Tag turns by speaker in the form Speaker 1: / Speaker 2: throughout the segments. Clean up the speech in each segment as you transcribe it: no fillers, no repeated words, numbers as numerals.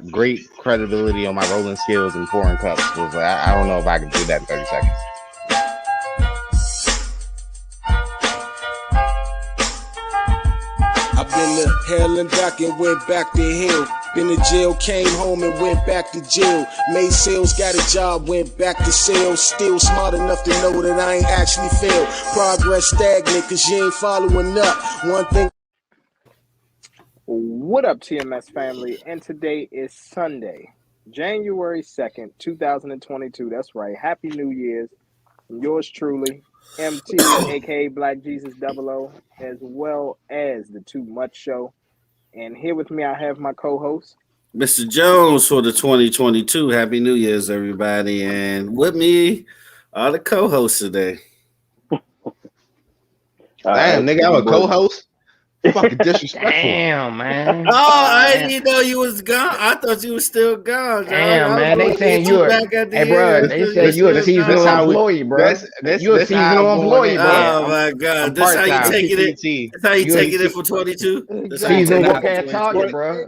Speaker 1: great credibility on my rolling skills and pouring cups. Was like, I don't know if I can do that in 30 seconds.
Speaker 2: I've been to hell and back and went back to hell. Been to jail, came home and went back to jail. Made sales, got a job, went back to sales. Still smart enough to know that I ain't actually failed. Progress stagnant cause you ain't following up. One thing.
Speaker 3: What up, TMS family? And today is Sunday, January 2nd, 2022. That's right. Happy New Year's. From yours truly, MT, aka Black Jesus 00, as well as the Too Much Show. And here with me, I have my co-host,
Speaker 4: Mr. Jones, for the 2022. Happy New Year's, everybody. And with me are the co-hosts today.
Speaker 1: Damn, nigga, I'm a co-host. Fucking disrespectful.
Speaker 5: Damn, man.
Speaker 4: Oh, I didn't know you was gone. I thought you was still gone.
Speaker 5: Damn, man. They saying you hey, bro. They say you a seasonal employee, bro. You a seasonal employee, bro.
Speaker 4: Oh my God, that's how you taking it. That's how you taking it for 22.
Speaker 5: Seasonal work at Target, bro.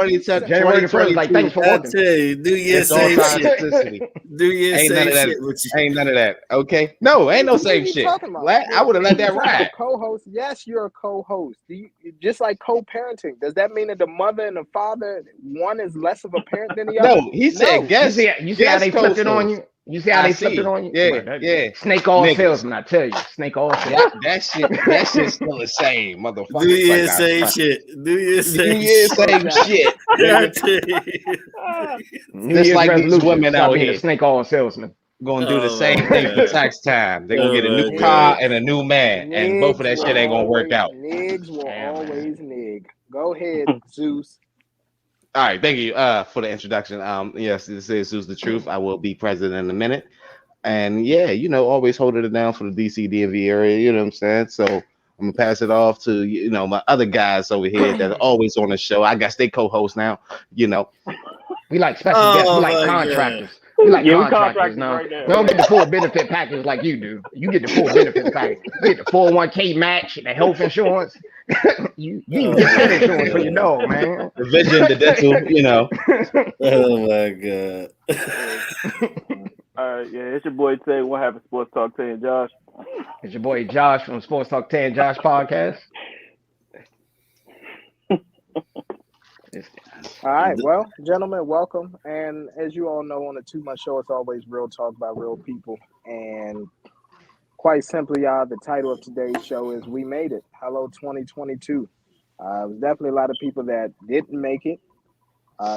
Speaker 3: Exactly.
Speaker 5: January the 1st, like thanks for working.
Speaker 4: New Year's same shit. New Year's same shit with you.
Speaker 1: Ain't none of that. Okay, no, ain't no same shit. I would have let that ride.
Speaker 3: Co-host, yes, you're a co-host. Just like co-parenting, does that mean that the mother and the father, one is less of a parent than the other?
Speaker 1: No, he said guess.
Speaker 5: You see how they flipped it on you? You see how they flipped it on you?
Speaker 1: Yeah.
Speaker 5: Snake all salesman, I tell you. Snake all salesman.
Speaker 1: That shit's still the same, motherfucker.
Speaker 4: New Year's same shit. New Year's same
Speaker 1: shit. Just like these women out here.
Speaker 5: Snake all salesman.
Speaker 1: Gonna do the same thing for tax time. They're gonna get a new car and a new man, and both of that shit ain't gonna work out.
Speaker 3: Niggas will always nig. Go ahead, Zeus.
Speaker 1: All right, thank you for the introduction. Yes, this is Zeus the Truth. I will be president in a minute, and yeah, always holding it down for the DC DMV area. You know what I'm saying? So I'm gonna pass it off to my other guys over here that are always on the show. I guess they co-host now.
Speaker 5: We like special guests. We like contractors. We like contractors now. Right now. We don't get the full benefit package like you do. You get the full benefit package. You get the 401k match, the health insurance. you even get that insurance for your dog, man.
Speaker 1: The vision, the dental,
Speaker 4: Oh my God.
Speaker 6: All right, yeah, it's your boy Tay. What happened, Sports Talk Tay and Josh?
Speaker 5: It's your boy Josh from Sports Talk Tay and Josh podcast.
Speaker 3: All right, well, gentlemen, welcome. And as you all know, on the Too Much Show, it's always real talk by real people. And quite simply, the title of today's show is We Made It. Hello, 2022. There's definitely a lot of people that didn't make it.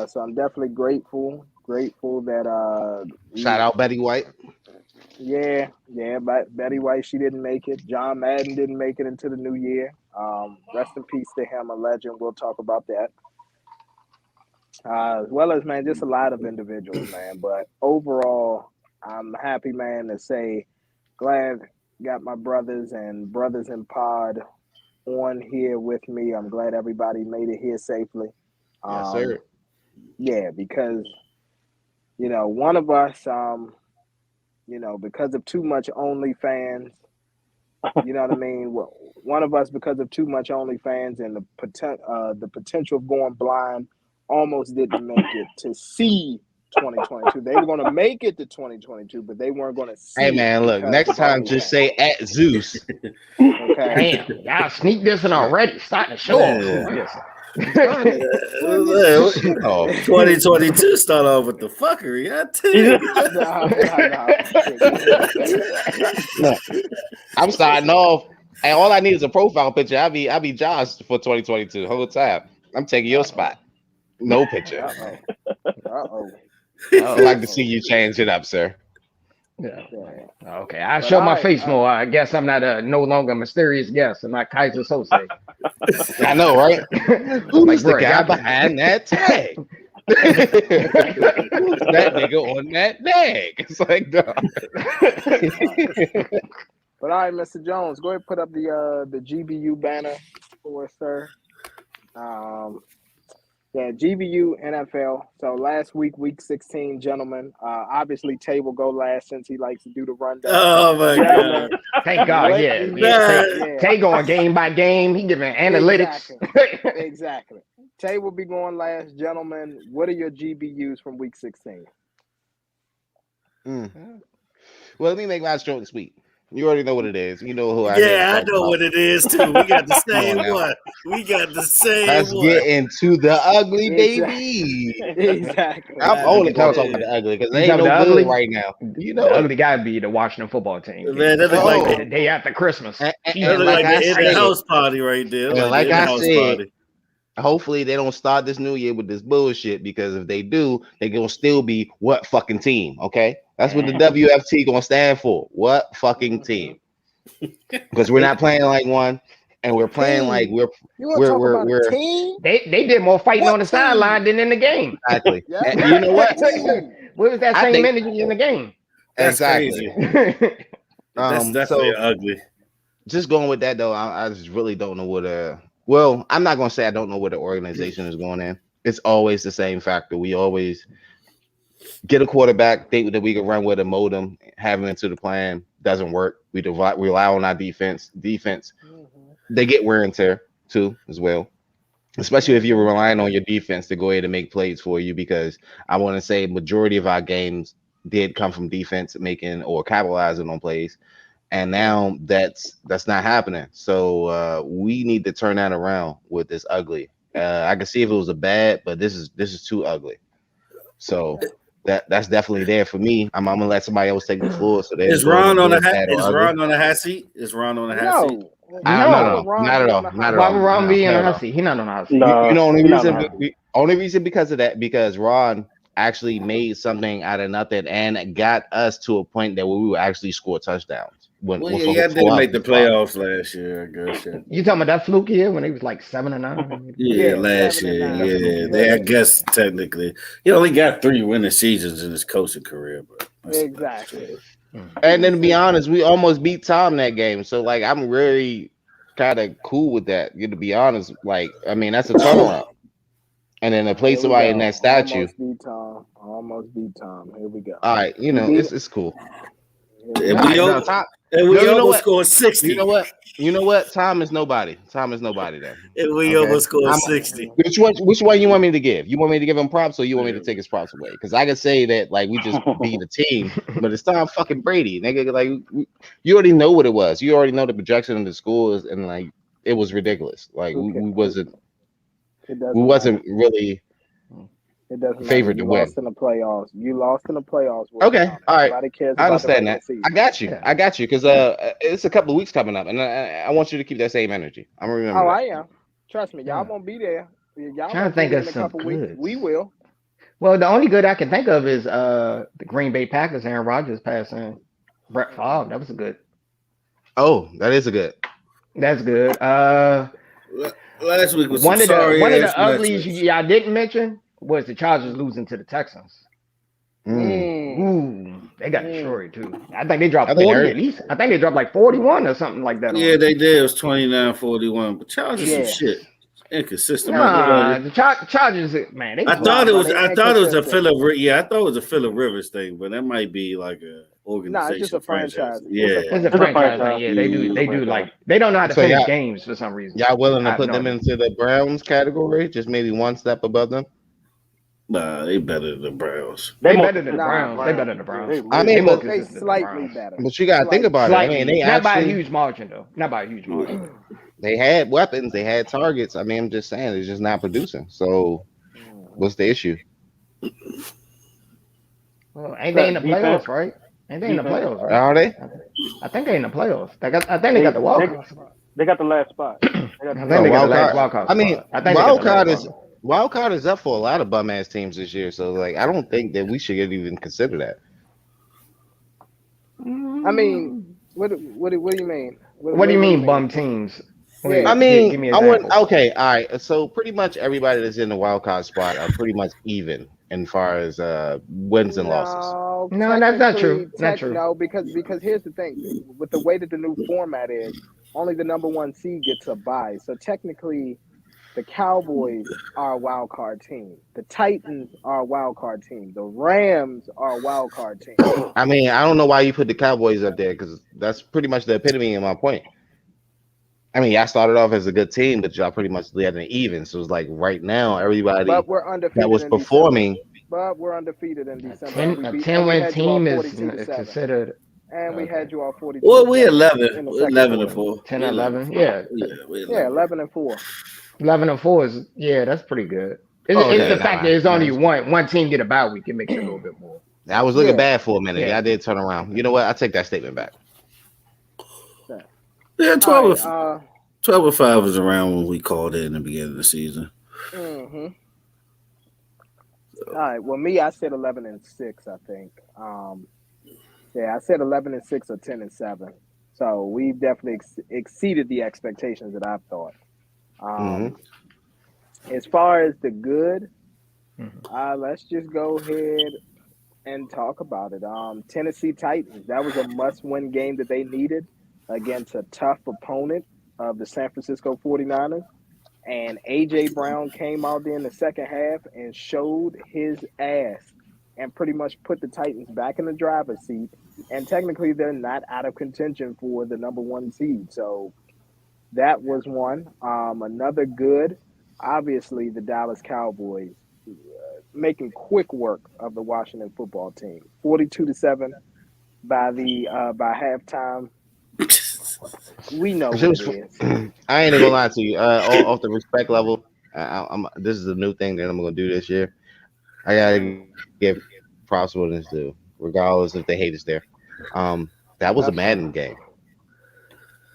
Speaker 3: So I'm definitely grateful that...
Speaker 1: Shout out Betty White.
Speaker 3: Yeah, but Betty White, she didn't make it. John Madden didn't make it into the new year. Rest in peace to him, a legend. We'll talk about that. As well as, man, just a lot of individuals, man. But overall, I'm happy, man, to say glad got my brothers in pod on here with me. I'm glad everybody made it here safely.
Speaker 1: Yes, sir.
Speaker 3: Yeah, because, one of us, because of too much OnlyFans, you know what I mean? Well, one of us, because of too much OnlyFans and the potential of going blind, almost didn't make it to see 2022. They were going to make it to 2022, but they weren't going to see.
Speaker 1: Hey, man, look, next time just say at Zeus.
Speaker 3: Okay.
Speaker 5: Damn, y'all sneak this in already. Starting the show.
Speaker 4: 2022 start off with the fuckery. I tell you.
Speaker 1: Look, I'm starting off, and all I need is a profile picture. I'll be Josh for 2022 the whole time. I'm taking your spot. No picture. I'd like to see you change it up, sir.
Speaker 5: Yeah. Okay. I show my face more. I guess I'm not no longer a mysterious guest. I'm not Kaiser Sose.
Speaker 1: I know, right? Who's the guy behind that tag? That nigga on that tag. It's like, no.
Speaker 3: But all right, Mr. Jones, go ahead and put up the GBU banner for us, sir. Yeah, GBU NFL. So last week, week 16, gentlemen. Obviously, Tay will go last since he likes to do the rundown.
Speaker 4: Oh my God!
Speaker 5: Thank God, yeah. Tay going game by game. He giving analytics.
Speaker 3: Exactly. Tay will be going last. Gentlemen, what are your GBUs from week 16?
Speaker 1: Well, let me make mine short and sweet. You already know what it is. You know who I
Speaker 4: I know what it is too. We got the same one. We got the same
Speaker 1: Let's
Speaker 4: one.
Speaker 1: get into the ugly, baby.
Speaker 3: Exactly.
Speaker 1: I'm only gonna talk about the ugly because they ain't no good right now. You know,
Speaker 5: the ugly gotta be the Washington football team.
Speaker 4: Man, that look like
Speaker 5: the day after Christmas.
Speaker 4: That look like the house party right there.
Speaker 1: Like I said, hopefully they don't start this new year with this bullshit, because if they do, they're gonna still be what fucking team, okay? That's what the WFT gonna stand for. What fucking team? Because we're not playing like one, and we're playing like we're
Speaker 3: team.
Speaker 5: They did more fighting on the sideline than in the game.
Speaker 1: Exactly. And you know what?
Speaker 5: What was that same energy in the game?
Speaker 4: That's
Speaker 1: exactly.
Speaker 4: Crazy. That's definitely
Speaker 1: so,
Speaker 4: ugly.
Speaker 1: Just going with that though, I just really don't know what well, I'm not gonna say I don't know where the organization is going in. It's always the same factor. We always get a quarterback, think that we can run with a modem, have him into the plan, doesn't work. We rely on our defense. They get wear and tear too, as well. Especially if you're relying on your defense to go ahead and make plays for you, because I want to say majority of our games did come from defense making or capitalizing on plays. And now that's not happening. So we need to turn that around with this ugly. I can see if it was a bad, but this is too ugly. So that's definitely there for me. I'm gonna let somebody else take the floor. So
Speaker 4: is Ron on the hot seat? Is Ron on the hot seat?
Speaker 1: No, not at all.
Speaker 5: Why would Ron be in the hot seat? He's not on the hot seat.
Speaker 1: You know, only reason because of that, because Ron actually made something out of nothing and got us to a point that we would actually score touchdowns.
Speaker 4: Didn't make the playoffs last year, I guess.
Speaker 5: You talking about that fluke year when they was like 7-9?
Speaker 4: Yeah, last year. Yeah, they, I guess technically he only got 3 winning seasons in his coaching career, but
Speaker 3: exactly.
Speaker 1: And then to be honest, we almost beat Tom that game. So like, I'm really kind of cool with that. To be honest, like, I mean, that's a turnaround. And then to play somebody in that statue.
Speaker 3: Almost beat Tom. Here we go.
Speaker 1: All right, it's cool.
Speaker 4: And we almost scored 60.
Speaker 1: You know what? Tom is nobody. Then.
Speaker 4: And we almost scored 60.
Speaker 1: Which one you want me to give? You want me to give him props, or you want me to take his props away? Because I can say that like we just beat the team, but it's Tom fucking Brady. Nigga, like you already know what it was. You already know the projection of the scores, and like it was ridiculous. Like we wasn't really.
Speaker 3: It doesn't
Speaker 1: favored to win.
Speaker 3: You lost in the playoffs.
Speaker 1: Okay, all right. I understand that. I got you, because it's a couple of weeks coming up, and I want you to keep that same energy. I'm gonna remember.
Speaker 3: I am. Trust me, y'all won't be there. Y'all
Speaker 5: trying to think of some
Speaker 3: weeks. We will.
Speaker 5: Well, the only good I can think of is the Green Bay Packers. Aaron Rodgers passing Brett Favre. That was a good.
Speaker 1: Oh, that is a good.
Speaker 5: That's good.
Speaker 4: Last week was
Speaker 5: one of the uglies y'all didn't mention was the Chargers losing to the Texans. They got destroyed too. I think they dropped 40 at least. I think they dropped like 41 or something like that.
Speaker 4: Yeah, they did. It was 29-41. But Chargers some shit. Inconsistent.
Speaker 5: The Chargers, man.
Speaker 4: I thought it was a Phillip. I thought it was a Phillip Rivers thing, but that might be like a organization.
Speaker 3: It's just a franchise.
Speaker 5: It's a franchise. Yeah, they do like they don't know how to finish games for some reason.
Speaker 1: Y'all willing to put them into the Browns category, just maybe one step above them?
Speaker 4: Nah, they better than the Browns.
Speaker 5: They better than the Browns. They better than the Browns.
Speaker 1: I mean,
Speaker 3: they slightly better.
Speaker 1: But you gotta think about it. I mean, they
Speaker 5: not by a huge margin though. Not by a huge margin.
Speaker 1: They had weapons. They had targets. I mean, I'm just saying, they're just not producing. So, what's the issue?
Speaker 5: Well, ain't they in the playoffs, right? Ain't they in the playoffs? Right?
Speaker 1: Are they?
Speaker 5: I think they in the playoffs. I think they got the wild card.
Speaker 6: They got the last spot.
Speaker 5: I think they got the last wild card.
Speaker 1: I mean, wild card is up for a lot of bum ass teams this year. So, like, I don't think that we should even consider that.
Speaker 3: I mean, what do you mean?
Speaker 5: What do you mean, bum teams?
Speaker 1: I mean, okay, all right. So pretty much everybody that's in the wild card spot are pretty much even as far as wins and losses.
Speaker 5: No, that's not true. Not true.
Speaker 3: No, because here's the thing: with the way that the new format is, only the number 1 seed gets a bye. So technically, the Cowboys are a wild card team. The Titans are a wild card team. The Rams are a wild card team.
Speaker 1: I mean, I don't know why you put the Cowboys up there, because that's pretty much the epitome of my point. I mean, y'all started off as a good team, but y'all pretty much led an even. So it's like right now, everybody
Speaker 3: But we're
Speaker 1: that
Speaker 3: undefeated
Speaker 1: was
Speaker 3: in December.
Speaker 1: performing.
Speaker 3: But we're undefeated in
Speaker 5: A
Speaker 3: December, and
Speaker 5: ten
Speaker 3: we
Speaker 5: a
Speaker 3: beat
Speaker 5: ten
Speaker 3: and we
Speaker 5: win
Speaker 3: had you all
Speaker 5: team is
Speaker 3: 42-7,
Speaker 5: considered
Speaker 3: and we
Speaker 5: okay.
Speaker 3: had you all 42
Speaker 4: Well,
Speaker 3: to
Speaker 4: we
Speaker 3: seven
Speaker 4: 11.
Speaker 3: in the
Speaker 4: We're
Speaker 3: second
Speaker 4: 11 and
Speaker 3: quarter.
Speaker 4: 4.
Speaker 5: 10
Speaker 4: We 11
Speaker 5: 11.
Speaker 4: and 4.
Speaker 5: Yeah.
Speaker 4: We're
Speaker 3: Yeah,
Speaker 4: 11.
Speaker 3: 11-4.
Speaker 5: 11-4 is that's pretty good.
Speaker 1: Oh
Speaker 5: It's
Speaker 1: yeah,
Speaker 5: the
Speaker 1: nah,
Speaker 5: fact
Speaker 1: nah,
Speaker 5: that it's
Speaker 1: nah.
Speaker 5: only one team get a bye week. It makes it a little bit more.
Speaker 1: I was looking
Speaker 3: Yeah,
Speaker 1: bad for a minute.
Speaker 5: Yeah.
Speaker 1: Y'all did turn around. You know what? I take that statement back.
Speaker 3: yeah.
Speaker 4: Yeah,
Speaker 3: All right.
Speaker 4: 12 or 5 was around when we called it in the beginning of the season.
Speaker 3: All right. Well, me, I said 11-6. I think. Yeah, I said 11-6 or 10-7. So we definitely exceeded the expectations that I thought.
Speaker 1: Mm-hmm.
Speaker 3: As far as the good,
Speaker 5: Mhm.
Speaker 3: let's just go ahead and talk about it. Tennessee Titans. That was a must-win game that they needed against a tough opponent of the San Francisco 49ers. And A.J. Brown came out there in the second half and showed his ass and pretty much put the Titans back in the driver's seat. And technically, they're not out of contention for the number one seed. So that was one. Another good, obviously, the Dallas Cowboys making quick work of the Washington football team. 42-7 by halftime. We know
Speaker 1: It
Speaker 3: what it
Speaker 1: was,
Speaker 3: is.
Speaker 1: I ain't gonna lie to you. Off the respect level, this is a new thing that I'm gonna do this year. I gotta
Speaker 3: Mm,
Speaker 1: give props what it's due, regardless if they hate us there. That was a
Speaker 5: That's
Speaker 1: Madden
Speaker 5: fine.
Speaker 1: game,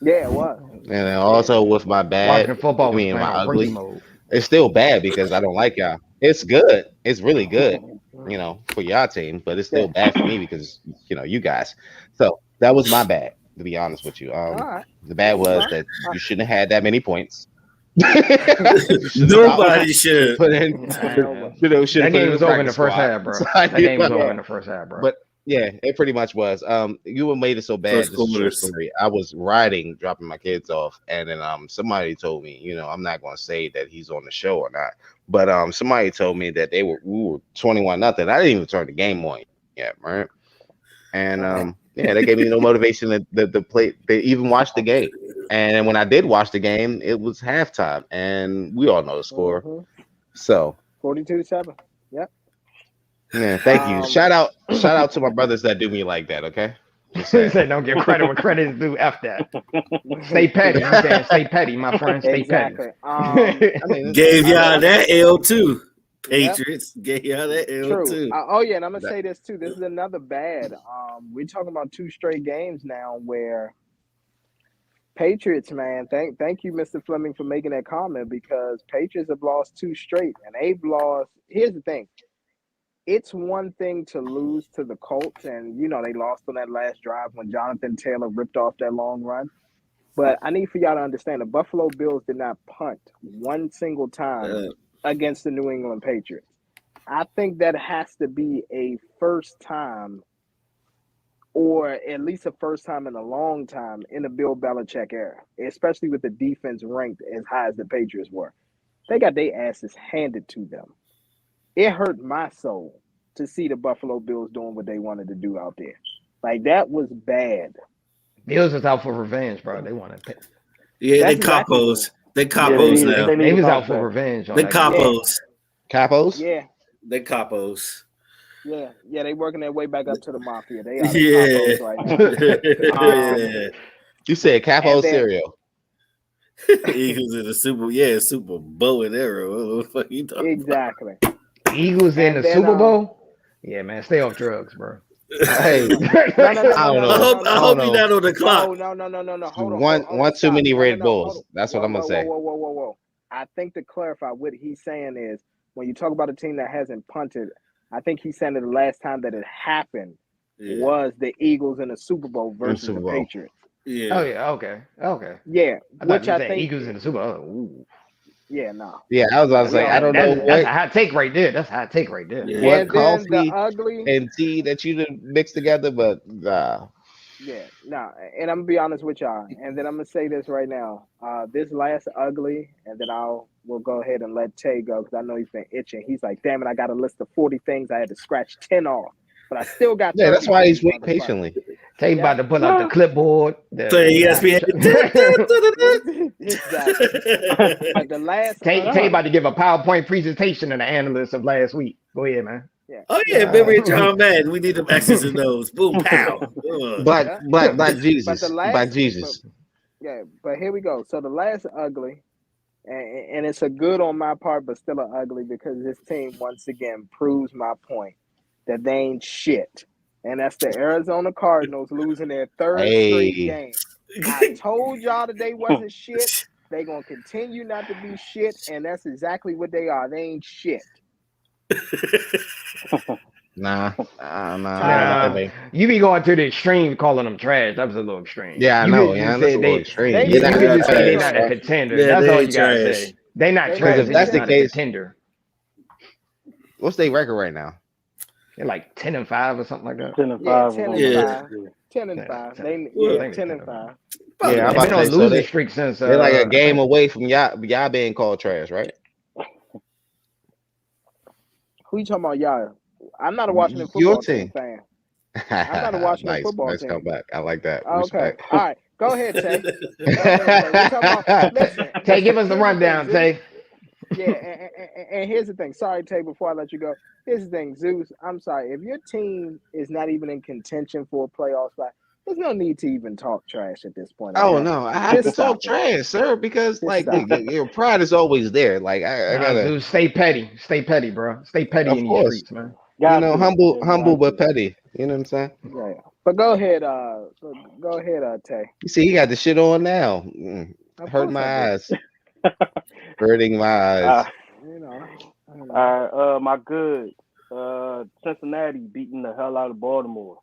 Speaker 3: yeah, it was.
Speaker 1: and then
Speaker 3: Yeah.
Speaker 1: also with my bad,
Speaker 5: Washington
Speaker 1: I
Speaker 5: football was
Speaker 1: mean my
Speaker 5: playing on rookie
Speaker 1: ugly.
Speaker 5: mode.
Speaker 1: It's still bad because I don't like y'all. It's good. It's really good, for y'all team, but it's still
Speaker 3: Yeah.
Speaker 1: bad for me because you guys. So that was my bad, to be honest with you.
Speaker 3: All right.
Speaker 1: The bad
Speaker 3: That's
Speaker 1: was
Speaker 3: fine.
Speaker 1: that
Speaker 3: All
Speaker 1: you shouldn't have had that many points. You should have
Speaker 4: Nobody should.
Speaker 1: put in,
Speaker 3: right.
Speaker 1: should
Speaker 5: That
Speaker 1: have put
Speaker 5: game
Speaker 1: in the
Speaker 5: was over in
Speaker 1: practice
Speaker 5: the first
Speaker 1: squad.
Speaker 5: half, bro.
Speaker 1: So I
Speaker 5: That
Speaker 1: knew
Speaker 5: game was over in
Speaker 3: Yeah.
Speaker 5: the first half, bro.
Speaker 1: but yeah, it pretty much was. You were made it so bad.
Speaker 4: First
Speaker 1: Just a short
Speaker 4: quarters.
Speaker 1: story. I was riding, dropping my kids off, and then somebody told me, I'm not gonna say that he's on the show or not, but somebody told me that we were 21-0. I didn't even turn the game on yet, right? And yeah, they gave me no motivation to play. They even watch the game. And then when I did watch the game, it was halftime, and we all know the score.
Speaker 3: Mm-hmm.
Speaker 1: So
Speaker 3: 42-7. Yep.
Speaker 1: yeah, thank you.
Speaker 3: Um.
Speaker 1: Shout out to my brothers that do me like that. Okay, just
Speaker 5: He
Speaker 1: saying.
Speaker 5: said, "Don't give credit when credit is due." F that. Stay petty. You saying stay petty, my friend. Stay petty.
Speaker 3: Exactly.
Speaker 1: I mean,
Speaker 4: Gave y'all
Speaker 3: Another.
Speaker 4: that L too.
Speaker 3: Yep.
Speaker 4: Patriots gave y'all that L
Speaker 3: True.
Speaker 4: too.
Speaker 3: Oh yeah, and I'm gonna
Speaker 1: that,
Speaker 3: say this too. This is another bad. We're talking about two straight games now where Patriots, man. Thank you, Mr. Fleming, for making that comment because Patriots have lost two straight, and they've lost. Here's the thing: it's one thing to lose to the Colts, and they lost on that last drive when Jonathan Taylor ripped off that long run. But I need for y'all to understand: the Buffalo Bills did not punt one single time
Speaker 4: Uh,
Speaker 3: against the New England Patriots. I think that has to be a first time, or at least a first time in a long time in the Bill Belichick era, especially with the defense ranked as high as the Patriots were. They got their asses handed to them. It hurt my soul to see the Buffalo Bills doing what they wanted to do out there. Like that was bad.
Speaker 5: Bills is out for revenge, bro. They want to.
Speaker 4: yeah, they
Speaker 3: That's exactly what it
Speaker 4: capos.
Speaker 3: is.
Speaker 4: They
Speaker 6: Yeah, they
Speaker 4: capos
Speaker 6: need
Speaker 4: now.
Speaker 6: they need
Speaker 5: They
Speaker 6: to
Speaker 5: was
Speaker 6: bounce
Speaker 5: out for
Speaker 6: back.
Speaker 5: revenge on
Speaker 4: They
Speaker 5: that game.
Speaker 3: Yeah,
Speaker 4: capos.
Speaker 1: Capos.
Speaker 3: yeah,
Speaker 4: They capos.
Speaker 3: yeah. They working their way back up to the mafia. They are the
Speaker 4: Yeah.
Speaker 3: capos right now.
Speaker 4: Yeah.
Speaker 1: You said
Speaker 3: And
Speaker 1: capo
Speaker 3: then
Speaker 1: cereal.
Speaker 4: Eagles in the Super Bowl and arrow. What the fuck you talking
Speaker 3: exactly.
Speaker 5: Eagles in
Speaker 3: And
Speaker 5: the
Speaker 3: then
Speaker 5: Super Bowl. Yeah, man, stay off drugs, bro.
Speaker 1: Hey,
Speaker 3: no, no, no, no,
Speaker 1: I
Speaker 3: no,
Speaker 1: don't
Speaker 3: no,
Speaker 4: I
Speaker 3: no,
Speaker 1: know.
Speaker 4: hope
Speaker 3: no,
Speaker 4: I
Speaker 1: I
Speaker 3: no,
Speaker 1: don't
Speaker 4: hope you're
Speaker 1: know.
Speaker 4: not on the clock.
Speaker 3: no. Hold on,
Speaker 1: One too
Speaker 3: stop.
Speaker 1: many
Speaker 3: No, no,
Speaker 1: Red
Speaker 3: no, hold on.
Speaker 1: Bulls. That's what I'm gonna say.
Speaker 3: Whoa. I think to clarify what he's saying is when you talk about a team that hasn't punted, I think he's saying that the last time that it happened
Speaker 4: Yeah.
Speaker 3: was the Eagles in the Super Bowl
Speaker 1: In
Speaker 3: versus
Speaker 1: Super
Speaker 3: the
Speaker 1: Bowl.
Speaker 3: Patriots.
Speaker 5: Oh
Speaker 4: Yeah.
Speaker 5: yeah, okay.
Speaker 3: Yeah,
Speaker 5: I thought
Speaker 3: which
Speaker 5: you
Speaker 3: I
Speaker 5: said
Speaker 3: think,
Speaker 5: Eagles in the Super Bowl. Ooh.
Speaker 3: yeah, no,
Speaker 1: Yeah, I was about to
Speaker 3: we
Speaker 1: say.
Speaker 3: don't
Speaker 1: I
Speaker 3: have
Speaker 1: don't
Speaker 3: to do
Speaker 1: know
Speaker 3: that.
Speaker 5: That's a
Speaker 1: what
Speaker 5: hot take right there. That's a hot take right there.
Speaker 4: Yeah.
Speaker 1: what
Speaker 3: And then the
Speaker 1: coffee
Speaker 3: ugly,
Speaker 1: and tea that you done mixed together, but
Speaker 3: yeah, no, and I'm gonna be honest with y'all, and then I'm gonna say this right now. This last ugly, and then we'll go ahead and let Tay go because I know he's been itching. He's like, damn it, I got a list of 40 things I had to scratch 10 off, but I still got
Speaker 1: yeah,
Speaker 3: 30
Speaker 1: that's why
Speaker 3: for
Speaker 1: he's
Speaker 3: these
Speaker 1: waiting
Speaker 3: motherfuckers.
Speaker 1: patiently.
Speaker 5: Tay about to pull out the clipboard.
Speaker 4: Play ESPN.
Speaker 3: Exactly. Like the last.
Speaker 5: Tay about to give a PowerPoint presentation to the analysts of last week. Go ahead, man.
Speaker 3: Yeah.
Speaker 4: Oh yeah, memory of John Madden. We need them X's and those. Boom, pow.
Speaker 1: But Jesus,
Speaker 3: But the last,
Speaker 1: by Jesus.
Speaker 3: But here we go. So the last ugly, and it's a good on my part, but still an ugly because this team once again proves my point that they ain't shit. And that's the Arizona Cardinals losing their third straight game. I told y'all that they wasn't shit. They gonna continue not to be shit, and that's exactly what they are. They ain't shit.
Speaker 1: Nah.
Speaker 5: You be going to the extreme calling them trash. That was a little extreme.
Speaker 1: Yeah, I know. Yeah, that's a little extreme.
Speaker 5: You can just say they're not a contender.
Speaker 4: Yeah,
Speaker 5: that's all you
Speaker 4: trash.
Speaker 5: gotta say. They not trash.
Speaker 1: If that's the case,
Speaker 5: contender.
Speaker 1: What's their record right now?
Speaker 5: They're like 10-5 or something like that.
Speaker 6: 10-5.
Speaker 3: 10-5. 10-5. 10-5.
Speaker 1: Yeah, I'm
Speaker 5: about
Speaker 1: about to say
Speaker 5: losing streak since
Speaker 1: they're like a game away from y'all being called trash, right?
Speaker 3: Who you talking about, y'all? I'm not a Washington football team fan. I'm not a Washington football team.
Speaker 1: Nice comeback. I like that.
Speaker 3: Okay.
Speaker 1: Respect.
Speaker 3: All right. Go ahead, Tay.
Speaker 5: Tay, give us the rundown, Tay.
Speaker 3: Yeah, and here's the thing. Sorry, Tay, before I let you go. Here's the thing, Zeus. I'm sorry. If your team is not even in contention for a playoff spot, there's no need to even talk trash at this point.
Speaker 1: Oh no, I have to talk trash, sir, because like your pride is always there. Like I gotta
Speaker 5: Zeus, stay petty, bro. Stay petty in these streets, man.
Speaker 1: Humble but petty. You know what I'm saying?
Speaker 3: Yeah. But go ahead, Tay.
Speaker 1: You see, he got the shit on now. Hurt my eyes. Hurting my eyes.
Speaker 6: My good. Cincinnati beating the hell out of Baltimore.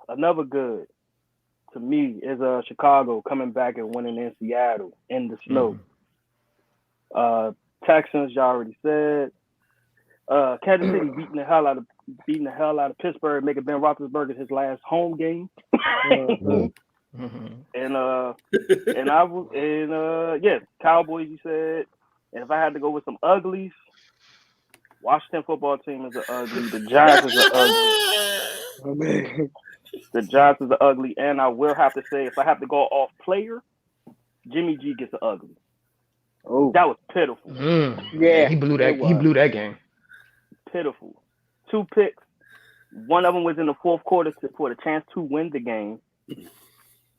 Speaker 6: Another good to me is Chicago coming back and winning in Seattle in the snow. Texans, y'all already said. Kansas City beating the hell out of Pittsburgh, making Ben Roethlisberger his last home game. Cowboys, you said. And if I had to go with some uglies, Washington football team is an ugly. The Giants is an ugly. The Giants is an ugly. And I will have to say, if I have to go off player, Jimmy G gets an ugly. Oh, that was pitiful.
Speaker 5: Yeah, he blew that. He blew that game.
Speaker 6: Pitiful. 2 picks. One of them was in the fourth quarter for the chance to win the game.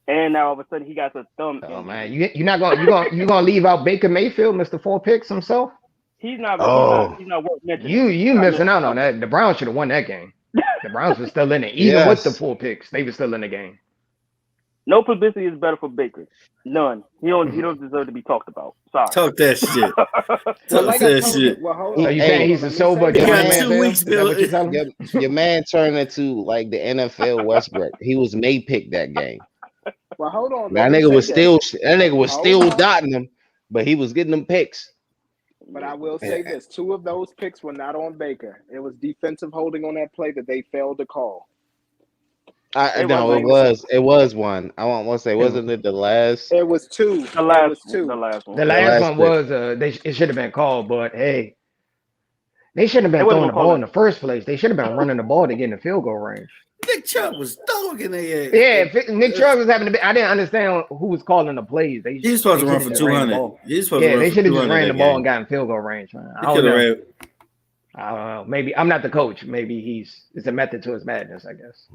Speaker 6: And now all of a sudden he got a thumb. Oh
Speaker 5: man, you're gonna leave out Baker Mayfield, Mr. 4 picks himself?
Speaker 6: He's not worth mentioning.
Speaker 5: You missing out on that. The Browns should have won that game. The Browns were still in it, even with the 4 picks. They were still in the game.
Speaker 6: No publicity is better for Baker. None. He don't deserve to be talked about. Sorry.
Speaker 4: Talk that shit. Talk that shit.
Speaker 5: So you saying he's a sober?
Speaker 4: He got 2 weeks, Bill.
Speaker 1: Your man turned into like the NFL Westbrook. He was May pick that game.
Speaker 3: Well, hold on.
Speaker 1: That nigga was still dotting them, but he was getting them picks.
Speaker 3: But I will say this: 2 of those picks were not on Baker. It was defensive holding on that play that they failed to call.
Speaker 1: It was one. I want to say, wasn't it the last?
Speaker 3: It was 2.
Speaker 6: The last
Speaker 5: one. The last one was it should have been called, but hey, they shouldn't have been throwing the ball in the first place. They should have been running the ball to get in the field goal range.
Speaker 4: Nick Chubb was dogging their ass.
Speaker 5: Yeah, Nick Chubb was having I didn't understand who was calling the plays.
Speaker 4: He's supposed to run for 200.
Speaker 5: They should have just ran the ball and got in field goal range. Man. I don't know. Maybe I'm not the coach. Maybe it's a method to his madness, I guess.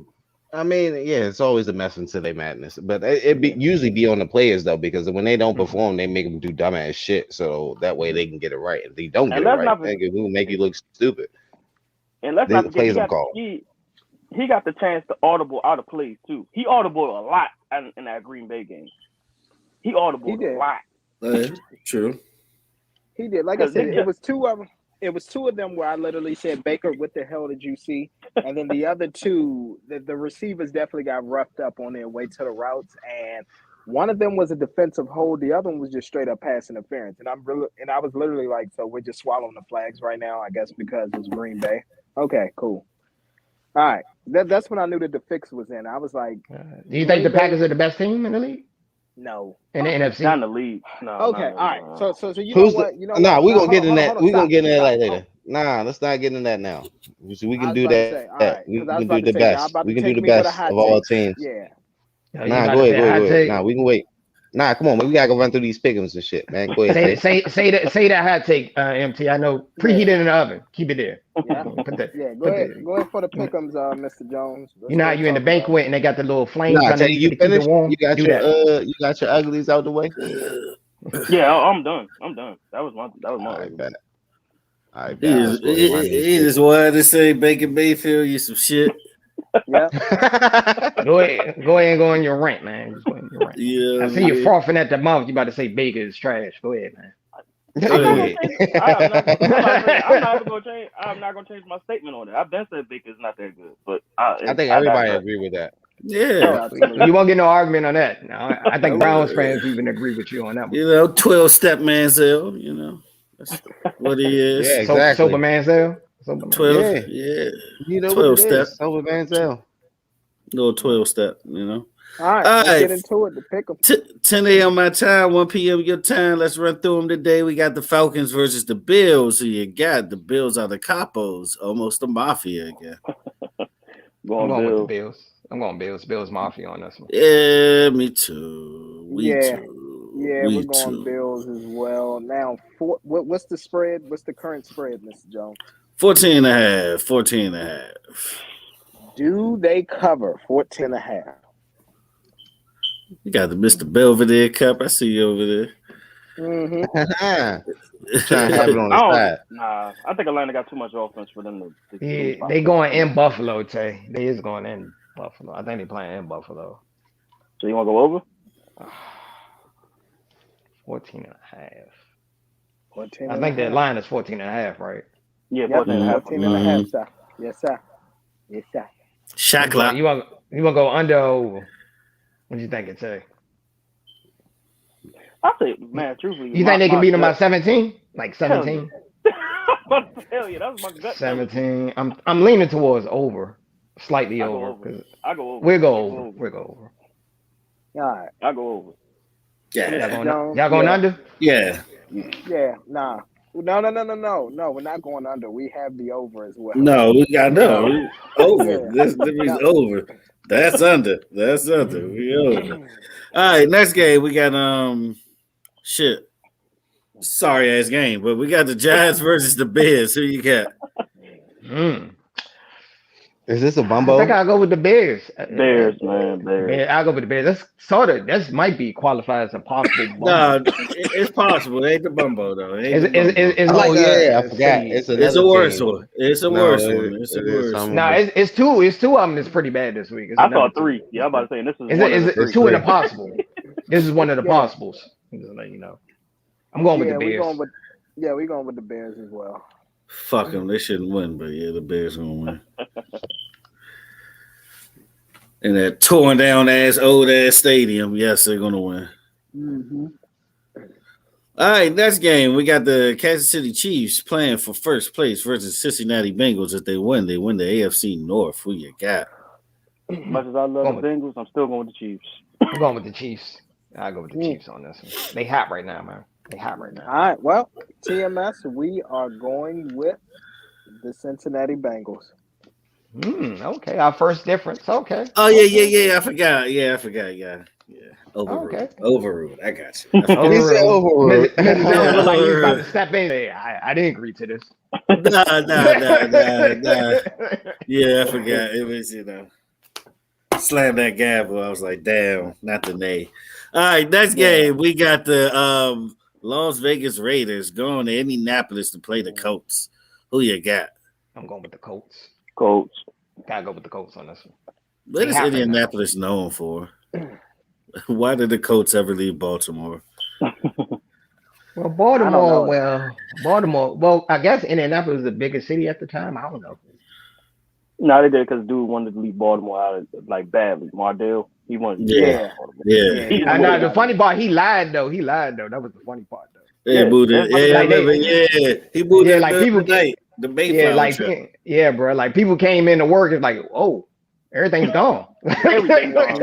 Speaker 1: I mean, yeah, it's always a mess into their madness, but it usually be on the players though, because when they don't perform, they make them do dumbass shit, so that way they can get it right. If they don't get it right, it will make you look stupid.
Speaker 6: And let's not forget, he got the chance to audible out of plays too. He audible a lot in that Green Bay game. He audible a lot.
Speaker 4: True.
Speaker 3: He did. Like I said, it was 2 of them. It was 2 of them where I literally said, Baker, what the hell did you see? And then the other 2, the receivers definitely got roughed up on their way to the routes. And one of them was a defensive hold. The other one was just straight up pass interference. And I was literally like, so we're just swallowing the flags right now, I guess, because it's Green Bay. Okay, cool. All right. That's when I knew that the fix was in. I was like,
Speaker 5: do you think the Packers are the best team in the league?
Speaker 3: No.
Speaker 5: In the NFC?
Speaker 6: Not in the league. No.
Speaker 3: Okay. All right. So you know what?
Speaker 1: We're gonna get in that. We're gonna get in that later. Nah, let's not get into that now. So we
Speaker 3: I
Speaker 1: can
Speaker 3: was
Speaker 1: do
Speaker 3: about to
Speaker 1: that.
Speaker 3: say, all right,
Speaker 1: We
Speaker 3: because I was
Speaker 1: can
Speaker 3: about
Speaker 1: do
Speaker 3: to
Speaker 1: the
Speaker 3: say, y'all
Speaker 1: best.
Speaker 3: about
Speaker 1: We
Speaker 3: to
Speaker 1: can do
Speaker 3: take
Speaker 1: the
Speaker 3: me with a
Speaker 1: best
Speaker 3: hot
Speaker 1: of all
Speaker 3: take.
Speaker 1: teams.
Speaker 3: Yeah.
Speaker 5: Yo, you
Speaker 1: Nah,
Speaker 5: about
Speaker 1: go
Speaker 5: to
Speaker 1: ahead,
Speaker 5: say
Speaker 1: go ahead,
Speaker 5: hot
Speaker 1: go ahead.
Speaker 5: take?
Speaker 1: Nah, we can wait. Nah, come on, man. We gotta go run through these pickums and shit, man. Go ahead,
Speaker 5: Say that hot take, MT. I know. Preheat it in the oven. Keep it there.
Speaker 3: Yeah.
Speaker 5: Put the
Speaker 3: Yeah. Go
Speaker 5: put
Speaker 3: ahead.
Speaker 5: the.
Speaker 3: Go ahead for the pickums, Mr. Jones.
Speaker 5: You
Speaker 3: Let's
Speaker 5: know how
Speaker 3: go
Speaker 5: you in the
Speaker 3: talk about
Speaker 5: banquet and they got the little flames
Speaker 1: Nah, Tay,
Speaker 5: underneath it
Speaker 1: you
Speaker 5: to keep it
Speaker 1: finished?
Speaker 5: warm? Do that.
Speaker 1: You got your uglies out the way?
Speaker 6: Yeah, I'm done. That was my
Speaker 1: All right,
Speaker 6: argument.
Speaker 1: bet. All right,
Speaker 4: He
Speaker 1: bet.
Speaker 4: just,
Speaker 1: Let's go ahead and run these
Speaker 4: he just
Speaker 1: pickums.
Speaker 4: wanted to say Baker Mayfield, you some shit.
Speaker 3: Yeah.
Speaker 5: Go ahead and go on your rant, man. Just go on your rant.
Speaker 4: Yeah,
Speaker 5: I see you frothing at the mouth. You about to say Baker is trash. Go ahead, man.
Speaker 6: I'm not
Speaker 1: Go
Speaker 6: gonna
Speaker 1: ahead.
Speaker 6: change. I'm not gonna change. I'm not gonna change my statement on it. I've been said Baker's not that good, but
Speaker 1: I think everybody agree with that.
Speaker 3: Oh,
Speaker 4: Yeah.
Speaker 3: absolutely.
Speaker 5: You won't get no argument on that. No, I think
Speaker 3: Nope.
Speaker 5: Browns fans even agree with you on that one.
Speaker 4: You know, 12-step Manziel, you know. That's what he is.
Speaker 1: Yeah,
Speaker 5: So,
Speaker 1: exactly.
Speaker 5: sober Manziel.
Speaker 4: 12,
Speaker 1: Yeah,
Speaker 4: yeah.
Speaker 1: you know what
Speaker 4: 12
Speaker 1: it
Speaker 4: step.
Speaker 1: is. Over Manziel.
Speaker 4: Little 12-step, you know.
Speaker 3: All right.
Speaker 4: All
Speaker 3: Let's
Speaker 4: right.
Speaker 3: get into it. The pick'em.
Speaker 4: 10 a.m. my time, 1 p.m. your time. Let's run through them today. We got the Falcons versus the Bills. Who you got? The Bills are the capos, almost the mafia again.
Speaker 5: I'm
Speaker 6: going
Speaker 5: going with the
Speaker 6: Bills.
Speaker 5: Bills. I'm going Bills. Bills Mafia on this one.
Speaker 4: Yeah, me too.
Speaker 3: Yeah.
Speaker 4: Too.
Speaker 3: Yeah,
Speaker 4: We
Speaker 3: we're going
Speaker 4: too.
Speaker 3: Bills as well. Now, what's the spread? What's the current spread, Mr. Jones?
Speaker 4: 14 and a half. 14 and a half.
Speaker 3: Do they cover 14 and a half?
Speaker 4: You got the Mr. Belvedere Cup. I see you over there.
Speaker 3: Mm-hmm.
Speaker 1: Trying to have it on the side.
Speaker 6: Nah, I think Atlanta got too much offense for them to
Speaker 5: Yeah, they going in Buffalo, Tay. They is going in Buffalo. I think they playing in Buffalo.
Speaker 6: So you want to go over?
Speaker 5: 14 and a half.
Speaker 3: 14
Speaker 5: I
Speaker 3: and
Speaker 5: think
Speaker 3: a
Speaker 5: the
Speaker 3: half.
Speaker 5: line is 14 and a half, right?
Speaker 6: Yeah,
Speaker 3: Yep,
Speaker 6: 14 and a half.
Speaker 3: 14 and a half, sir. Yes, sir. Yes, sir.
Speaker 4: Shot clock.
Speaker 5: You want to go under or over? What do you think, Tay?
Speaker 6: I say, man, truthfully,
Speaker 5: You think they can beat them by 17? Like 17?
Speaker 6: Hell yeah, that was my gut.
Speaker 5: 17. I'm leaning towards over, slightly over.
Speaker 6: I go over.
Speaker 5: We'll go over. We'll go over.
Speaker 3: All right.
Speaker 6: I go over.
Speaker 4: Yeah.
Speaker 5: Y'all going under?
Speaker 4: Yeah.
Speaker 3: Yeah, nah. No, we're not going under. We have the over as well.
Speaker 4: No, we got no. Over.
Speaker 3: Yeah.
Speaker 4: This is over. That's under. That's under. We over. All right, next game we got shit. Sorry ass game, but we got the Giants versus the Bears. Who you got?
Speaker 1: Is this a
Speaker 5: I
Speaker 1: bumbo?
Speaker 5: think I'll go with the Bears.
Speaker 6: Bears, man, Bears.
Speaker 5: I'll go with the Bears. That's might be qualified as a possible bumbo.
Speaker 4: No, it's possible. It ain't the bumbo though.
Speaker 5: It's
Speaker 1: Oh
Speaker 5: like
Speaker 1: yeah, I forgot. It's
Speaker 4: a worse
Speaker 1: team.
Speaker 4: one. It's a worse one. It's a worse one.
Speaker 5: No, it's two. It's two of them. That's pretty bad this week.
Speaker 6: I thought 3. Yeah, I'm about to say this is
Speaker 5: It's two in the possible. This is one of the possibles. Just to let you know. I'm going with the Bears.
Speaker 3: We're going with the Bears as well.
Speaker 4: Fuck them. They shouldn't win, but yeah, the Bears gonna win. In that torn down ass old ass stadium, yes, they're gonna win.
Speaker 3: Mm-hmm.
Speaker 4: All right, next game we got the Kansas City Chiefs playing for first place versus Cincinnati Bengals. If they win the AFC North. Who you got?
Speaker 6: As much as I love the Bengals, I'm still going with the Chiefs.
Speaker 5: I'm going with the Chiefs. I go with the Chiefs on this one. They hot right now, man. They hot right now.
Speaker 3: All right. Well, TMS, we are going with the Cincinnati Bengals.
Speaker 5: Okay. Our first difference. Okay.
Speaker 4: Oh yeah. I forgot. Yeah. Overruled.
Speaker 5: Okay.
Speaker 4: Overruled. I got you.
Speaker 1: He said overruled.
Speaker 5: Mrs. Jones looked like he was about to step in there. I didn't agree to this.
Speaker 4: Nah. Yeah, I forgot. It was, slam that gavel. I was like, damn, not the nay. All right, next game. We got the Las Vegas Raiders going to Indianapolis to play the Colts. Who you got?
Speaker 5: I'm going with the Colts.
Speaker 6: Colts.
Speaker 5: Gotta go with the Colts on this one.
Speaker 4: What is Indianapolis known for? Why did the Colts ever leave Baltimore?
Speaker 5: Well, Baltimore. Well, I guess Indianapolis was the biggest city at the time. I don't know.
Speaker 6: No, they did because dude wanted to leave Baltimore out like badly. Mardell, he wanted.
Speaker 4: Yeah.
Speaker 5: I know the funny part. He lied though. That was the funny part though.
Speaker 4: He moved it. He moved
Speaker 5: like people
Speaker 4: night. The Mayflower
Speaker 5: bro. Like people came into work. It's like, oh, Everything's gone.
Speaker 6: Everything's gone.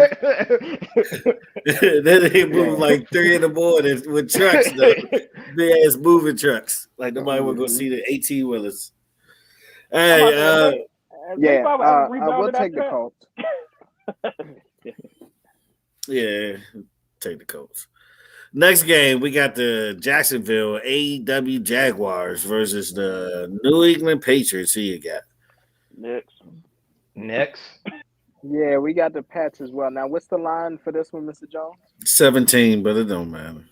Speaker 4: Then they move like 3 in the morning with trucks, though. Big ass moving trucks. Like nobody will go see the 18 wheelers. Hey,
Speaker 3: we'll take the Colts.
Speaker 4: Yeah, take the Colts. Next game, we got the Jacksonville AEW Jaguars versus the New England Patriots. Who you got?
Speaker 5: Next.
Speaker 3: Yeah, we got the Pats as well. Now, what's the line for this one, Mr. Jones?
Speaker 4: 17, but it don't matter.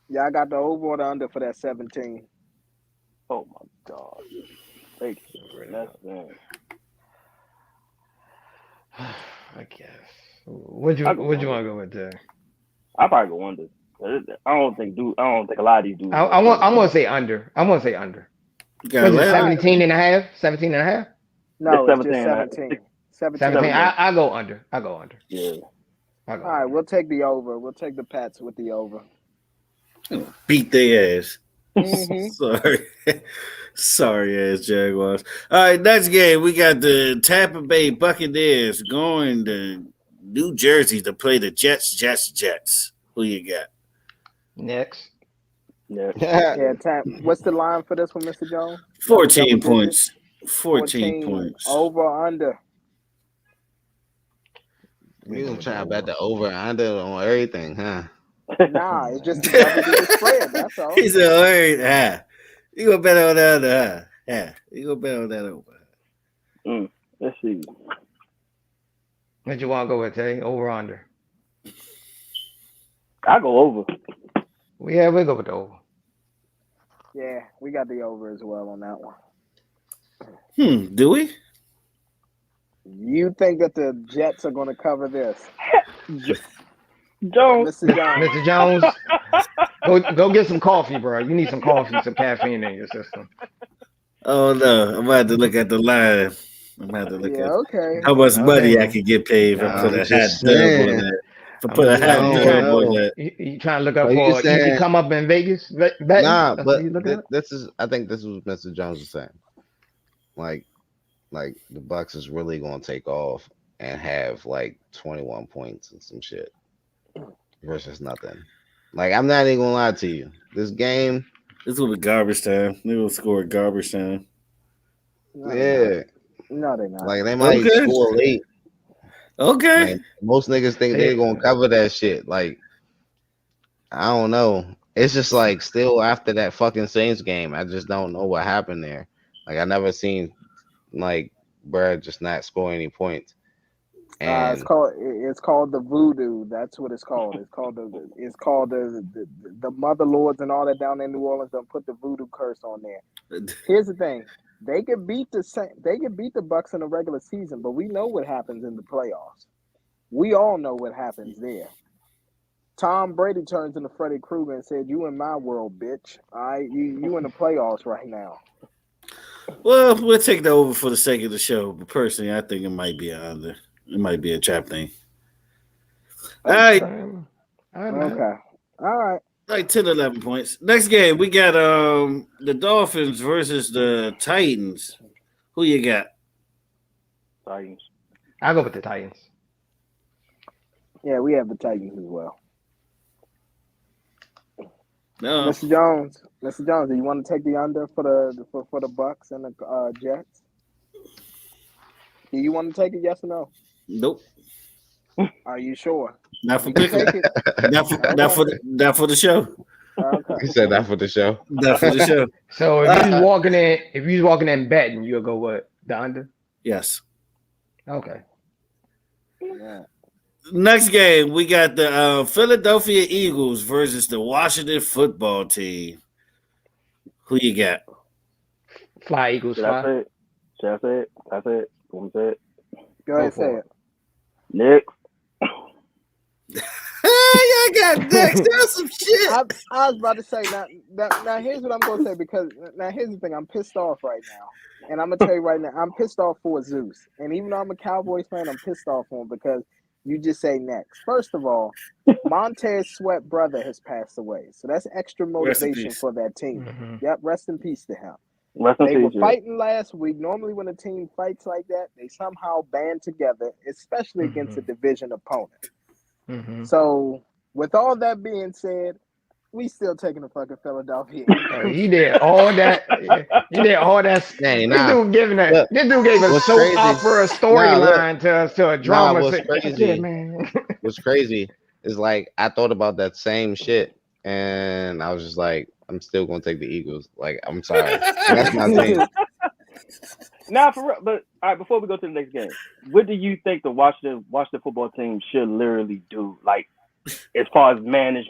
Speaker 3: Yeah, I got the over or the under for that 17.
Speaker 6: Oh my God! Thank you. That's bad.
Speaker 5: I guess. Would you want to go with there?
Speaker 6: I probably go under. I don't think a lot of these dudes.
Speaker 5: I'm gonna say under. Was it 17 and a half? 17 and a half?
Speaker 3: No, it's just 17.
Speaker 5: 17. I go under.
Speaker 6: Yeah.
Speaker 3: All right, we'll take the over. We'll take the Pats with the over.
Speaker 4: Beat their ass.
Speaker 3: Mm-hmm.
Speaker 4: Sorry ass Jaguars. All right, next game we got the Tampa Bay Buccaneers going to New Jersey to play the Jets. Who you got?
Speaker 5: Next.
Speaker 3: Yeah. What's the line for this one, Mr. Jones?
Speaker 4: 14 points. 14 points.
Speaker 3: Over or under?
Speaker 1: You gonna try to bet the over and under on everything, huh?
Speaker 3: Nah, it's just the spread. That's all.
Speaker 4: He said, all right, you gonna bet on that under, huh? Yeah, you gonna bet on that over.
Speaker 6: Let's see.
Speaker 5: What you want to go with, Tay? Over or under?
Speaker 6: I go over.
Speaker 5: Yeah, we'll go with the over.
Speaker 3: Yeah, we got the over as well on that one.
Speaker 4: Do we?
Speaker 3: You think that the Jets are going to cover this?
Speaker 6: Jones.
Speaker 5: Mr. Jones, go get some coffee, bro. You need some coffee, some caffeine in your system.
Speaker 4: Oh no, I'm about to look at the line. I'm about to look at how much money I could get paid if I put a hat dub on that. If I put a hat dub on that.
Speaker 5: You trying to look up for easy come up in Vegas?
Speaker 1: Nah, but this is. I think this is what Mr. Jones was saying. Like the Bucks is really gonna take off and have like 21 points and some shit versus nothing. Like I'm not even gonna lie to you. This game,
Speaker 4: this will be garbage time. They will score garbage time.
Speaker 3: No, they're not.
Speaker 1: Like they might score late.
Speaker 4: Okay.
Speaker 1: Like, most niggas think they're gonna cover that shit. Like I don't know. It's just like still after that fucking Saints game, I just don't know what happened there. Like I never seen like Brad just not score any points. And
Speaker 3: it's called the voodoo. That's what it's called. It's called the mother lords and all that down in New Orleans don't put the voodoo curse on there. Here's the thing. They could beat the Bucks in the regular season, but we know what happens in the playoffs. We all know what happens there. Tom Brady turns into Freddy Krueger and said, "You in my world, bitch. All right, you in the playoffs right now."
Speaker 4: Well, we'll take that over for the sake of the show. But personally, I think it might be under. It might be a trap thing. All right.
Speaker 3: Okay. All right.
Speaker 4: Like 10, 11 points. Next game, we got the Dolphins versus the Titans. Who you got?
Speaker 6: Titans.
Speaker 5: I'll go with the Titans.
Speaker 3: Yeah, we have the Titans as well.
Speaker 4: No.
Speaker 3: Mr. Jones, do you want to take the under for the Bucks and the Jets? Do you want to take it? Yes or no?
Speaker 4: Nope.
Speaker 3: Are you sure?
Speaker 4: Not for picking. Not for the show.
Speaker 3: Okay.
Speaker 1: He said that for the show.
Speaker 4: Not for the show.
Speaker 5: So if you walking in betting, you'll go what? The under?
Speaker 4: Yes.
Speaker 5: Okay.
Speaker 3: Yeah.
Speaker 4: Next game, we got the Philadelphia Eagles versus the Washington Football Team. Who you got?
Speaker 5: Fly Eagles.
Speaker 6: Should I say it? Want to say it?
Speaker 3: Go ahead, say it.
Speaker 6: Nick.
Speaker 4: I got next. That's some shit.
Speaker 3: I was about to say now. Here's what I'm gonna say because now here's the thing. I'm pissed off right now, and I'm gonna tell you right now. I'm pissed off for Zeus, and even though I'm a Cowboys fan, I'm pissed off for him because you just say next. First of all, Montez Sweat brother has passed away, so that's extra motivation for that team.
Speaker 5: Mm-hmm.
Speaker 3: Yep, rest in peace to him. They were fighting last week. Normally, when a team fights like that, they somehow band together, especially against a division opponent. So, with all that being said, we still taking the fucking Philadelphia Eagles.
Speaker 5: You did all that. You did all that.
Speaker 1: Dang,
Speaker 5: This dude giving a.
Speaker 1: Look,
Speaker 5: This dude gave a
Speaker 1: what's
Speaker 5: soap
Speaker 1: crazy?
Speaker 5: opera storyline to us, to a drama.
Speaker 1: What's
Speaker 5: That's
Speaker 1: crazy?
Speaker 5: it, man.
Speaker 1: What's crazy is like I thought about that same shit, and I was just like, I'm still gonna take the Eagles. Like, I'm sorry, that's my thing.
Speaker 6: Nah, for real. But all right, before we go to the next game, what do you think the Washington football team should literally do? Like, as far as management,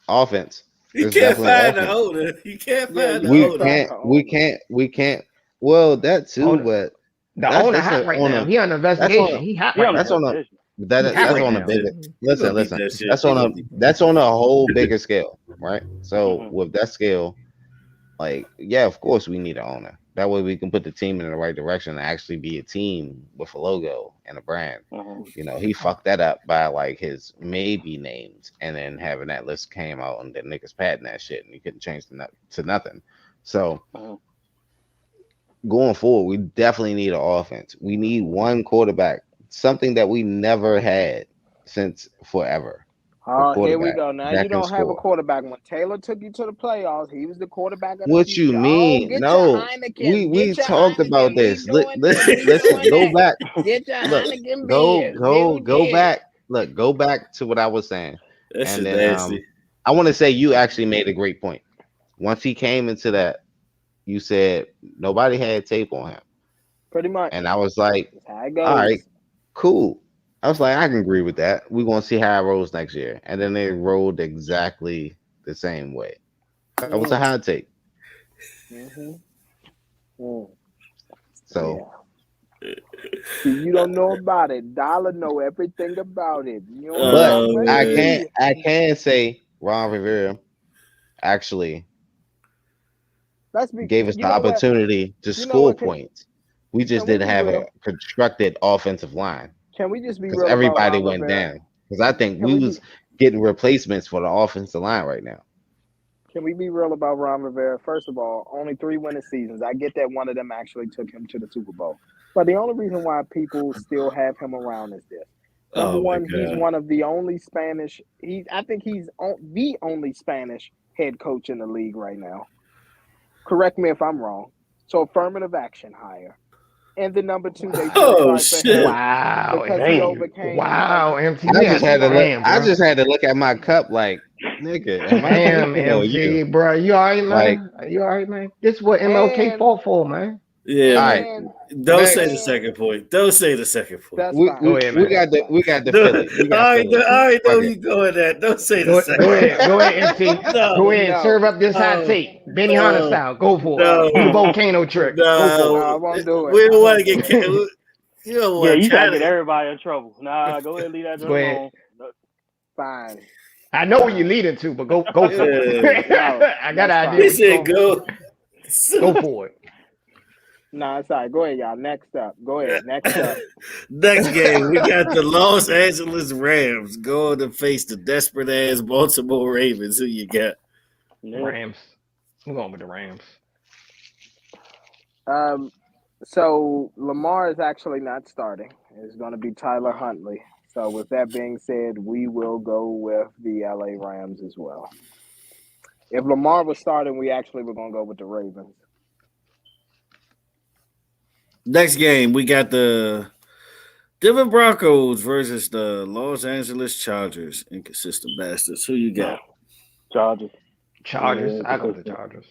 Speaker 1: offense.
Speaker 4: You can't find the owner. You can't find the owner.
Speaker 1: We can't. Well, that too, but
Speaker 5: the owner hot right now. He on investigation. He hot right now.
Speaker 1: That's on a. That's on a bigger. Listen. That's on a whole bigger scale, right? So with that scale, like, yeah, of course we need an owner. That way we can put the team in the right direction and actually be a team with a logo and a brand. You know, he fucked that up by like his maybe names, and then having that list came out and then niggas padding that shit and you couldn't change to nothing. So going forward, we definitely need an offense. We need one quarterback, something that we never had since forever.
Speaker 3: Here we go. Now you don't have a quarterback. When Taylor took you to the playoffs, he was the quarterback of the
Speaker 1: What
Speaker 3: future.
Speaker 1: you mean? No, we talked about this. Listen, go back.
Speaker 3: Get your Heineken
Speaker 1: Go back. Look, go back to what I was saying.
Speaker 4: That's
Speaker 1: and then I want to say you actually made a great point. Once he came into that, you said nobody had tape on him.
Speaker 3: Pretty much.
Speaker 1: And I was like, all right, cool. I was like, I can agree with that. We're going to see how it rolls next year. And then they rolled exactly the same way. That was a hot take. So.
Speaker 3: See, you don't know about it. Dollar know everything about it. You know
Speaker 1: but I can say Ron Rivera actually gave us the opportunity to score points. We just didn't have a constructed offensive line.
Speaker 3: Can we just be real?
Speaker 1: Because everybody went down. Because I think we was getting replacements for the offensive line right now.
Speaker 3: Can we be real about Ron Rivera? First of all, only 3 winning seasons. I get that one of them actually took him to the Super Bowl. But the only reason why people still have him around is this. Number one, he's one of the only Spanish. I think he's the only Spanish head coach in the league right now. Correct me if I'm wrong. So affirmative action hire. And the number 2, they
Speaker 5: shit! Wow, MT.
Speaker 1: I just had to look at my cup like, nigga.
Speaker 5: Damn, MT, bro. You all right, man? You all right, man? This is what MLK fought for, man.
Speaker 4: Yeah, all right. Don't say the second point. Don't say the second point.
Speaker 3: That's
Speaker 1: we got the Philly.
Speaker 4: All right, don't you go in that. Don't say the second.
Speaker 5: Go ahead, MT. Go ahead, serve up this hot take, Benny Hunter style. Go for it. Do the volcano trick.
Speaker 3: No, I won't do it.
Speaker 4: We don't want to get killed. You don't want
Speaker 6: you gotta get everybody in trouble. Nah, go ahead and leave that alone.
Speaker 3: Fine.
Speaker 5: I know where you're leading to, but go for it. I got an idea.
Speaker 4: He said go.
Speaker 5: Go for it.
Speaker 3: Nah, it's all right. Go ahead, y'all. Next up. Go ahead. Next up.
Speaker 4: Next game, we got the Los Angeles Rams going to face the desperate ass Baltimore Ravens. Who you got?
Speaker 5: Rams. I'm going with the Rams.
Speaker 3: So Lamar is actually not starting. It's going to be Tyler Huntley. So with that being said, we will go with the LA Rams as well. If Lamar was starting, we actually were going to go with the Ravens.
Speaker 4: Next game, we got the Denver Broncos versus the Los Angeles Chargers. Inconsistent bastards. Who you got?
Speaker 6: Chargers.
Speaker 5: Yeah, I go with the Chargers.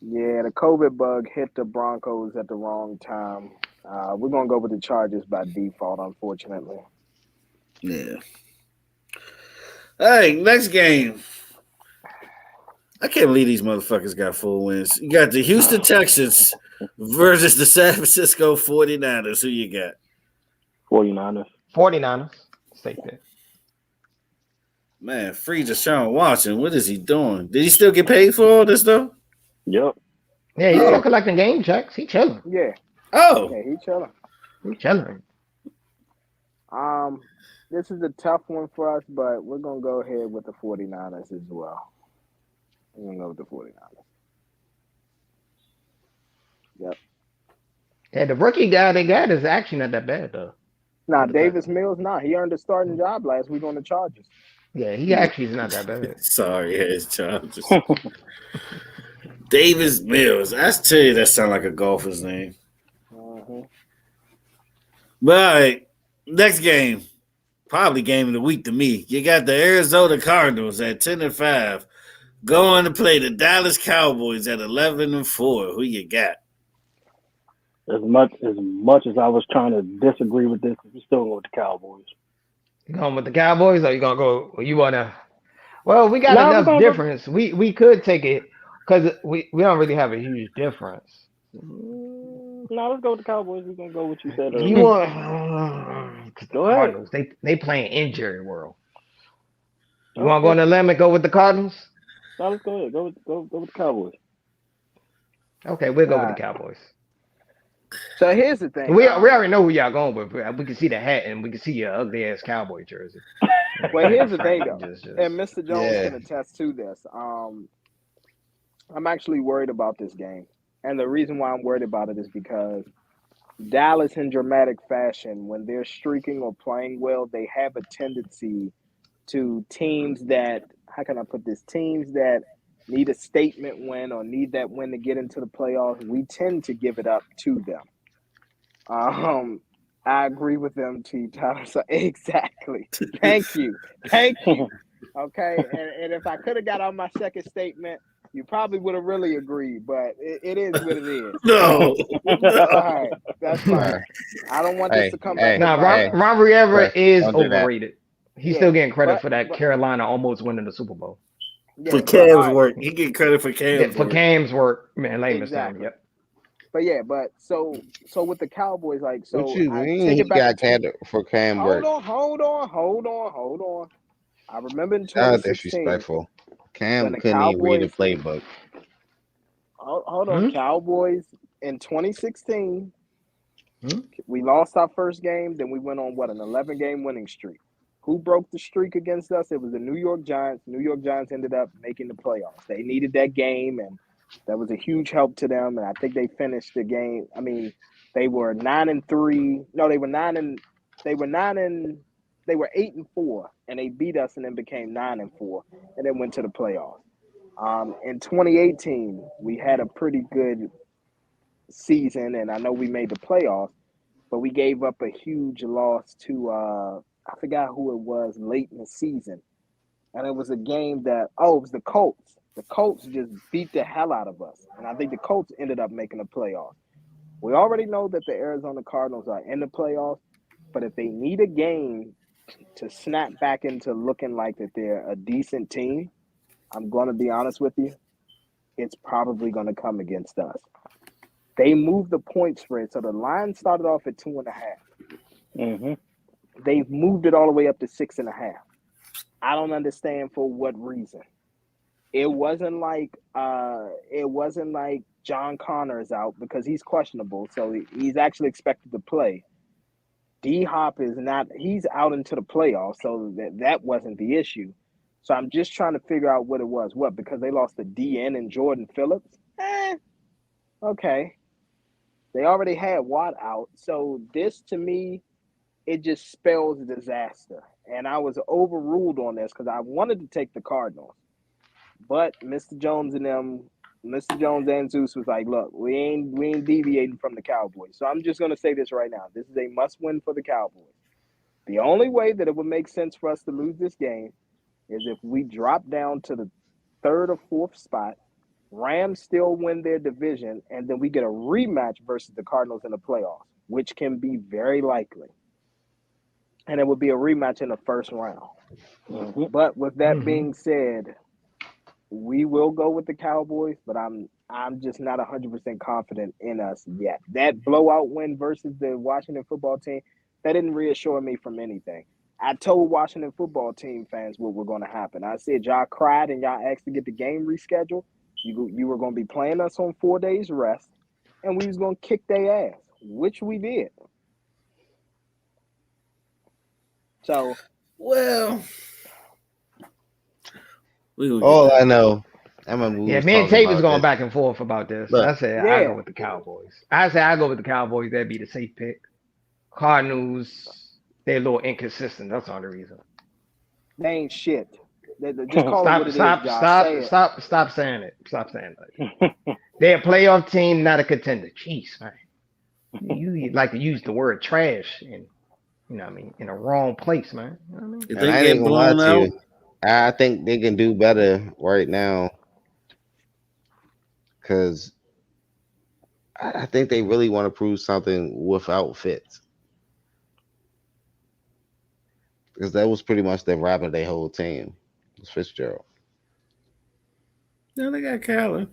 Speaker 3: Yeah, the COVID bug hit the Broncos at the wrong time. We're going to go with the Chargers by default, unfortunately.
Speaker 4: Yeah. All right, next game. I can't believe these motherfuckers got 4 wins. You got the Houston Texans versus the San Francisco 49ers. Who you got?
Speaker 5: 49ers. Safe bet.
Speaker 4: Man, free Deshaun Watson. What is he doing? Did he still get paid for all this, though?
Speaker 6: Yep.
Speaker 5: Yeah, he's still collecting game checks. He chilling.
Speaker 3: Yeah.
Speaker 4: Oh.
Speaker 3: Yeah, he chilling.
Speaker 5: He chilling.
Speaker 3: This is a tough one for us, but we're going to go ahead with the 49ers as well. I'm going to go with the 49ers. Yep.
Speaker 5: Yeah, the rookie guy they got is actually not that bad though.
Speaker 3: Nah, Davis Mills, he earned a starting job last week on the Chargers.
Speaker 5: Yeah, he actually is not that bad.
Speaker 4: Sorry, his Chargers. Davis Mills. I tell you, that sound like a golfer's name. But all right, next game, probably game of the week to me. You got the Arizona Cardinals at 10-5, going to play the Dallas Cowboys at 11-4. Who you got?
Speaker 6: As much as I was trying to disagree with this, we still go with the Cowboys.
Speaker 5: You going with the Cowboys, or you gonna go? Or you wanna? Well, we got enough difference. We could take it because we don't really have a huge difference.
Speaker 6: No, let's go with the Cowboys. We're gonna go with what you said earlier.
Speaker 5: You want the Cardinals? They playing injury world. You want to go on the limb and go with the Cardinals?
Speaker 6: No, let's go ahead. Go with the Cowboys.
Speaker 5: Okay, we'll go with the Cowboys.
Speaker 3: So here's the thing.
Speaker 5: We already know who y'all going with. We can see the hat and we can see your ugly ass cowboy jersey.
Speaker 3: Well, here's the thing though, and Mr. Jones can attest to this. I'm actually worried about this game, and the reason why I'm worried about it is because Dallas, in dramatic fashion, when they're streaking or playing well, they have a tendency to teams that, how can I put this? Teams that need a statement win or need that win to get into the playoffs, we tend to give it up to them. I agree with them, T. Tyler. So exactly. Thank you. Okay, and if I could have got on my second statement, you probably would have really agreed, but it is what it is.
Speaker 4: No.
Speaker 3: All right, that's fine. I don't want this to come back.
Speaker 5: Now, Ron Rivera is overrated. He's still getting credit for that Carolina almost winning the Super Bowl.
Speaker 4: For Cam's work. He get credit for Cam's work.
Speaker 5: For Cam's work. Man, lame
Speaker 3: exactly.
Speaker 5: Yep.
Speaker 3: But so with the Cowboys, like, so
Speaker 1: what you mean he got credit for Cam work?
Speaker 3: Hold on. I remember in 2016.
Speaker 1: Disrespectful. Cam couldn't even read the playbook.
Speaker 3: Hold on, Cowboys in 2016. We lost our first game, then we went on an 11-game winning streak. Who broke the streak against us? It was the New York Giants. New York Giants ended up making the playoffs. They needed that game, and that was a huge help to them. And I think they finished the game. I mean, they were 9-3. No, they were 8-4, and they beat us, and then became 9-4, and then went to the playoffs. In 2018, we had a pretty good season, and I know we made the playoffs, but we gave up a huge loss to I forgot who it was late in the season. And it was a game that, it was the Colts. The Colts just beat the hell out of us. And I think the Colts ended up making the playoffs. We already know that the Arizona Cardinals are in the playoffs, but if they need a game to snap back into looking like that they're a decent team, I'm going to be honest with you, it's probably going to come against us. They moved the point spread. So the line started off at 2.5. They've moved it all the way up to 6.5. I don't understand for what reason. It wasn't like John Connor is out because he's questionable, so he's actually expected to play. D-Hop is not. He's out into the playoffs, so that wasn't the issue. So I'm just trying to figure out what it was. What, because they lost to DN and Jordan Phillips? Okay. They already had Watt out, so this to me, it just spells disaster. And I was overruled on this because I wanted to take the Cardinals. But Mr. Jones and Zeus was like, look, we ain't deviating from the Cowboys. So I'm just going to say this right now. This is a must-win for the Cowboys. The only way that it would make sense for us to lose this game is if we drop down to the 3rd or 4th spot, Rams still win their division, and then we get a rematch versus the Cardinals in the playoffs, which can be very likely. And it would be a rematch in the first round. But with that being said, we will go with the Cowboys, but I'm just not 100% confident in us yet. That blowout win versus the Washington football team, that didn't reassure me from anything. I told Washington football team fans what was going to happen. I said, y'all cried and y'all asked to get the game rescheduled. You were going to be playing us on 4 days rest, and we was going to kick their ass, which we did. So,
Speaker 1: all I know I remember we
Speaker 5: Yeah,
Speaker 1: was
Speaker 5: me and
Speaker 1: talking
Speaker 5: Tate was
Speaker 1: about
Speaker 5: going
Speaker 1: this.
Speaker 5: back and forth about this.
Speaker 1: Look,
Speaker 5: I said I go
Speaker 3: Yeah.
Speaker 5: with the Cowboys. I said I go with the Cowboys. That'd be the safe pick. Cardinals, they're a little inconsistent. That's all the reason.
Speaker 3: They ain't shit. Just call it what
Speaker 5: Stop,
Speaker 3: it is,
Speaker 5: stop,
Speaker 3: Josh. Say
Speaker 5: stop,
Speaker 3: it.
Speaker 5: stop saying it. Stop saying that. They're a playoff team, not a contender. Jeez, man. You like to use the word trash and you know what I mean in a wrong place, man. You know what I mean?
Speaker 4: If
Speaker 1: and
Speaker 4: they
Speaker 1: I ain't even
Speaker 4: get
Speaker 1: gonna lie
Speaker 4: blown
Speaker 1: to
Speaker 4: out,
Speaker 1: you. I think they can do better right now because I think they really want to prove something without Fitz. Because that was pretty much their robbing their whole team. It was Fitzgerald.
Speaker 4: no, they got Callan.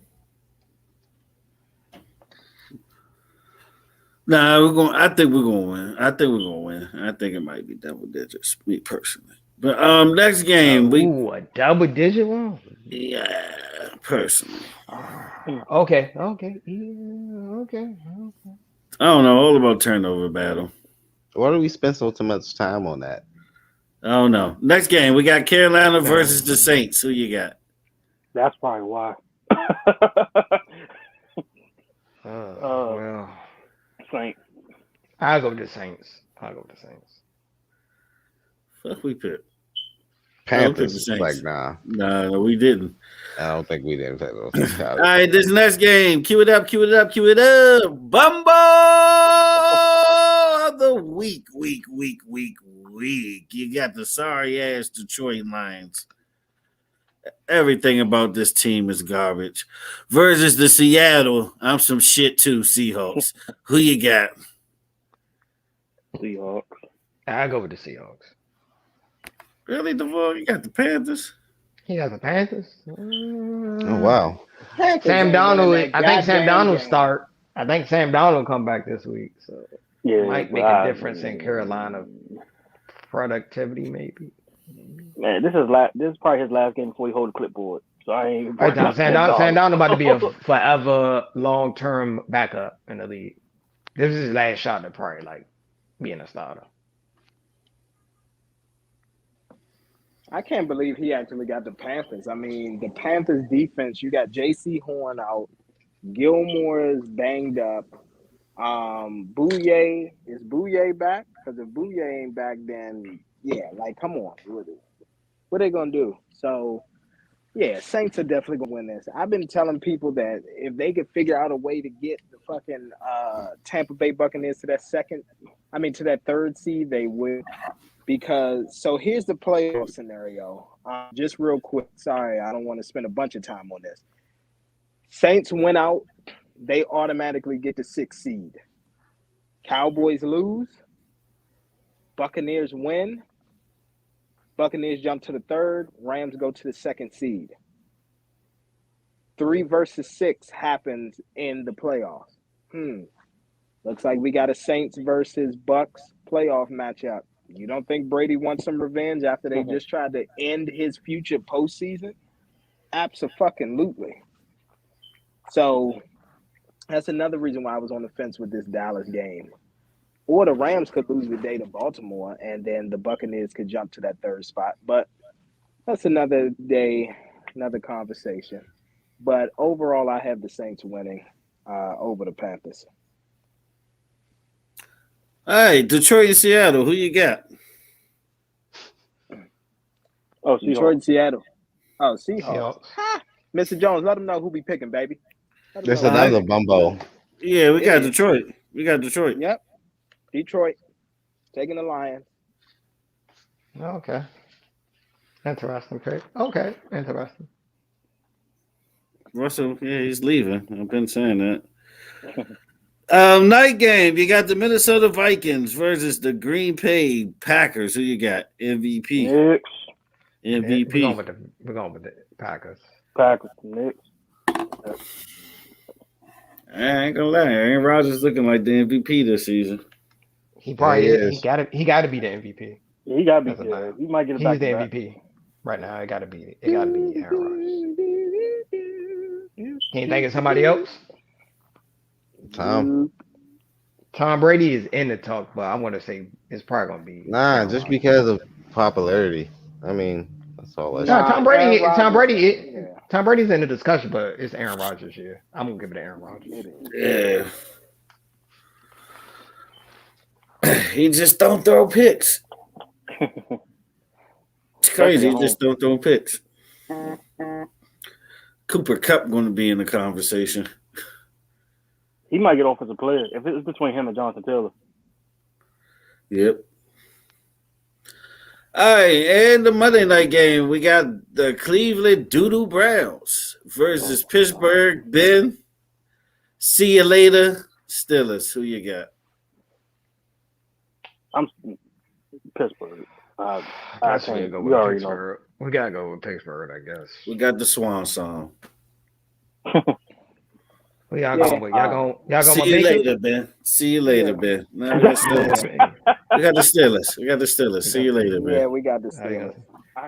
Speaker 4: Nah, we're going. I think we're going to win. I think we're going to win. I think it might be double digits, me personally. But next game
Speaker 5: Ooh, a double digit one.
Speaker 4: yeah, personally,
Speaker 5: Okay, okay, yeah, okay.
Speaker 4: I don't know all about turnover battle.
Speaker 1: Why do we spend so much time on that?
Speaker 4: I don't know. Next game, we got Carolina versus the Saints. Who you got?
Speaker 6: That's probably why.
Speaker 5: Well,
Speaker 6: Saints.
Speaker 5: I'll go with the Saints.
Speaker 4: Fuck, we picked.
Speaker 1: Panthers
Speaker 4: the
Speaker 1: is
Speaker 4: Saints.
Speaker 1: like, nah,
Speaker 4: No, we didn't.
Speaker 1: I don't think we didn't take those.
Speaker 4: All right, this next game. Cue it up. Bumbo of the week. You got the sorry ass Detroit Lions. Everything about this team is garbage. Versus the Seattle, I'm some shit too, Seahawks. Who you got?
Speaker 6: Seahawks.
Speaker 5: I'll go with the Seahawks.
Speaker 4: Really, DeVore? You got the Panthers?
Speaker 5: He got the Panthers.
Speaker 1: Oh wow.
Speaker 3: Panthers
Speaker 5: Sam
Speaker 3: ain't winning
Speaker 5: Donald.
Speaker 3: that
Speaker 5: I think Sam
Speaker 3: goddamn
Speaker 5: Donald
Speaker 3: game.
Speaker 5: start. I think Sam Donald come back this week, so
Speaker 6: Yeah,
Speaker 5: might make a difference in Carolina productivity, maybe.
Speaker 6: Man, this is probably his last game before he hold the clipboard. So I ain't.
Speaker 5: Right now, Sam Donald about to be a forever long-term backup in the league. This is his last shot at probably like being a starter.
Speaker 3: I can't believe he actually got the Panthers. I mean, the Panthers defense, you got J.C. Horn out. Gilmore is banged up. Bouye, is Bouye back? Because if Bouye ain't back, then yeah, like come on. What are they gonna do? So yeah, Saints are definitely gonna win this. I've been telling people that if they could figure out a way to get the fucking Tampa Bay Buccaneers to to that third seed, they would. Because so here's the playoff scenario. Just real quick. Sorry, I don't want to spend a bunch of time on this. Saints win out, they automatically get the 6th seed. Cowboys lose, Buccaneers win. Buccaneers jump to the 3rd, Rams go to the 2nd seed. 3 versus 6 happens in the playoffs. Looks like we got a Saints versus Bucks playoff matchup. You don't think Brady wants some revenge after they just tried to end his future postseason? Abso-fucking-lutely. So that's another reason why I was on the fence with this Dallas game. Or the Rams could lose the day to Baltimore, and then the Buccaneers could jump to that 3rd spot. But that's another day, another conversation. But overall, I have the Saints winning over the Panthers.
Speaker 4: All right, Detroit and Seattle. Who you got?
Speaker 6: Oh,
Speaker 3: Detroit and Seattle. Oh, Seahawks.
Speaker 5: Seahawks.
Speaker 3: Mr. Jones, let them know who be picking, baby.
Speaker 1: There's another bumbo.
Speaker 4: Yeah, we got Detroit.
Speaker 3: Yep. Detroit. Taking the Lions.
Speaker 5: Okay. Interesting pick. Okay, interesting.
Speaker 4: Russell, yeah, he's leaving. I've been saying that. Night game. You got the Minnesota Vikings versus the Green Bay Packers. Who you got? MVP.
Speaker 6: Knicks.
Speaker 4: MVP.
Speaker 5: We're going with the Packers.
Speaker 6: Knicks.
Speaker 4: I ain't gonna lie. Aaron Rodgers looking like the MVP this season.
Speaker 5: He probably
Speaker 1: is.
Speaker 5: He got to be the MVP.
Speaker 6: He got to be
Speaker 5: That's a
Speaker 6: good.
Speaker 5: lie.
Speaker 6: He might get it
Speaker 5: He's
Speaker 6: back
Speaker 5: the
Speaker 6: to back.
Speaker 5: MVP right now. It got to be Aaron Rodgers. Can you think of somebody else?
Speaker 1: Tom.
Speaker 5: Tom Brady is in the talk, but I want to say it's probably going to be
Speaker 1: Nah,
Speaker 5: Aaron
Speaker 1: just
Speaker 5: Rodgers.
Speaker 1: because of popularity. I mean, That's all that
Speaker 5: No,
Speaker 1: shit.
Speaker 5: Tom Brady.
Speaker 3: Aaron
Speaker 5: Tom
Speaker 3: Rodgers,
Speaker 5: Brady.
Speaker 3: yeah.
Speaker 5: Tom Brady's in the discussion, but it's Aaron Rodgers here. I'm gonna give it to Aaron Rodgers.
Speaker 3: It
Speaker 4: Yeah. He just don't throw picks. It's crazy. He just don't throw picks. Cooper Kupp going to be in the conversation.
Speaker 6: He might get offensive player if it's between him and Jonathan Taylor.
Speaker 4: Yep. All right, and the Monday night game, we got the Cleveland Doodoo Browns versus Pittsburgh. Ben, see you later. Steelers, who you got?
Speaker 6: I'm Pittsburgh. I
Speaker 5: That's
Speaker 6: can't.
Speaker 5: gonna go
Speaker 6: You
Speaker 5: with
Speaker 6: already know.
Speaker 5: Pittsburgh. We gotta go with Pittsburgh, I guess.
Speaker 4: We got the Swan song.
Speaker 5: Who y'all going with? Y'all going
Speaker 4: See
Speaker 5: with
Speaker 4: you
Speaker 5: Baker?
Speaker 4: later, Ben. See you later, Ben. No, we got Steelers. We got the Steelers. We got the Steelers. See you later,
Speaker 3: Yeah,
Speaker 4: Ben.
Speaker 3: we got the Steelers.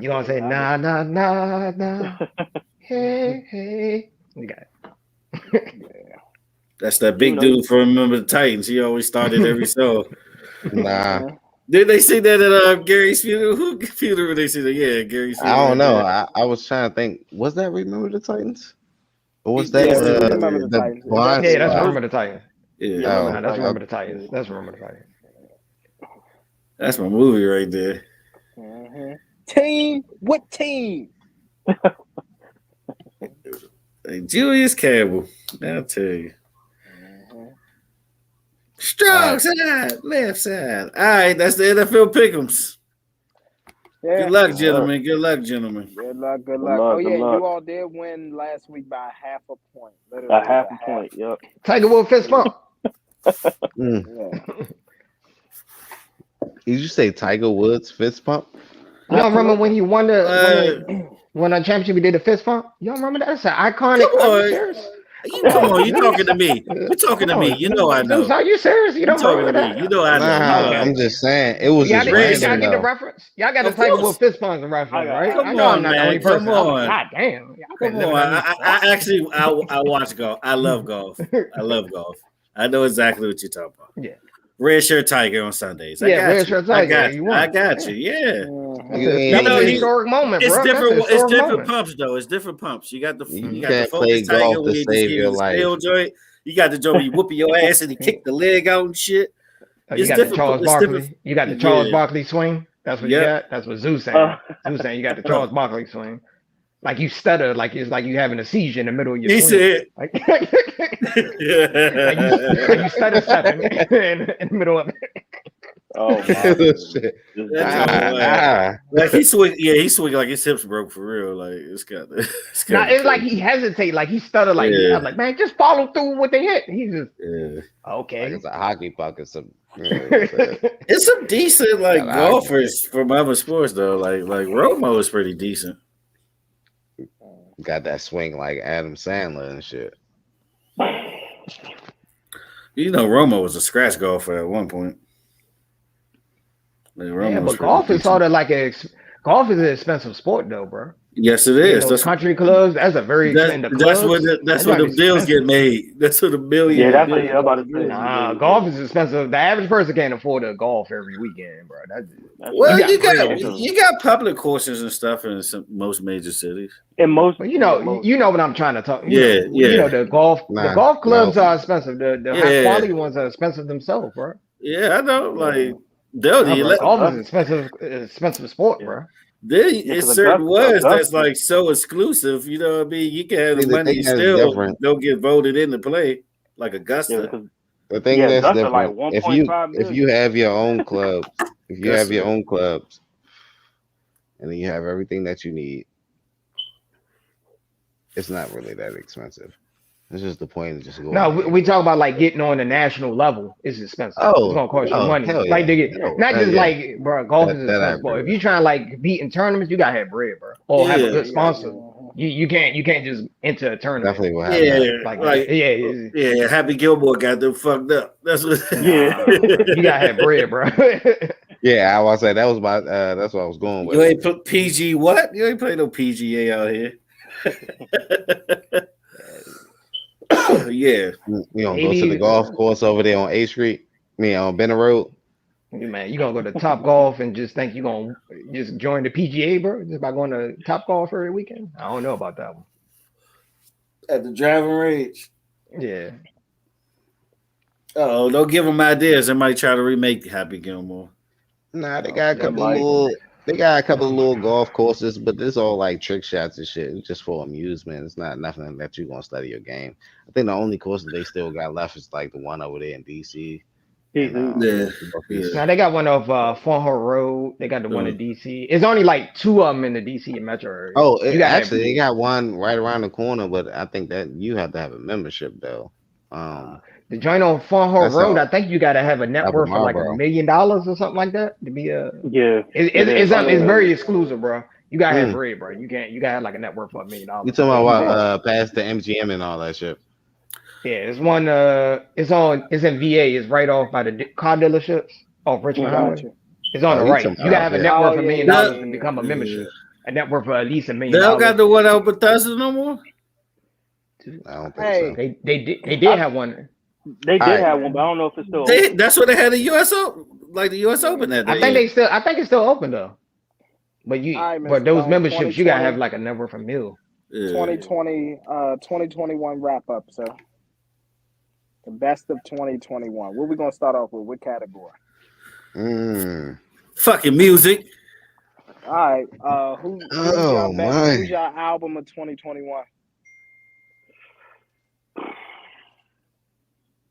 Speaker 5: You gonna say nah nah nah nah? Hey hey. You got it.
Speaker 4: That's that big dude from Remember the Titans. He always started every show.
Speaker 1: Nah,
Speaker 4: Did they see that at Gary's funeral? Who funeral they see that? Yeah, Gary's funeral.
Speaker 1: I don't know. I was trying to think. Was that Remember the Titans? Or was that
Speaker 3: Yeah, Remember the Titans.
Speaker 1: Blind
Speaker 5: Yeah, that's
Speaker 1: Spot?
Speaker 5: Remember the Titans.
Speaker 4: Yeah,
Speaker 5: Nah, that's Remember the Titans. That's Remember the Titans.
Speaker 4: that's my movie right there.
Speaker 3: Mm-hmm. Team? What team?
Speaker 4: Hey, Julius Campbell. I'll tell you. Strong side, left side. All right, that's the NFL pick'ems.
Speaker 3: Yeah.
Speaker 4: Good luck, gentlemen. Good luck, gentlemen.
Speaker 3: Good luck.
Speaker 6: Good
Speaker 3: Oh,
Speaker 6: luck,
Speaker 3: yeah,
Speaker 6: good luck.
Speaker 3: you all did win last week by half a point. Literally
Speaker 6: A half a point. Yep.
Speaker 5: Tiger Woods fist bump.
Speaker 3: Yeah.
Speaker 1: Did you say Tiger Woods fist pump?
Speaker 5: You don't remember when he won the championship? He did a fist bump. You don't remember that? That's an iconic.
Speaker 4: Come on.
Speaker 5: Are you serious?
Speaker 4: Come on, you talking to me? You talking to me? You know I know.
Speaker 5: Are you serious? You
Speaker 4: You
Speaker 5: don't
Speaker 4: talking
Speaker 5: remember
Speaker 4: to
Speaker 5: that?
Speaker 4: me? You know I know.
Speaker 1: Nah,
Speaker 4: You know.
Speaker 1: I'm just saying it was
Speaker 5: Y'all,
Speaker 1: just
Speaker 5: y'all
Speaker 1: random
Speaker 5: get the
Speaker 1: though.
Speaker 5: reference? Y'all got the
Speaker 4: Of
Speaker 5: Tiger
Speaker 4: course.
Speaker 5: Woods fist bumps and reference, right?
Speaker 4: Come
Speaker 5: I know
Speaker 4: on,
Speaker 5: I'm not the
Speaker 4: man.
Speaker 5: only person.
Speaker 4: Come on.
Speaker 5: God damn. Y'all
Speaker 4: Come
Speaker 5: couldn't live
Speaker 4: on.
Speaker 5: without me.
Speaker 4: I actually watch golf. I love golf. I love golf. I know exactly what you're talking about.
Speaker 5: Yeah.
Speaker 4: Red shirt tiger on Sundays. I
Speaker 5: Yeah,
Speaker 4: got
Speaker 5: red
Speaker 4: you.
Speaker 5: shirt
Speaker 4: I
Speaker 5: tiger.
Speaker 4: got
Speaker 5: You
Speaker 4: you.
Speaker 5: won.
Speaker 4: I got you. Yeah.
Speaker 3: Mm-hmm.
Speaker 5: That's
Speaker 4: know,
Speaker 5: a
Speaker 4: he-
Speaker 5: historic moment,
Speaker 4: It's
Speaker 5: bro.
Speaker 4: different.
Speaker 5: That's a
Speaker 4: It's
Speaker 5: historic
Speaker 4: different
Speaker 5: moment.
Speaker 4: pumps though. It's different pumps. You got the
Speaker 1: You
Speaker 4: got the
Speaker 1: can't
Speaker 4: focus
Speaker 1: play
Speaker 4: tiger
Speaker 1: golf
Speaker 4: where
Speaker 1: to
Speaker 4: you just
Speaker 1: save
Speaker 4: give
Speaker 1: your
Speaker 4: you the steel
Speaker 1: life.
Speaker 4: joint. You got the joint where you whooping your ass and he kick the leg out and shit.
Speaker 5: Oh, you
Speaker 4: It's
Speaker 5: got the
Speaker 4: different.
Speaker 5: Charles
Speaker 4: It's
Speaker 5: Barkley.
Speaker 4: different.
Speaker 5: You got the Charles
Speaker 4: Yeah.
Speaker 5: Barkley swing. That's what you
Speaker 4: Yep.
Speaker 5: got. That's what Zeus saying. Zeus saying you got the Charles Barkley swing. Like you stutter, like it's like you having a seizure in the middle of your
Speaker 4: He
Speaker 5: swing.
Speaker 4: said.
Speaker 5: Like, like you stutter stepping in the middle of it.
Speaker 6: Oh my.
Speaker 1: Shit.
Speaker 4: Like he swing, he swing like his hips broke for real. Like it's got.
Speaker 5: Now it's like he hesitate, like he stutter, like
Speaker 4: Yeah.
Speaker 5: I'm like, man, just follow through what they hit. He just
Speaker 4: Yeah.
Speaker 5: okay.
Speaker 1: Like it's a hockey puck or some.
Speaker 4: It's some decent like
Speaker 1: Yeah,
Speaker 4: golfers from other sports though. Like Romo is pretty decent.
Speaker 1: Got that swing like Adam Sandler and shit.
Speaker 4: You know, Romo was a scratch golfer at one point. Like, Romo
Speaker 5: Yeah,
Speaker 4: was
Speaker 5: but
Speaker 4: pretty
Speaker 5: golf is
Speaker 4: decent.
Speaker 5: sort of like golf is an expensive sport though, bro.
Speaker 4: Yes, it
Speaker 5: In
Speaker 4: is.
Speaker 5: those
Speaker 4: That's
Speaker 5: country clubs, that's a very
Speaker 4: that's
Speaker 5: expensive.
Speaker 4: that's
Speaker 5: clubs,
Speaker 4: what
Speaker 5: that's
Speaker 4: the
Speaker 5: like
Speaker 4: bills
Speaker 5: expensive.
Speaker 4: get made. That's what the billion.
Speaker 6: Yeah, that's what
Speaker 4: billion
Speaker 6: I'm about to say.
Speaker 4: billion-
Speaker 5: Nah, golf is expensive. The average person can't afford to golf every weekend, bro.
Speaker 4: Well,
Speaker 5: You
Speaker 4: you
Speaker 5: got
Speaker 4: got
Speaker 5: bread.
Speaker 4: you got public courses and stuff in most major cities.
Speaker 6: In most,
Speaker 5: But you know what I'm trying to talk.
Speaker 4: Yeah.
Speaker 5: You know the golf clubs are expensive. The high
Speaker 4: Yeah.
Speaker 5: quality ones are expensive themselves, bro.
Speaker 4: Yeah, I know. Like
Speaker 5: Nah,
Speaker 4: they'll
Speaker 5: bro, golf is expensive sport, bro.
Speaker 4: there
Speaker 6: Yeah,
Speaker 4: is
Speaker 6: 'cause
Speaker 4: certain ones that's
Speaker 6: Augusta-
Speaker 4: like so exclusive. You know what I mean? You can have the
Speaker 1: See, the
Speaker 4: money
Speaker 1: thing
Speaker 4: and
Speaker 1: that's
Speaker 4: still
Speaker 1: different.
Speaker 4: don't get voted into play like Augusta.
Speaker 6: Yeah, because
Speaker 1: The thing
Speaker 6: Yeah,
Speaker 1: that's
Speaker 6: Augusta, like
Speaker 1: different,
Speaker 6: 1.5
Speaker 1: if you have your own club, if you have your
Speaker 4: Augusta.
Speaker 1: own clubs, and then you have everything that you need, it's not really that expensive. It's just the point of just going.
Speaker 5: No, we talk about like getting on the national level. It's expensive.
Speaker 1: Oh,
Speaker 5: It's gonna cost you
Speaker 1: oh,
Speaker 5: money.
Speaker 1: hell
Speaker 5: Like
Speaker 1: yeah.
Speaker 5: to get,
Speaker 1: No,
Speaker 5: not
Speaker 1: hell
Speaker 5: just
Speaker 1: yeah.
Speaker 5: like, bro, golf is
Speaker 1: That I
Speaker 5: expensive. Bro.
Speaker 1: agree
Speaker 5: If
Speaker 1: with.
Speaker 5: you trying to like compete in tournaments, you gotta have bread, bro, or have a
Speaker 4: Yeah.
Speaker 5: good sponsor. You can't just enter a tournament.
Speaker 1: Definitely will have
Speaker 4: Yeah,
Speaker 1: that.
Speaker 4: like
Speaker 5: yeah.
Speaker 4: Happy Gilmore got them fucked up. That's what.
Speaker 6: Yeah.
Speaker 5: You gotta have bread, bro.
Speaker 1: Yeah, I was say that was my. That's what I was going with.
Speaker 4: You ain't put PG what? You ain't play no PGA out here. Yeah.
Speaker 1: You don't go to the golf course over there on A Street. On Benner Road.
Speaker 5: Man, you gonna go to Top Golf and just think you gonna just join the PGA, bro? Just by going to Top Golf every weekend? I don't know about that one.
Speaker 4: At the driving range.
Speaker 5: Yeah.
Speaker 4: Oh, don't give them ideas. They might try to remake Happy Gilmore.
Speaker 1: Nah, they got a couple of little. They got a couple of little golf courses, but it's all like trick shots and shit. It's just for amusement. It's not nothing that you're gonna study your game. I think the only course that they still got left is like the one over there in DC. And,
Speaker 5: Now they got one of Fawnhill Road. They got the one in DC. It's only like 2 of them in the DC metro area.
Speaker 1: Oh, actually, they got one right around the corner, but I think that you have to have a membership though.
Speaker 5: The joint on Fawnhill Road, I think you got to have a net worth of like $1 million or something like that to be a.
Speaker 6: Yeah,
Speaker 5: it's very exclusive, bro. You gotta have bread, bro. You gotta have like a net worth of $1 million.
Speaker 1: You talking about past the MGM and all that shit?
Speaker 5: Yeah, it's one. It's in VA. It's right off by the car dealerships off Richmond Highway. It's on the right. You gotta have a net worth of $1 million to become a membership. A net worth of at least $1 million.
Speaker 4: They don't got the one out Bethesda no more.
Speaker 1: I don't think so.
Speaker 5: They did have one.
Speaker 6: They did have one, but I don't know if it's still.
Speaker 4: That's what they had the US Open, like the US Open that day.
Speaker 5: I think it's still open though. But but those memberships, you gotta have like a net worth of $1 million.
Speaker 3: 2021 wrap up, sir. The best of 2021. What we gonna start off with? What category?
Speaker 4: Fucking music.
Speaker 3: All right. Who's your album of 2021?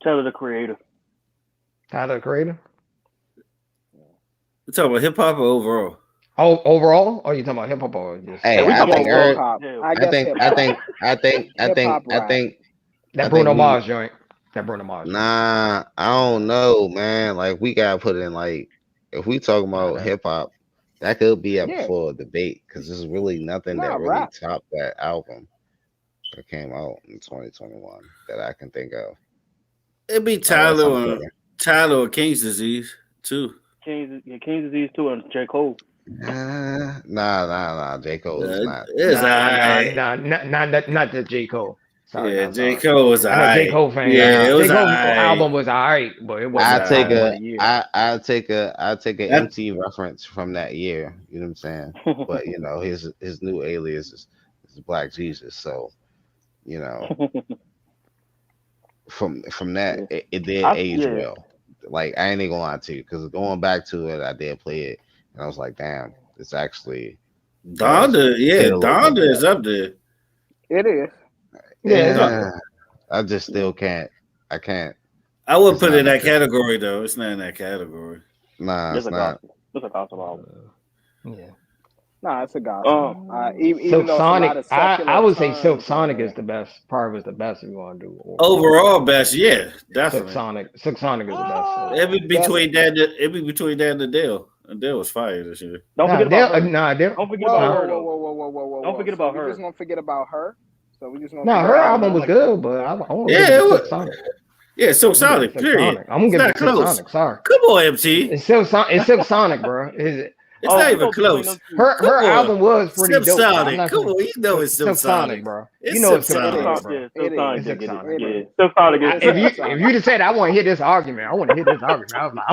Speaker 6: Tyler the Creator.
Speaker 5: Tyler the Creator.
Speaker 4: You talking about hip hop or overall?
Speaker 5: Oh, overall? Or you talking about hip hop or just?
Speaker 1: Hey, I think
Speaker 5: that Bruno Mars joint. That Bruno Mars.
Speaker 1: Nah, I don't know, man. Like we gotta put in like if we talking about hip hop, that could be up for a debate because there's really nothing that really topped that album that came out in 2021 that I can think of.
Speaker 4: It'd be Tyler or King's Disease too.
Speaker 6: King's Disease too, and J. Cole.
Speaker 1: Nah. J. Cole is not.
Speaker 5: Not the J. Cole.
Speaker 4: Sorry, J. Cole was alright.
Speaker 5: J. Cole fan.
Speaker 4: Yeah,
Speaker 5: J. Cole's album was alright, but it wasn't.
Speaker 1: I'll take an MT reference from that year. You know what I'm saying? But you know, his new alias is Black Jesus. So, you know, from that it did age well. Like I ain't gonna lie to you, because going back to it, I did play it, and I was like, damn, it's actually
Speaker 4: Donda. Yeah, Donda is up there.
Speaker 3: It is.
Speaker 1: Yeah, I just still can't. I can't.
Speaker 4: I would put it in that category though. It's not in that category.
Speaker 1: Nah, it's not.
Speaker 6: It's a gospel album.
Speaker 5: Yeah.
Speaker 3: Nah, it's a gospel.
Speaker 5: Silk Sonic. I would say Silk Sonic is the best. Probably was the best if you want to do
Speaker 4: overall best. Yeah, definitely.
Speaker 5: Silk Sonic is the best.
Speaker 4: It'd be between that. It'd be between that and Adele. Adele was fire this year.
Speaker 6: Don't forget about her.
Speaker 3: Don't forget about her. Don't forget about her. We're just gonna forget about her. So we just gonna.
Speaker 5: Her album was good, but I want to Silk Sonic.
Speaker 4: Yeah, Silk Sonic. Period.
Speaker 5: I'm gonna give it Silk Sonic. Sorry.
Speaker 4: Come on, MT.
Speaker 5: It's Silk Sonic, bro.
Speaker 4: It's not even close.
Speaker 5: Her album was pretty dope.
Speaker 4: Sonic. Come on, you know it's Silk Sonic,
Speaker 5: bro.
Speaker 4: It's
Speaker 5: you know
Speaker 4: it's Silk
Speaker 5: Sonic,
Speaker 4: bro.
Speaker 5: If you just said I want to hear this argument, I was like, I'm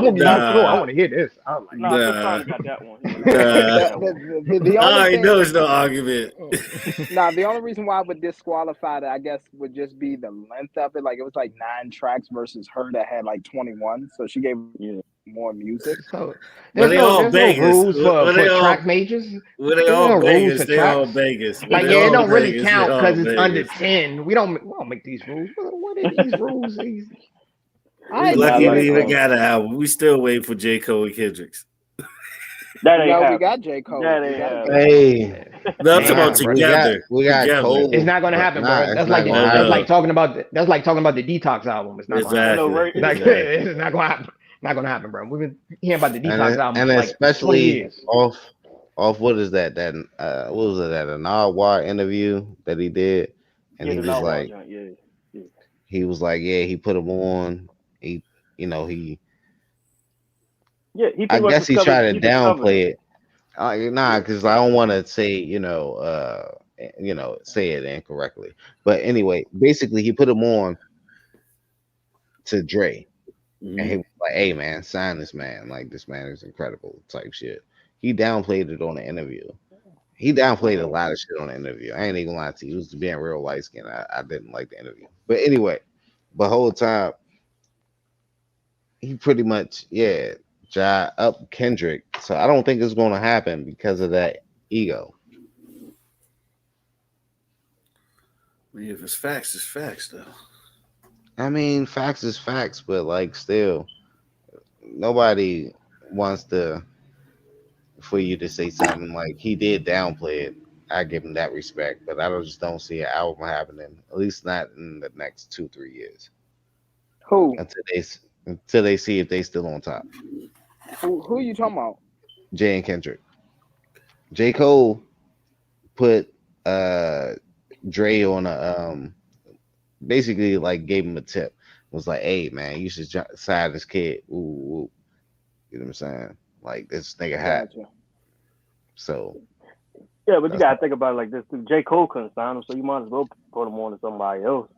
Speaker 5: gonna be honest. I want to hear this. I was like,
Speaker 6: Silk Sonic got that one.
Speaker 4: I already know it's no argument.
Speaker 3: The only reason why I would disqualify that, I guess, would just be the length of it. Like it was like 9 tracks versus her that had like 21. So she gave more music.
Speaker 5: So there's no rules for track majors.
Speaker 4: Well, they all Vegas. They all Vegas.
Speaker 5: Like it don't really count because it's under 10. We don't make these rules. What are these rules?
Speaker 4: Lucky we even got an album. We still waiting for J. Cole and Kendrick's.
Speaker 3: We got J. Cole.
Speaker 1: Hey,
Speaker 4: no, I'm talking about together.
Speaker 1: We got Cole.
Speaker 5: It's not gonna happen, bro. That's like talking about the Detox album. It's not gonna happen. It's not gonna happen. Not gonna happen, bro. We've been hearing about the Detox album,
Speaker 1: and especially off what is that? That what was it? That an War interview that he did, and he was like, he was like, he put him on. I guess he tried to downplay it. Because I don't want to say say it incorrectly. But anyway, basically he put him on to Dre. And he was like, "Hey man, sign this man. Like this man is incredible." Type shit. He downplayed it on the interview. He downplayed a lot of shit on the interview. I ain't even gonna lie to you. He was being real light skinned. I didn't like the interview. But anyway, the whole time he pretty much up Kendrick. So I don't think it's gonna happen because of that ego.
Speaker 4: If it's facts, it's facts though.
Speaker 1: I mean, facts is facts, but like still, nobody wants to for you to say something like he did downplay it. I give him that respect, but I just don't see an album happening. At least not in the next 2-3 years.
Speaker 3: Who?
Speaker 1: Until they see if they still on top.
Speaker 3: Who are you talking about?
Speaker 1: Jay and Kendrick. J. Cole put Dre on a basically like gave him a tip. Was like, hey man, you should side this kid. Ooh, ooh. You know what I'm saying? Like this nigga hat. Gotcha. So
Speaker 6: yeah, but you gotta think about it like this too. J. Cole couldn't sign him, so you might as well put him on to somebody else.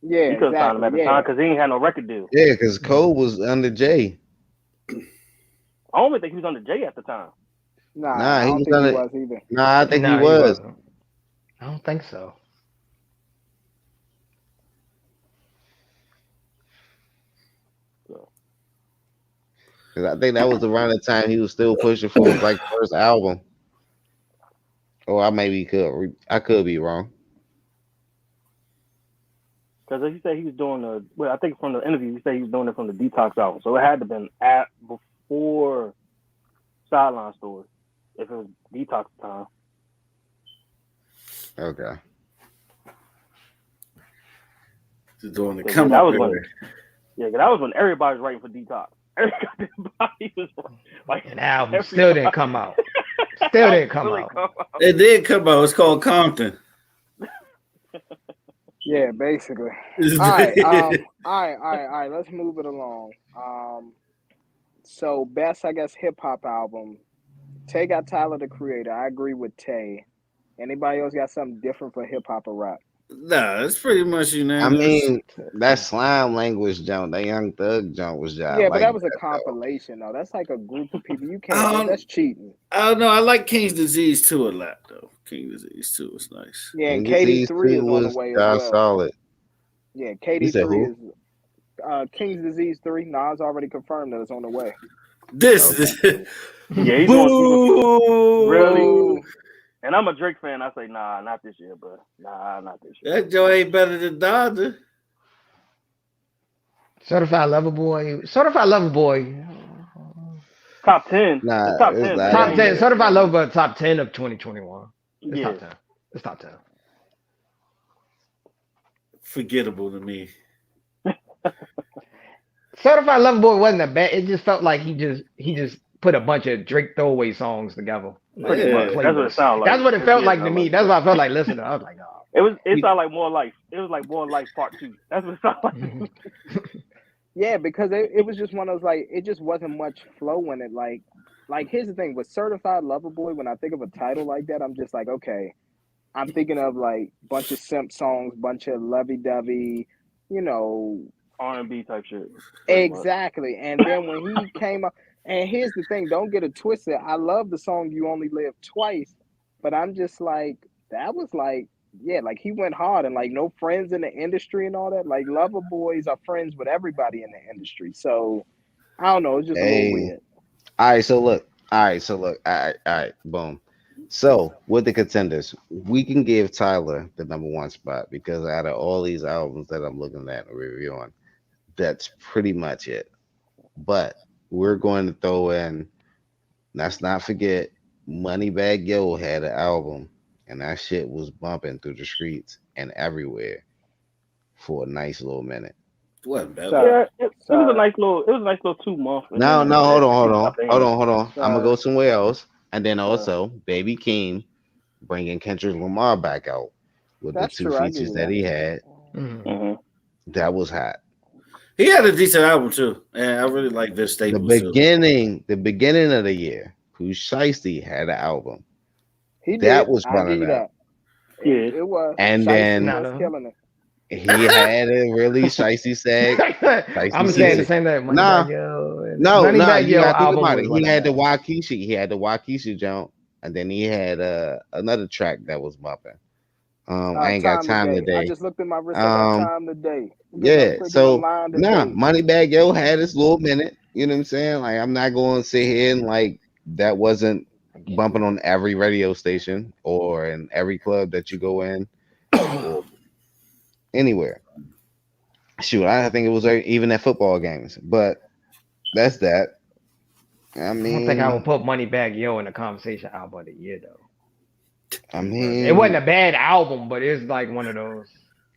Speaker 3: Yeah,
Speaker 6: he couldn't sign him at the time because he ain't had no record deal.
Speaker 1: Yeah, because Cole was under Jay.
Speaker 6: I don't even think he was under Jay at the time.
Speaker 3: Nah, I don't think he was either.
Speaker 1: Nah, I think he was.
Speaker 5: I don't think so.
Speaker 1: Because I think that was around the time he was still pushing for his like first album. Or I could be wrong.
Speaker 6: Because he said he was doing I think from the interview, he said he was doing it from the Detox album. So it had to have been before Sideline Story, if it was Detox time.
Speaker 1: Okay.
Speaker 4: Just doing the come up there.
Speaker 6: That was when everybody was writing for Detox. Everybody was like,
Speaker 5: an album still didn't come out. Still didn't come out.
Speaker 4: It did come out. It's called Compton.
Speaker 3: Yeah, basically. All right. Let's move it along. So best, I guess, hip hop album. Tay got Tyler the Creator. I agree with Tay. Anybody else got something different for hip hop or rap?
Speaker 4: Nah, it's pretty much unanimous.
Speaker 1: I mean, that slam language jump, that Young Thug jump was
Speaker 3: but that was a compilation though. That's like a group of people. You can't. That's cheating.
Speaker 4: I don't know. I like King's Disease 2 a lot though. King's Disease 2 was nice.
Speaker 3: Yeah, and KD3 is on the way as well.
Speaker 1: Solid.
Speaker 3: Yeah, KD3 is King's Disease 3. Nas already confirmed that it's on the way.
Speaker 6: Yeah, he's going really. And I'm a Drake fan. I say, nah, not this year, bro. Nah, not this year.
Speaker 4: That Joe ain't better than Dodger.
Speaker 5: Certified Lover Boy.
Speaker 6: Top 10.
Speaker 1: Nah,
Speaker 6: top 10.
Speaker 5: Top 10. Certified Lover Boy, top 10 of 2021. It's top 10. It's top 10.
Speaker 4: Forgettable to me.
Speaker 5: Certified Lover Boy wasn't that bad. It just felt like he just put a bunch of Drake throwaway songs together.
Speaker 6: That's what it sounded like.
Speaker 5: That's what it felt like to me. That's what I felt like listening. I was like, oh.
Speaker 6: It sounded like More Life. It was like More Life Part 2. That's what it sounded like.
Speaker 3: Yeah, because it was just one of those, like, it just wasn't much flow in it. Like here's the thing with Certified Lover Boy, when I think of a title like that, I'm just like, okay, I'm thinking of like bunch of simp songs, bunch of lovey-dovey,
Speaker 6: R&B type shit.
Speaker 3: Exactly. And then when he came up, and here's the thing, don't get it twisted. I love the song You Only Live Twice, but I'm just like, that was like, yeah, like he went hard and like no friends in the industry and all that. Like Lover Boys are friends with everybody in the industry. So I don't know, it's just a little weird.
Speaker 1: All right, so look. All right, boom. So with the contenders, we can give Tyler the number one spot because out of all these albums that I'm looking at and reviewing, that's pretty much it. But we're going to throw in, let's not forget, Moneybagg Yo had an album, and that shit was bumping through the streets and everywhere for a nice little minute.
Speaker 4: What?
Speaker 6: Yeah, it was a nice little 2 months.
Speaker 1: No, hold on. I'm gonna go somewhere else, and then also Baby Keem bringing Kendrick Lamar back out with the 2 features that he had.
Speaker 6: Mm-hmm.
Speaker 1: That was hot.
Speaker 4: He had a decent album too, and I really like Vince Staples.
Speaker 1: The beginning of the year, Pooh Shiesty had an album.
Speaker 3: That
Speaker 1: was running up.
Speaker 3: Yeah, it was.
Speaker 1: And
Speaker 3: Shiesty
Speaker 1: then
Speaker 3: was killing it.
Speaker 1: He had a really shicey sack.
Speaker 5: I'm saying the same thing.
Speaker 1: Nah,
Speaker 5: Moneybag Yo.
Speaker 1: no,
Speaker 5: Moneybag
Speaker 1: you
Speaker 5: Yo
Speaker 1: gotta think
Speaker 5: album
Speaker 1: about
Speaker 5: was
Speaker 1: it.
Speaker 5: one
Speaker 1: He
Speaker 5: of
Speaker 1: had
Speaker 5: the
Speaker 1: the
Speaker 5: best.
Speaker 1: Waukesha. He had the Waukesha jump, and then he had another track that was bumping. I ain't got time
Speaker 3: I
Speaker 1: today.
Speaker 3: just looked at my wrist. I got time today.
Speaker 1: Yeah.
Speaker 3: Get
Speaker 1: So
Speaker 3: line
Speaker 1: nah,
Speaker 3: today.
Speaker 1: Moneybag Yo had his little minute. You know what I'm saying? Like I'm not going to sit here and like that wasn't bumping on every radio station or in every club that you go in or anywhere. Shoot, I think it was even at football games. But that's that. I
Speaker 5: I don't think I would
Speaker 1: mean,
Speaker 5: put Moneybag Yo in the conversation album of the year though. It wasn't
Speaker 1: I
Speaker 5: a bad album, but it's like one of those.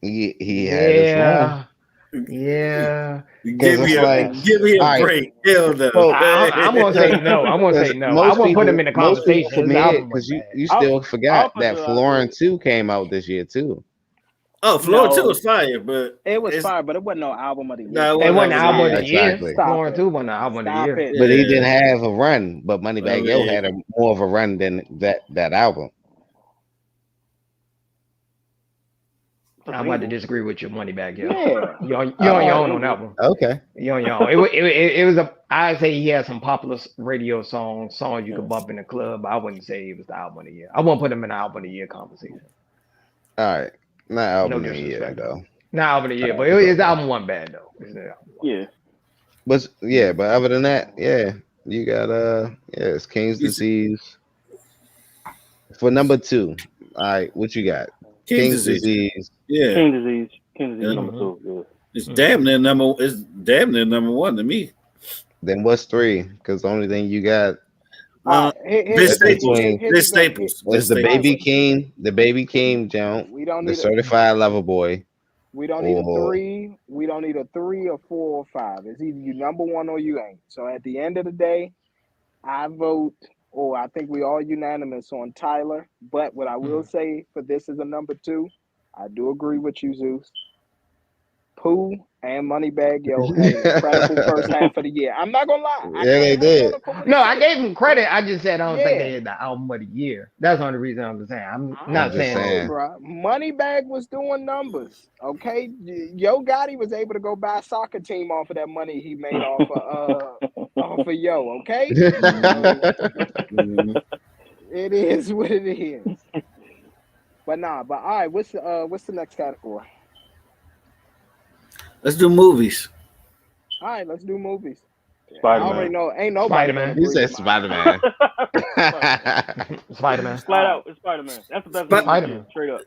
Speaker 1: he had his run.
Speaker 5: Yeah, yeah.
Speaker 1: Because it's like,
Speaker 4: give me
Speaker 1: all
Speaker 4: a
Speaker 1: right,
Speaker 4: break. Hell no.
Speaker 1: well,
Speaker 5: I'm gonna say no. I'm gonna say no. I
Speaker 1: most
Speaker 5: won't put him
Speaker 1: people,
Speaker 5: in the conversation.
Speaker 1: for
Speaker 5: His
Speaker 1: me,
Speaker 5: album was
Speaker 1: because
Speaker 5: bad.
Speaker 1: you still forgot
Speaker 6: I'll put
Speaker 1: that
Speaker 6: it out
Speaker 1: Florin
Speaker 6: there.
Speaker 1: 2 came out this year too.
Speaker 4: Oh, Floor 2 was fire, but
Speaker 3: it was fire, but it wasn't no album of the year.
Speaker 4: No,
Speaker 5: It wasn't the album of the year.
Speaker 1: Exactly.
Speaker 5: Florin 2 wasn't the album of the year.
Speaker 3: It.
Speaker 1: But he didn't have a run. But Moneybag Yo
Speaker 4: yeah.
Speaker 1: had more of a run than that album.
Speaker 5: I'm about to disagree with your Moneybag Yo.
Speaker 3: Yeah.
Speaker 5: You're on your own on that one.
Speaker 1: Okay.
Speaker 5: You're on your own. It was a. I'd say he had some popular radio songs you could bump in the club. But I wouldn't say it was the album of the year. I won't put him in the album of the year conversation.
Speaker 1: All right. Not album
Speaker 5: No
Speaker 1: of the year
Speaker 5: disrespect.
Speaker 1: though.
Speaker 5: Not album of the year, but his album wasn't bad though.
Speaker 6: Yeah.
Speaker 1: But yeah, but other than that, yeah, you got it's King's Disease. For number 2, all right, what you got? King's Disease.
Speaker 4: Yeah.
Speaker 6: King Disease number 2. Yeah.
Speaker 4: It's damn near number 1 to me.
Speaker 1: Then what's 3? Because the only thing you got
Speaker 4: This Staples.
Speaker 1: It's the Baby King, jump.
Speaker 3: We don't
Speaker 1: the
Speaker 3: need
Speaker 1: Certified Lover Boy.
Speaker 3: We don't need a 3. We don't need a 3 or 4 or 5. It's either you number 1 or you ain't. So at the end of the day, I vote, or I think we all unanimous on Tyler. But what I will say for this is a number 2. I do agree with you, Zeus. Pooh and Moneybag Yo had an incredible first half of the year. I'm not gonna lie.
Speaker 1: Yeah, they did.
Speaker 5: No, I gave him credit. I just said I don't think they had the album of the year. That's the only reason I'm saying. I'm not saying.
Speaker 3: Bro, Moneybag was doing numbers. Okay, Yo Gotti was able to go buy a soccer team off of that money he made off of Yo. Okay, it is what it is. But all right. What's the next category?
Speaker 4: Let's do movies.
Speaker 3: All right, let's do movies.
Speaker 6: Spider-Man.
Speaker 3: I already know. Ain't nobody.
Speaker 5: Spider-Man.
Speaker 1: You said Spider-Man.
Speaker 5: Spider-Man.
Speaker 6: Flat out, it's Spider-Man. That's the best
Speaker 5: Spider-Man.
Speaker 6: straight up.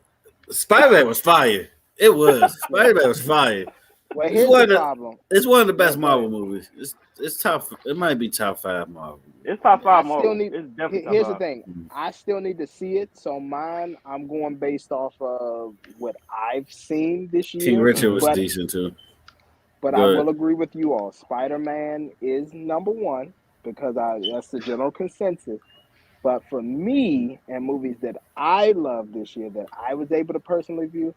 Speaker 4: Spider-Man was fire. It was. Spider-Man was fire.
Speaker 3: Well, here's the problem.
Speaker 4: It's one of the best Marvel movies. It's top. It might be top 5 Marvel.
Speaker 6: It's top 5 Marvel.
Speaker 3: Here's the thing. I still need to see it. So mine, I'm going based off of what I've seen this year.
Speaker 4: King Richard was decent too.
Speaker 3: But I will agree with you all. Spider-Man is number 1 because that's the general consensus. But for me and movies that I love this year that I was able to personally view,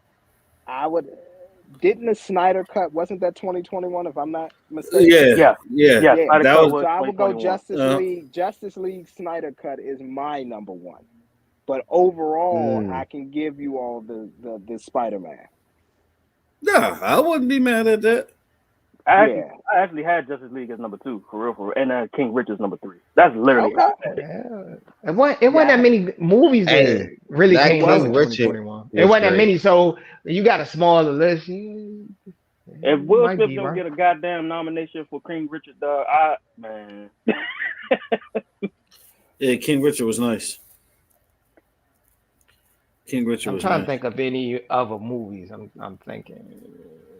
Speaker 3: didn't the Snyder Cut, wasn't that 2021 if I'm not mistaken?
Speaker 4: Yeah.
Speaker 3: So I would go Justice League Snyder Cut is my number 1. But overall, I can give you all the Spider-Man.
Speaker 4: No, I wouldn't be mad at that.
Speaker 6: I actually had Justice League as number 2, for real, and King Richard's number 3. That's literally
Speaker 5: It wasn't that many movies that really came out in 2021. It wasn't that many, so you got a smaller list.
Speaker 6: If Will Smith don't get a goddamn nomination for King Richard, man.
Speaker 4: Yeah, King Richard was nice. King Richard was nice.
Speaker 5: I'm trying to think of any other movies. I'm thinking.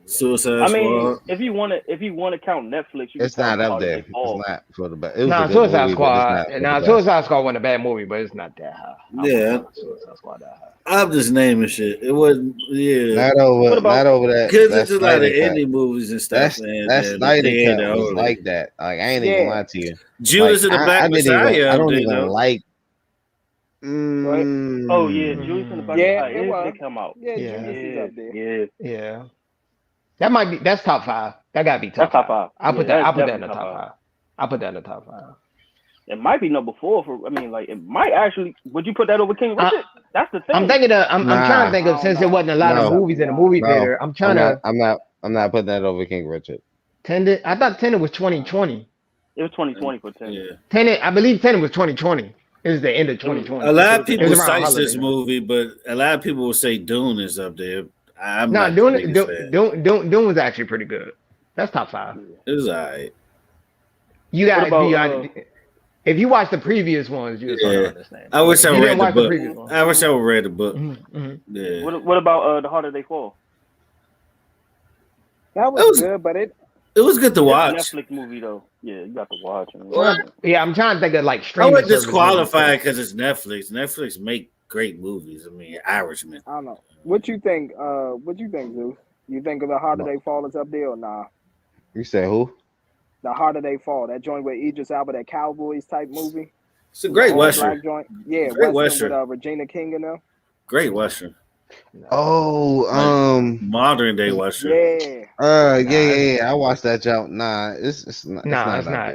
Speaker 4: Suicide Squad.
Speaker 6: If you want to count Netflix,
Speaker 1: it's not up there. It's not for the best.
Speaker 5: Suicide Squad. Suicide Squad wasn't a bad movie, but it's not that high. Suicide Squad that high.
Speaker 4: I'm just naming shit. It wasn't. Yeah.
Speaker 1: Not over that.
Speaker 4: Because there's a lot of indie movies and stuff.
Speaker 1: That's Snyder Cut was like that. Like I ain't even lie to you.
Speaker 4: Judas and the Black Messiah.
Speaker 1: I don't even like.
Speaker 6: Oh yeah, Judas and the Black Messiah. They come out.
Speaker 3: Yeah, Judas is up there.
Speaker 5: Yeah. That's top 5. That gotta be top 5. I'll put that in the top 5. I'll put that in the top 5.
Speaker 6: It might be number 4 for. I mean, like it might actually. Would you put that over King Richard? That's the thing.
Speaker 5: I'm thinking of. I'm trying to think of since it wasn't a lot of movies in the movie theater. I'm
Speaker 1: not putting that over King Richard.
Speaker 5: Tenet. I thought Tenet was 2020.
Speaker 6: It was 2020 for Tenet.
Speaker 4: Yeah.
Speaker 5: Tenet. I believe Tenet was 2020. It was the end of 2020.
Speaker 4: A lot of people cite this movie, but a lot of people will say Dune is up there.
Speaker 5: Dune was actually pretty good. That's top 5.
Speaker 4: It was alright.
Speaker 5: You gotta be on. If you watch the previous ones, you just don't understand.
Speaker 4: I wish I read the book. I wish I would read the book.
Speaker 5: Mm-hmm.
Speaker 4: Yeah.
Speaker 6: What about The Harder They Fall?
Speaker 3: That was good, but it
Speaker 4: was good to watch.
Speaker 6: It's a Netflix movie though. Yeah, you got to watch it.
Speaker 5: Yeah, I'm trying to think of like
Speaker 4: I
Speaker 5: streaming.
Speaker 4: would disqualify it because it's Netflix. Netflix make great movies. I mean, Irishman.
Speaker 3: I don't know. What you think? What you think, Zeus? You think of The Harder They Fall is up there or nah?
Speaker 1: You said who?
Speaker 3: The Harder They Fall. That joint with Idris Elba, that Cowboys type movie.
Speaker 4: It's a great Western.
Speaker 3: Joint. Yeah,
Speaker 4: great Western
Speaker 3: with Regina King in there.
Speaker 4: Great Western.
Speaker 1: Oh,
Speaker 4: modern day Western.
Speaker 3: Yeah.
Speaker 1: Yeah. I watched that joke. Nah, it's not.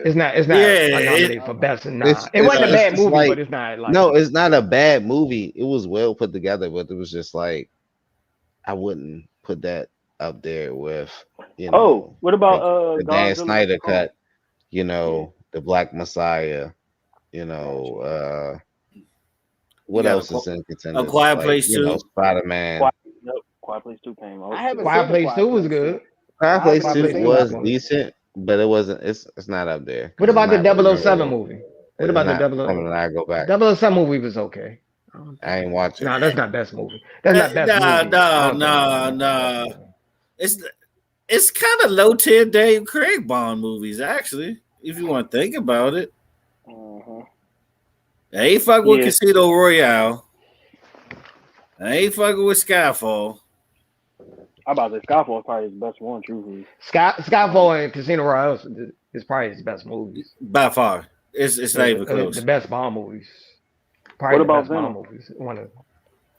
Speaker 5: It's not. Yeah, for best. Nah, it wasn't a bad movie, but it's not. Like,
Speaker 1: no, it's not a bad movie. It was well put together, but it was just like I wouldn't put that up there with. You know,
Speaker 6: oh, what about
Speaker 1: the Dan Snyder cut? You know, the Black Messiah. You know, what else is in contenders?
Speaker 4: A Quiet Place 2.
Speaker 1: You know, Spider-Man.
Speaker 6: Quiet Place 2 came out.
Speaker 5: Quiet Place 2 was good.
Speaker 1: Quiet Place 2 was decent, but it wasn't. It's not up there.
Speaker 5: What about the 007 movie? What about the 007?
Speaker 1: I go back.
Speaker 5: 007 movie was okay.
Speaker 1: I ain't watching.
Speaker 5: No, that's not best movie. That's not best movie.
Speaker 4: No. It's kind of low tier Dave Craig Bond movies, actually, if you want to think about it. I ain't fucking with Casino Royale. I ain't fucking with Skyfall.
Speaker 6: How about this? Skyfall is probably his best one, truthfully.
Speaker 5: Skyfall and Casino Royale is probably his best movies.
Speaker 4: By far. It's not even close.
Speaker 5: The best Bond movies. Probably
Speaker 6: what about
Speaker 5: the best Bond movies. One of them.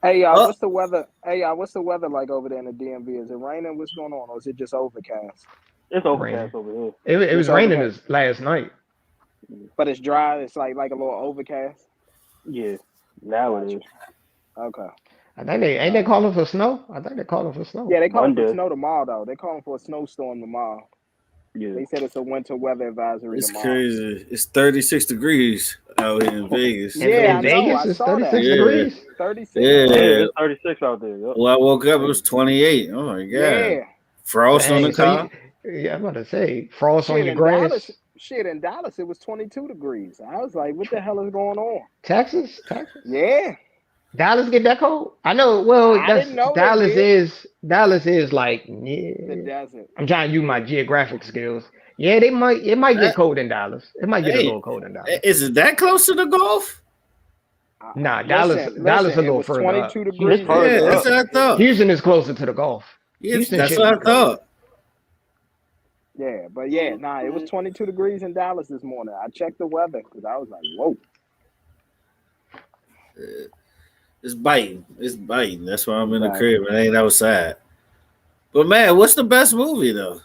Speaker 3: Hey y'all, what's the weather? Hey y'all, what's the weather like over there in the DMV? Is it raining? What's going on? Or is it just overcast?
Speaker 6: It's overcast over here.
Speaker 5: It was raining last night.
Speaker 3: But it's dry. It's like a little overcast.
Speaker 6: Yeah, now it is.
Speaker 3: Okay.
Speaker 5: I think they calling for snow. I think they're calling for snow.
Speaker 3: Yeah, they calling for snow tomorrow though. They're calling for a snowstorm tomorrow.
Speaker 6: Yeah.
Speaker 3: They said it's a winter weather advisory tomorrow.
Speaker 4: Crazy. It's 36 degrees out here in Vegas.
Speaker 5: In Vegas, it's 36 degrees.
Speaker 3: 36.
Speaker 4: Yeah,
Speaker 6: it's 36 out there. Yep.
Speaker 4: Well, I woke up, it was 28. Oh my god.
Speaker 3: Yeah.
Speaker 4: Frost on the car.
Speaker 5: I'm about to say frost on your grass.
Speaker 3: In Dallas, it was 22 degrees. I was like, what the hell is going on?
Speaker 5: Texas?
Speaker 3: Yeah.
Speaker 5: Dallas get that cold? I know. Well, Dallas is like
Speaker 3: the desert.
Speaker 5: I'm trying to use my geographic skills. Yeah, it might get cold in Dallas. It might get a little cold in Dallas.
Speaker 4: Is it that close to the Gulf?
Speaker 5: Nah, Dallas a little further.
Speaker 3: 22 degrees.
Speaker 4: Yeah, that's what I thought.
Speaker 5: Houston is closer to the Gulf.
Speaker 4: Yes, that's what I thought.
Speaker 3: Yeah, but it was 22 degrees in Dallas this morning. I checked the weather because I was like, whoa.
Speaker 4: It's biting. That's why I'm in the crib and I ain't outside. But man, what's the best movie though?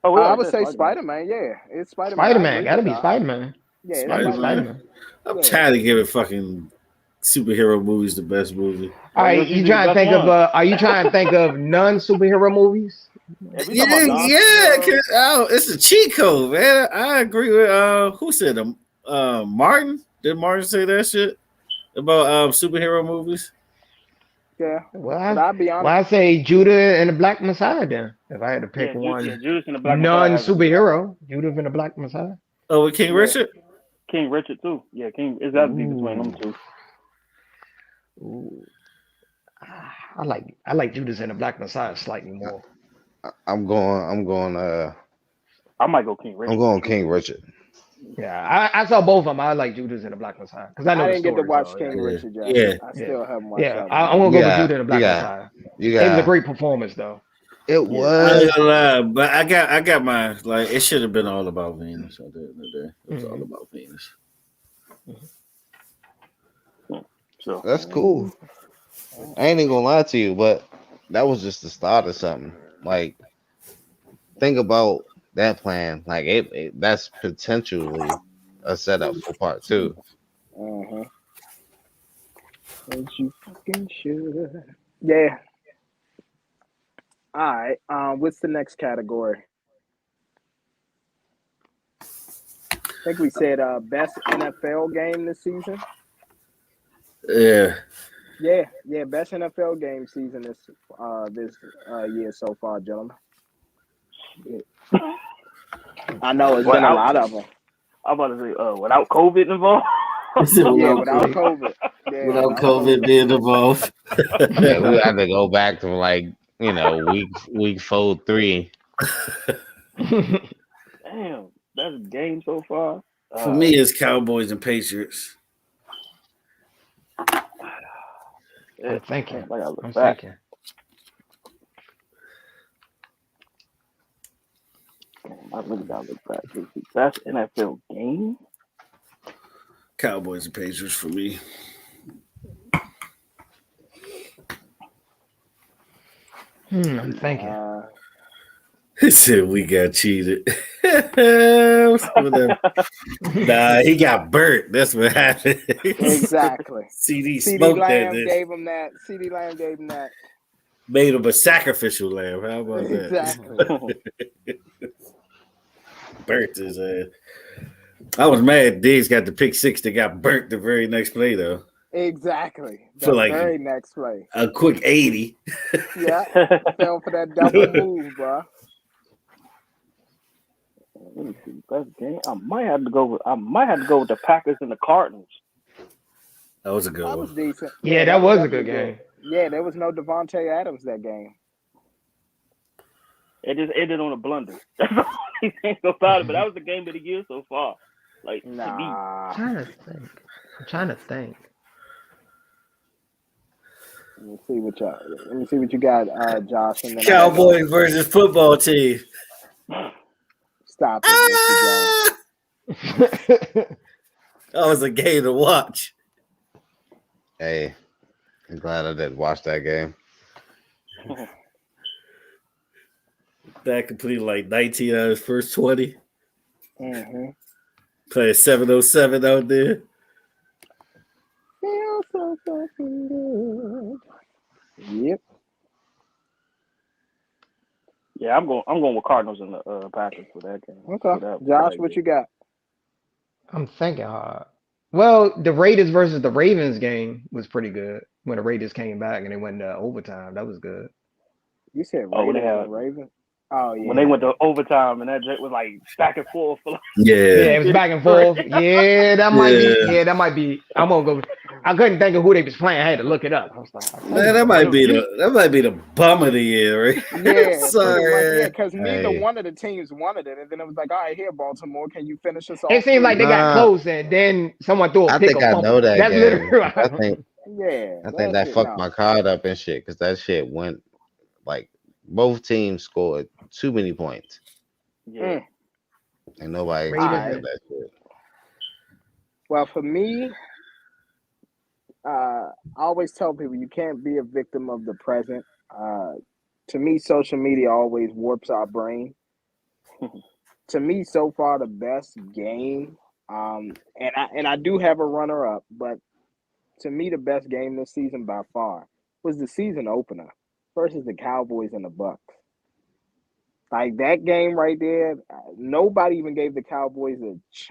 Speaker 3: Oh, I would say Spider-Man. Yeah, it's Spider-Man.
Speaker 5: Spider-Man, gotta be Spider-Man.
Speaker 3: Yeah,
Speaker 4: Spider-Man. I'm tired of giving fucking superhero movies the best movie.
Speaker 5: All right, you trying to think of? Are you trying to think of non-superhero movies?
Speaker 4: Yeah, it's a cheat code, man. I agree with who said them? Martin. Did Martin say that shit about superhero movies?
Speaker 3: Yeah.
Speaker 5: Well, I'll be honest. Well, I say Judah and the Black Messiah then. If I had to pick one non-superhero, Judah and the Black Messiah.
Speaker 4: Oh, with King Richard?
Speaker 6: King Richard too. Yeah, King is that between them two.
Speaker 5: Ooh. I like Judas and the Black Messiah slightly more.
Speaker 1: I
Speaker 6: might go King Richard.
Speaker 1: I'm going King Richard.
Speaker 5: Yeah, I saw both of them. I like Judas and the Black Messiah because I
Speaker 3: didn't get to watch King Richard.
Speaker 4: Yeah,
Speaker 3: I still haven't watched.
Speaker 5: Yeah, I'm gonna go with Judas and the Black Messiah. It was a great performance though.
Speaker 1: It was.
Speaker 4: But I got my like. It should have been all about Venus. It was all about Venus.
Speaker 1: So that's cool. I ain't even gonna lie to you, but that was just the start of something. Like, think about that plan, like that's potentially a setup for part two.
Speaker 3: Mm-hmm. As you fucking should. Yeah. All right. What's the next category? I think we said best NFL game this season.
Speaker 4: Yeah.
Speaker 3: Yeah, best NFL game season this year so far, gentlemen. I know it's been a lot of them.
Speaker 6: I'm about to say, without COVID involved.
Speaker 3: Yeah, without COVID. Yeah,
Speaker 4: without COVID being involved.
Speaker 1: Yeah, we have to go back to like week 4-3.
Speaker 6: Damn, that's a game so far.
Speaker 4: For me, it's Cowboys and Patriots.
Speaker 5: I'm thinking.
Speaker 6: I really gotta look back. Best NFL game.
Speaker 4: Cowboys and Patriots for me.
Speaker 5: I'm thinking.
Speaker 4: He said we got cheated. Nah, he got burnt. That's what happened.
Speaker 3: Exactly.
Speaker 4: CD smoked
Speaker 3: Lamb
Speaker 4: that.
Speaker 3: gave him that. CD Lamb gave him that.
Speaker 4: Made him a sacrificial lamb. How about that?
Speaker 3: Exactly.
Speaker 4: Burnt his ass. I was mad Diggs got the pick six that got burnt the very next play, though.
Speaker 3: Exactly.
Speaker 4: For like
Speaker 3: very next play.
Speaker 4: A quick 80.
Speaker 3: Yeah. Fell for that double move, bro.
Speaker 6: Let me see. Best game. I might have to go with the Packers and the Cardinals.
Speaker 4: That was a good one.
Speaker 3: That was decent.
Speaker 5: Yeah, that was a good game.
Speaker 3: Yeah, there was no Devontae Adams that game.
Speaker 6: It just ended on a blunder. That's the only thing about it. But that was the game of the year so far. Like,
Speaker 3: nah.
Speaker 5: I'm trying to think.
Speaker 3: Let me see what you got, Josh. And then
Speaker 4: Cowboys versus football team.
Speaker 3: Stop it, Mr.
Speaker 4: That was a game to watch.
Speaker 1: Hey, I'm glad I didn't watch that game.
Speaker 4: That completed like 19 out of his first 20.
Speaker 3: Mm-hmm.
Speaker 4: Playing 707 out there.
Speaker 3: Feels so fucking good. Yep.
Speaker 6: Yeah, I'm going with Cardinals and the Packers for that game.
Speaker 3: Okay, Josh, what you got?
Speaker 5: I'm thinking hard. Well, the Raiders versus the Ravens game was pretty good when the Raiders came back and they went to overtime. That was good.
Speaker 3: You said Raiders and Ravens? Oh, yeah.
Speaker 6: When they went to overtime and that was like back and forth.
Speaker 4: Yeah,
Speaker 5: it was back and forth. Yeah, that might be. I'm gonna go. I couldn't think of who they was playing. I had to look it up. I was like,
Speaker 4: man, that might be the bum of the year, right?
Speaker 3: Yeah,
Speaker 4: sorry.
Speaker 3: Yeah, because neither one of the teams wanted it, and then it was like, all right, here, Baltimore, can you finish us off?
Speaker 5: It seemed like they got close, and then someone threw a pick.
Speaker 1: I think I know that.
Speaker 5: That's
Speaker 1: game.
Speaker 5: literally.
Speaker 1: I think that fucked my card up and shit because that shit went like both teams scored too many points.
Speaker 6: Yeah,
Speaker 1: and nobody expected that shit.
Speaker 3: Well, for me, I always tell people you can't be a victim of the present. To me, social media always warps our brain. To me, so far the best game, and I do have a runner up, but to me the best game this season by far was the season opener versus the Cowboys and the Bucks. Like that game right there, nobody even gave the Cowboys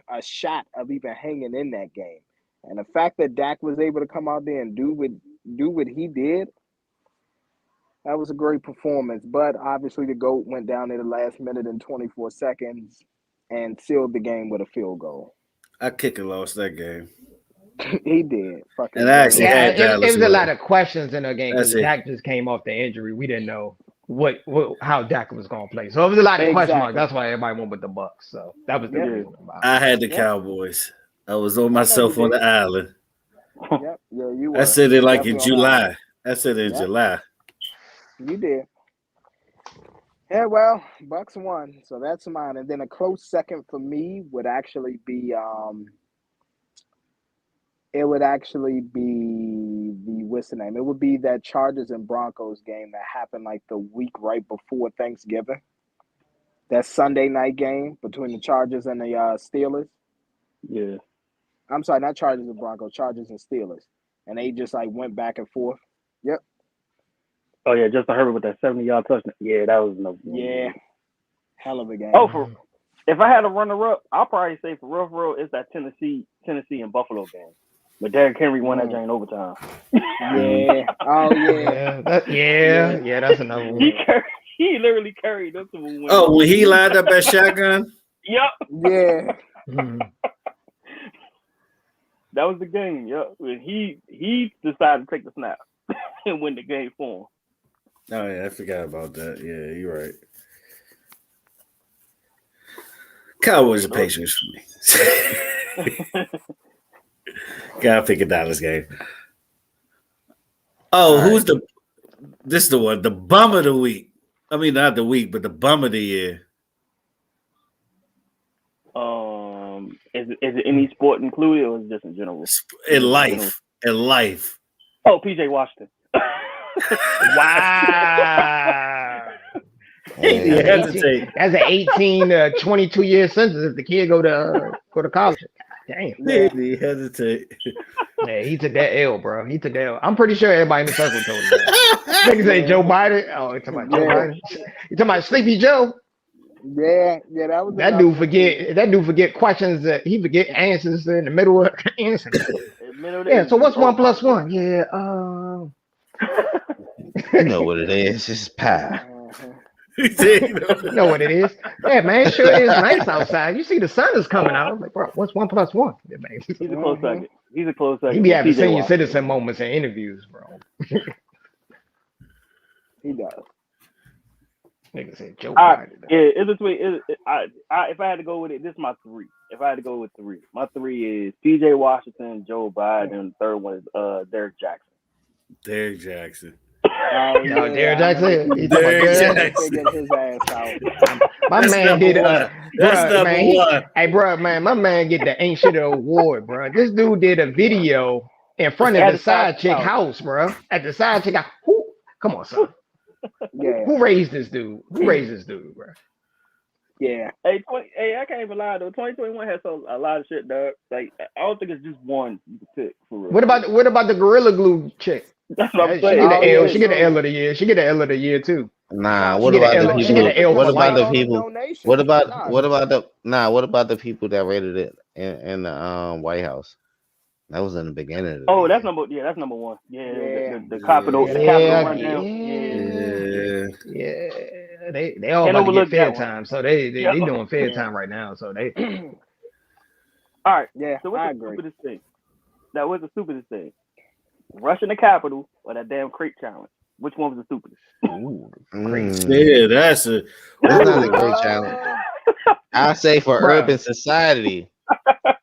Speaker 3: a shot of even hanging in that game. And the fact that Dak was able to come out there and do what he did, that was a great performance. But obviously the GOAT went down in the last minute and 24 seconds and sealed the game with a field goal.
Speaker 4: I kick and lost that game.
Speaker 3: He did.
Speaker 4: And I actually had
Speaker 5: it was a lot of questions in the game because Dak just came off the injury. We didn't know how Dak was going to play. So it was a lot of question marks. That's why everybody went with the Bucks. So that was the reason.
Speaker 4: I had the Cowboys. I was on myself on the island.
Speaker 3: Yep. Yeah, you were.
Speaker 4: I said it like in July. I said it in July.
Speaker 3: You did. Yeah, well, Bucks won, so that's mine. And then a close second for me would actually be the what's the name? It would be that Chargers and Broncos game that happened like the week right before Thanksgiving. that Sunday night game between the Chargers and the Steelers.
Speaker 6: Yeah.
Speaker 3: I'm sorry, not Chargers and Broncos, Chargers and Steelers. And they just like went back and forth. Yep.
Speaker 6: Oh yeah, Justin Herbert with that 70-yard touchdown. Yeah, that was no.
Speaker 3: Yeah. Hell of a game.
Speaker 6: Oh, if I had a runner-up, I'll probably say for real, it's that Tennessee and Buffalo game. But Derrick Henry won that game in overtime.
Speaker 3: Yeah. Oh
Speaker 5: yeah. That's another one.
Speaker 6: He literally carried them to win.
Speaker 4: Oh, when he lined up that shotgun.
Speaker 6: Yep.
Speaker 3: Yeah.
Speaker 6: That was the game. Yep. When he decided to take the snap and win the game for him.
Speaker 4: Oh yeah, I forgot about that. Yeah, you're right. Cowboys are patience for me. Gotta pick a Dallas game. Oh, all who's right. This is the one, the bum of the week. I mean, not the week, but the bum of the year.
Speaker 6: Is it any sport included, or is it just in general?
Speaker 4: In life.
Speaker 6: Oh, PJ Washington.
Speaker 5: Wow. That's an 18 to 22 year sentence if the kid go to college. Damn.
Speaker 4: He hesitate.
Speaker 5: Yeah, he took that L, bro. He took that L. I'm pretty sure everybody in the circle told him that. Niggas say Joe Biden. Oh, he talking about Joe Biden. You talking about Sleepy Joe?
Speaker 3: Yeah, that was
Speaker 5: that dude forget questions that he forget answers in the middle of answers. Yeah, so what's 1 + 1? Yeah,
Speaker 1: you know what it is. It's pie.
Speaker 5: You know what it is. Yeah, man, it sure is nice outside. You see the sun is coming out. I'm like, bro, what's 1 + 1? Yeah, man.
Speaker 6: He's a close second.
Speaker 5: He be having senior citizen moments and interviews, bro.
Speaker 3: He does.
Speaker 5: Nigga said Joe Biden.
Speaker 6: Yeah, it's between. If I had to go with it, this is my three. If I had to go with three, my three is PJ Washington, Joe Biden, and the third one is Derrick Jackson.
Speaker 4: Derrick Jackson.
Speaker 5: Derrick Jackson.
Speaker 3: His ass out.
Speaker 5: My man did
Speaker 4: that's number one.
Speaker 5: Hey, bro, man, my man get the ain't shit award, bro. This dude did a video in front of the side chick house, bro. At the side chick house. Come on, son.
Speaker 3: Yeah.
Speaker 5: Who raised this dude? Bro?
Speaker 3: Yeah.
Speaker 6: Hey, I can't even lie though. 2021 has a lot of shit, dog. Like I don't think it's just one you can pick for real.
Speaker 5: What about the Gorilla Glue chick?
Speaker 6: That's what I'm saying.
Speaker 5: She get the L of the year. She get the L of the year too.
Speaker 1: Nah, what about the people that rated it in the White House? That was in the beginning.
Speaker 6: That's number one. Yeah. The Capitol rundown.
Speaker 5: Yeah. They all about to get fair time, so they doing fair time right now. So they.
Speaker 6: All right.
Speaker 3: Yeah.
Speaker 6: So what's the stupidest thing? That was the stupidest thing. Rushing the Capitol or that damn crate challenge? Which one was the stupidest?
Speaker 4: Yeah, that's
Speaker 1: not a great challenge. I say for urban society.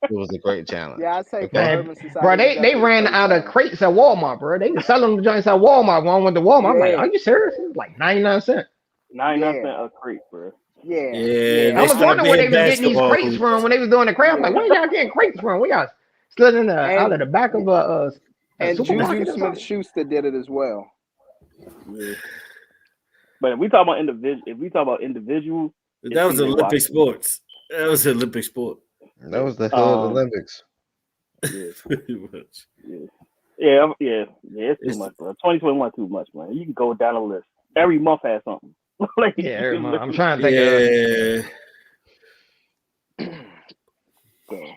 Speaker 1: It was a great challenge.
Speaker 3: Yeah, I say for urban society.
Speaker 5: Bro, they ran out of crates at Walmart, bro. They were selling the joints at Walmart. One went to Walmart. I'm like, are you serious? It was like 99 cents.
Speaker 6: 99 cents a crate, bro.
Speaker 3: Yeah.
Speaker 5: I was wondering where they was getting these crates from when they was doing the craft. Like, where y'all getting crates from? We got slid in out of the back of a
Speaker 3: and Juju Smith-Schuster did it as well.
Speaker 6: Yeah. But if we talk about individual,
Speaker 4: that was Olympic sports. That was Olympic sport.
Speaker 1: That was the Olympics.
Speaker 6: Yeah, pretty much. Yeah. It's too much, bro. 2021 too much, man. You can go down the list. Every month has something.
Speaker 5: Every month. I'm trying to think.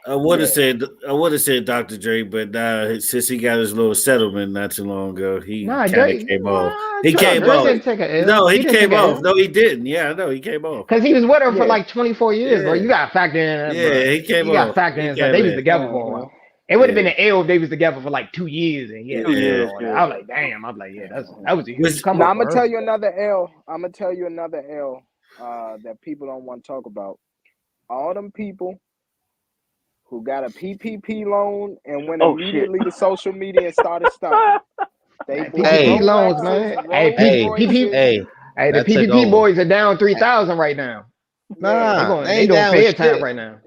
Speaker 4: I would have said Dr. Dre, but since he got his little settlement not too long ago, he kind of came off. He came off. No, he came off. No, he didn't. Yeah, I know he came off
Speaker 5: because he was with her for like 24 years, bro. You got to factor in.
Speaker 4: He came off. You got
Speaker 5: to factor in. They was together for a while. It would have been an L if they was together for like 2 years. And I was like, damn. I'm like, that was a huge come on.
Speaker 3: I'm gonna tell you another L. That people don't want to talk about. All them people who got a PPP loan and went immediately to social media and started stuff.
Speaker 5: PPP loans, man. The PPP boys are down 3,000 right now.
Speaker 1: Nah,
Speaker 5: they doing fair time right now.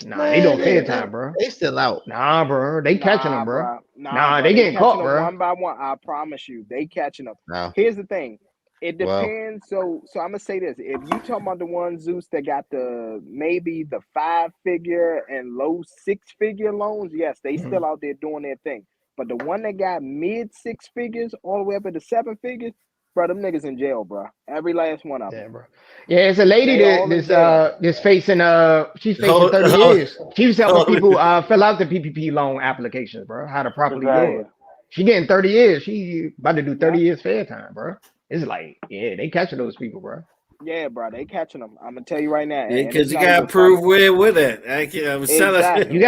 Speaker 5: Nah, they doing fair time, bro.
Speaker 1: They still out.
Speaker 5: Nah, bro. They catching them, bro. Nah, they getting caught, bro.
Speaker 3: One by one. I promise you, they catching them.
Speaker 1: No.
Speaker 3: Here's the thing. It depends. So I'm gonna say this: if you talking about the one Zeus that got maybe the 5-figure and low 6-figure loans, yes, they still out there doing their thing. But the one that got mid 6 figures all the way up to 7 figures, bro, them niggas in jail, bro. Every last one of them.
Speaker 5: Yeah, bro. Yeah, it's a lady this facing she's facing 30 years. She was helping people fill out the PPP loan applications, bro. How to properly do it. She getting 30 years. She about to do 30 years fair time, bro. It's like, yeah, they catching those people, bro.
Speaker 3: Yeah, bro, they catching them. I'm gonna tell you right now.
Speaker 4: Yeah, because you gotta prove where with it.
Speaker 3: Exactly.
Speaker 5: You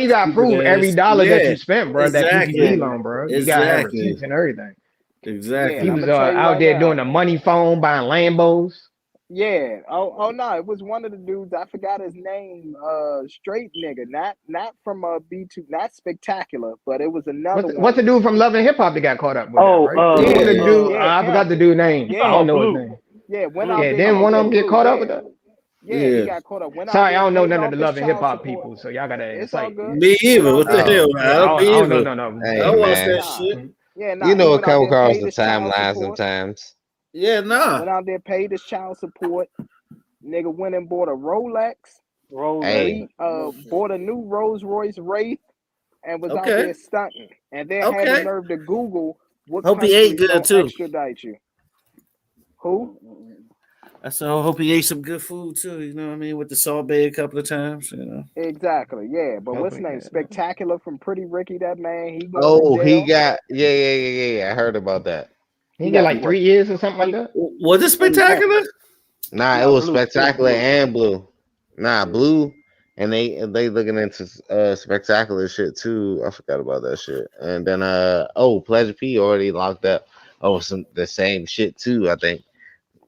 Speaker 5: gotta prove every dollar that you spent, bro.
Speaker 4: Exactly.
Speaker 5: That PPP loan, bro. You gotta have receipts and everything.
Speaker 4: Exactly.
Speaker 5: He was out there doing a money phone, buying Lambos.
Speaker 3: Yeah. Oh no, it was one of the dudes. I forgot his name. Straight nigga, not from B2, not Spectacular, but it was another one.
Speaker 5: What's the dude from Love and Hip Hop that got caught up with that, right? The dude. I forgot the dude's name. I don't know his name.
Speaker 3: Yeah,
Speaker 5: didn't one of them get caught up with that?
Speaker 3: Yeah, he got caught up.
Speaker 5: Sorry, I don't know none of the Love and Hip Hop people, so y'all gotta.
Speaker 3: It's all good.
Speaker 4: Me either. What the hell, man?
Speaker 5: I don't know none of them.
Speaker 1: Hey,
Speaker 4: I watch that shit.
Speaker 3: Yeah,
Speaker 1: you know it comes across the timeline sometimes.
Speaker 4: Yeah, nah.
Speaker 3: Went out there, paid his child support. Nigga went and bought a Rolex. Bought a new Rolls Royce Wraith and was out there stunting. And then had the nerve to Google what
Speaker 4: hope he ate good too.
Speaker 3: Extradite you. Who?
Speaker 4: I hope he ate some good food too. You know what I mean? With the Salt Bay a couple of times. You know.
Speaker 3: Exactly. Yeah. But what's his name? Spectacular from Pretty Ricky. That man.
Speaker 1: He got. Yeah. I heard about that.
Speaker 5: He got like 3 years or something like that.
Speaker 4: Was it Spectacular?
Speaker 1: Nah, it was Spectacular and Blue. Nah, Blue, and they looking into Spectacular shit too. I forgot about that shit. And then Pleasure P already locked up. The same shit too. I think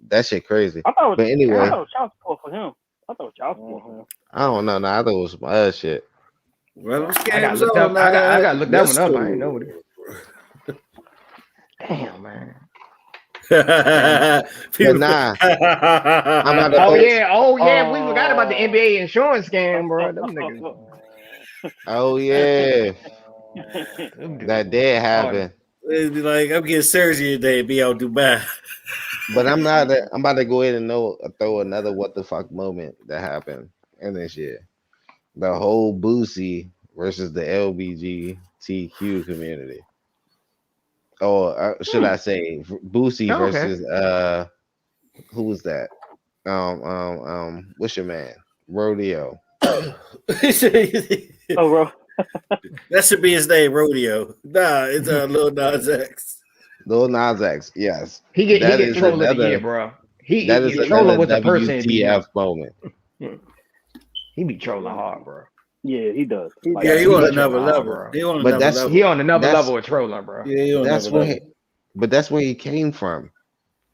Speaker 1: that shit crazy.
Speaker 6: I thought it was,
Speaker 1: but anyway,
Speaker 6: I thought it was child support for him. I thought it was child support for him.
Speaker 1: I don't know. Nah, I thought it was some other shit.
Speaker 4: Well,
Speaker 5: I gotta look that one up. I ain't know what it. Damn, man.
Speaker 1: Nah.
Speaker 5: Oh yeah, we forgot about the NBA insurance scam, bro. Them niggas.
Speaker 1: Oh yeah, that did happen.
Speaker 4: It'd be like, I'm getting surgery today, be out Dubai.
Speaker 1: But I'm about to go ahead and throw another what the fuck moment that happened in this year. The whole Boosie versus the LGBTQ community. Or should I say Boosie versus who was that? What's your man? Rodeo.
Speaker 6: Bro.
Speaker 4: That should be his name, Rodeo. Nah, it's Lil Nas X.
Speaker 1: Lil Nas X, yes.
Speaker 5: He get trolling of the year, bro. He trolling with the person.
Speaker 1: WTF moment.
Speaker 5: He be trolling hard, bro.
Speaker 6: Yeah, he does.
Speaker 4: He on another level. He
Speaker 5: on another level of trolling, bro.
Speaker 4: Yeah,
Speaker 1: that's where he came from.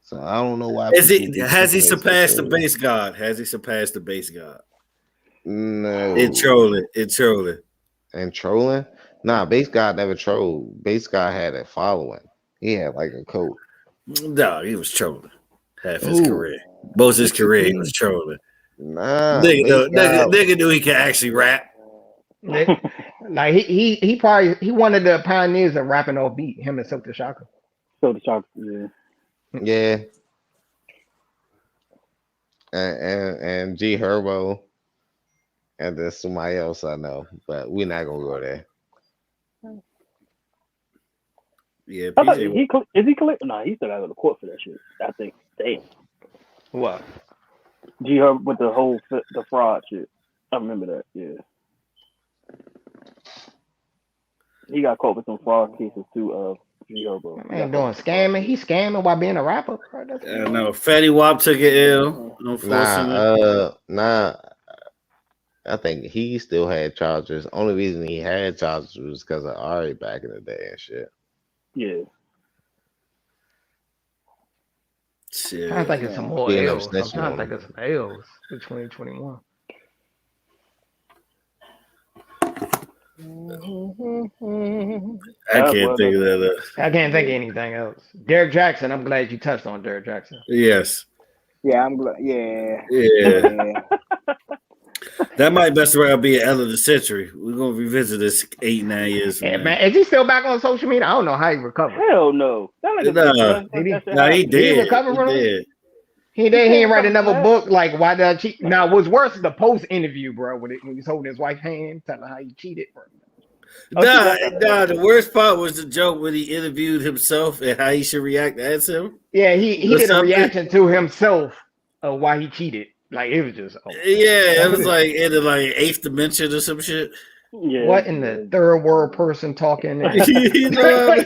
Speaker 1: So I don't know why.
Speaker 4: Has he surpassed the base god? Has he surpassed the base god?
Speaker 1: No.
Speaker 4: It trolling.
Speaker 1: And trolling? Nah, base god never trolled. Base god had a following. He had like a cult.
Speaker 4: No, he was trolling. Half his career. Most of his career he was trolling.
Speaker 1: Nah.
Speaker 4: Nigga knew he could actually rap.
Speaker 5: Like he probably one of the pioneers of rapping off beat. Him and Silk the Shocker.
Speaker 6: Yeah.
Speaker 1: Yeah. And G Herbo, and then somebody else I know, but we're not gonna go there.
Speaker 4: Yeah,
Speaker 6: is he collecting? Nah, he still got to go to court for that shit. I think. Damn.
Speaker 5: What?
Speaker 6: G Herb with the fraud shit. I remember that. Yeah. He got caught with some fraud cases too. G Herbo.
Speaker 5: Man, doing scamming. He's scamming while being a rapper.
Speaker 4: No, Fatty Wap took it ill.
Speaker 1: Nah. I think he still had charges. Only reason he had charges was because of Ari back in the day and shit.
Speaker 6: Yeah.
Speaker 5: Shit. I'm thinking some more L's. I'm trying to think of some L's for 2021.
Speaker 4: I can't think of that.
Speaker 5: I can't think of anything else. Derek Jackson. I'm glad you touched on Derek Jackson.
Speaker 4: Yes.
Speaker 3: Yeah, I'm glad. Yeah.
Speaker 4: That might best around be an L of the century. We're gonna revisit this 8-9 years from now.
Speaker 5: Man, is he still back on social media? I don't know how he recovered.
Speaker 6: Hell no. That like a
Speaker 4: No, he
Speaker 5: Did he
Speaker 4: did.
Speaker 5: recover
Speaker 4: He
Speaker 5: from it?
Speaker 4: did.
Speaker 5: He didn't write
Speaker 6: recover from
Speaker 5: another
Speaker 6: that.
Speaker 5: book like why did I cheat? Now, what's worse is the post interview, bro, when he's holding his wife's hand, telling her how he cheated, bro.
Speaker 4: The worst part was the joke when he interviewed himself and how he should react as him.
Speaker 5: Yeah, he
Speaker 4: Or
Speaker 5: did a
Speaker 4: something.
Speaker 5: reaction to himself of why he cheated. Like it was just
Speaker 4: Yeah, it was like in the like eighth dimension or some shit.
Speaker 6: Yeah.
Speaker 5: what in the third world person talking?
Speaker 4: You know what I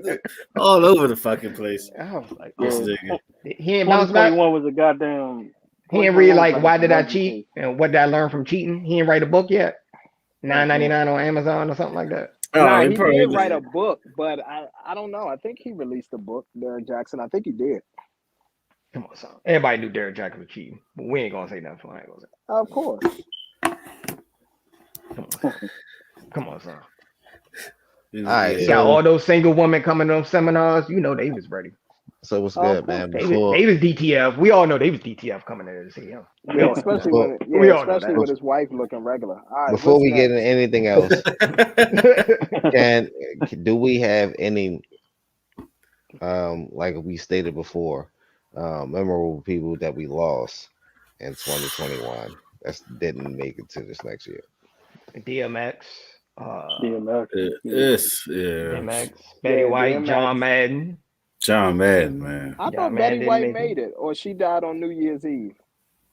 Speaker 4: mean? All over the fucking place.
Speaker 5: I was like,
Speaker 4: This
Speaker 5: oh,
Speaker 4: nigga.
Speaker 5: he ain't bounce back.
Speaker 6: 2021 was a goddamn.
Speaker 5: He ain't read like
Speaker 6: 2021
Speaker 5: why
Speaker 6: was
Speaker 5: did I
Speaker 6: emergency.
Speaker 5: cheat and what did I learn from cheating. He ain't write a book yet. $9.99 on Amazon or something like that.
Speaker 3: Nah,
Speaker 4: he
Speaker 3: he
Speaker 4: probably
Speaker 3: did write a book, but I don't know. I think he released a book, Derek Jackson. I think he did.
Speaker 5: Come on, son. Everybody knew Derek Jackson was cheating, but we ain't gonna say nothing. I ain't gonna say.
Speaker 3: Of course.
Speaker 5: Come on, son.
Speaker 1: All right,
Speaker 5: He got all those single women coming to those seminars. You know they was ready.
Speaker 1: So what's good, man?
Speaker 5: They was DTF. We all know they was DTF coming there to see him.
Speaker 3: Yeah, especially with his wife looking regular. All right,
Speaker 1: before we get into anything else, do we have any like we stated before, memorable people that we lost in 2021 that didn't make it to this next year?
Speaker 5: DMX.
Speaker 6: DMX.
Speaker 5: Betty White,
Speaker 3: DMX.
Speaker 5: John Madden.
Speaker 4: John Madden, man.
Speaker 3: I thought Betty White made it, or she died on New Year's Eve.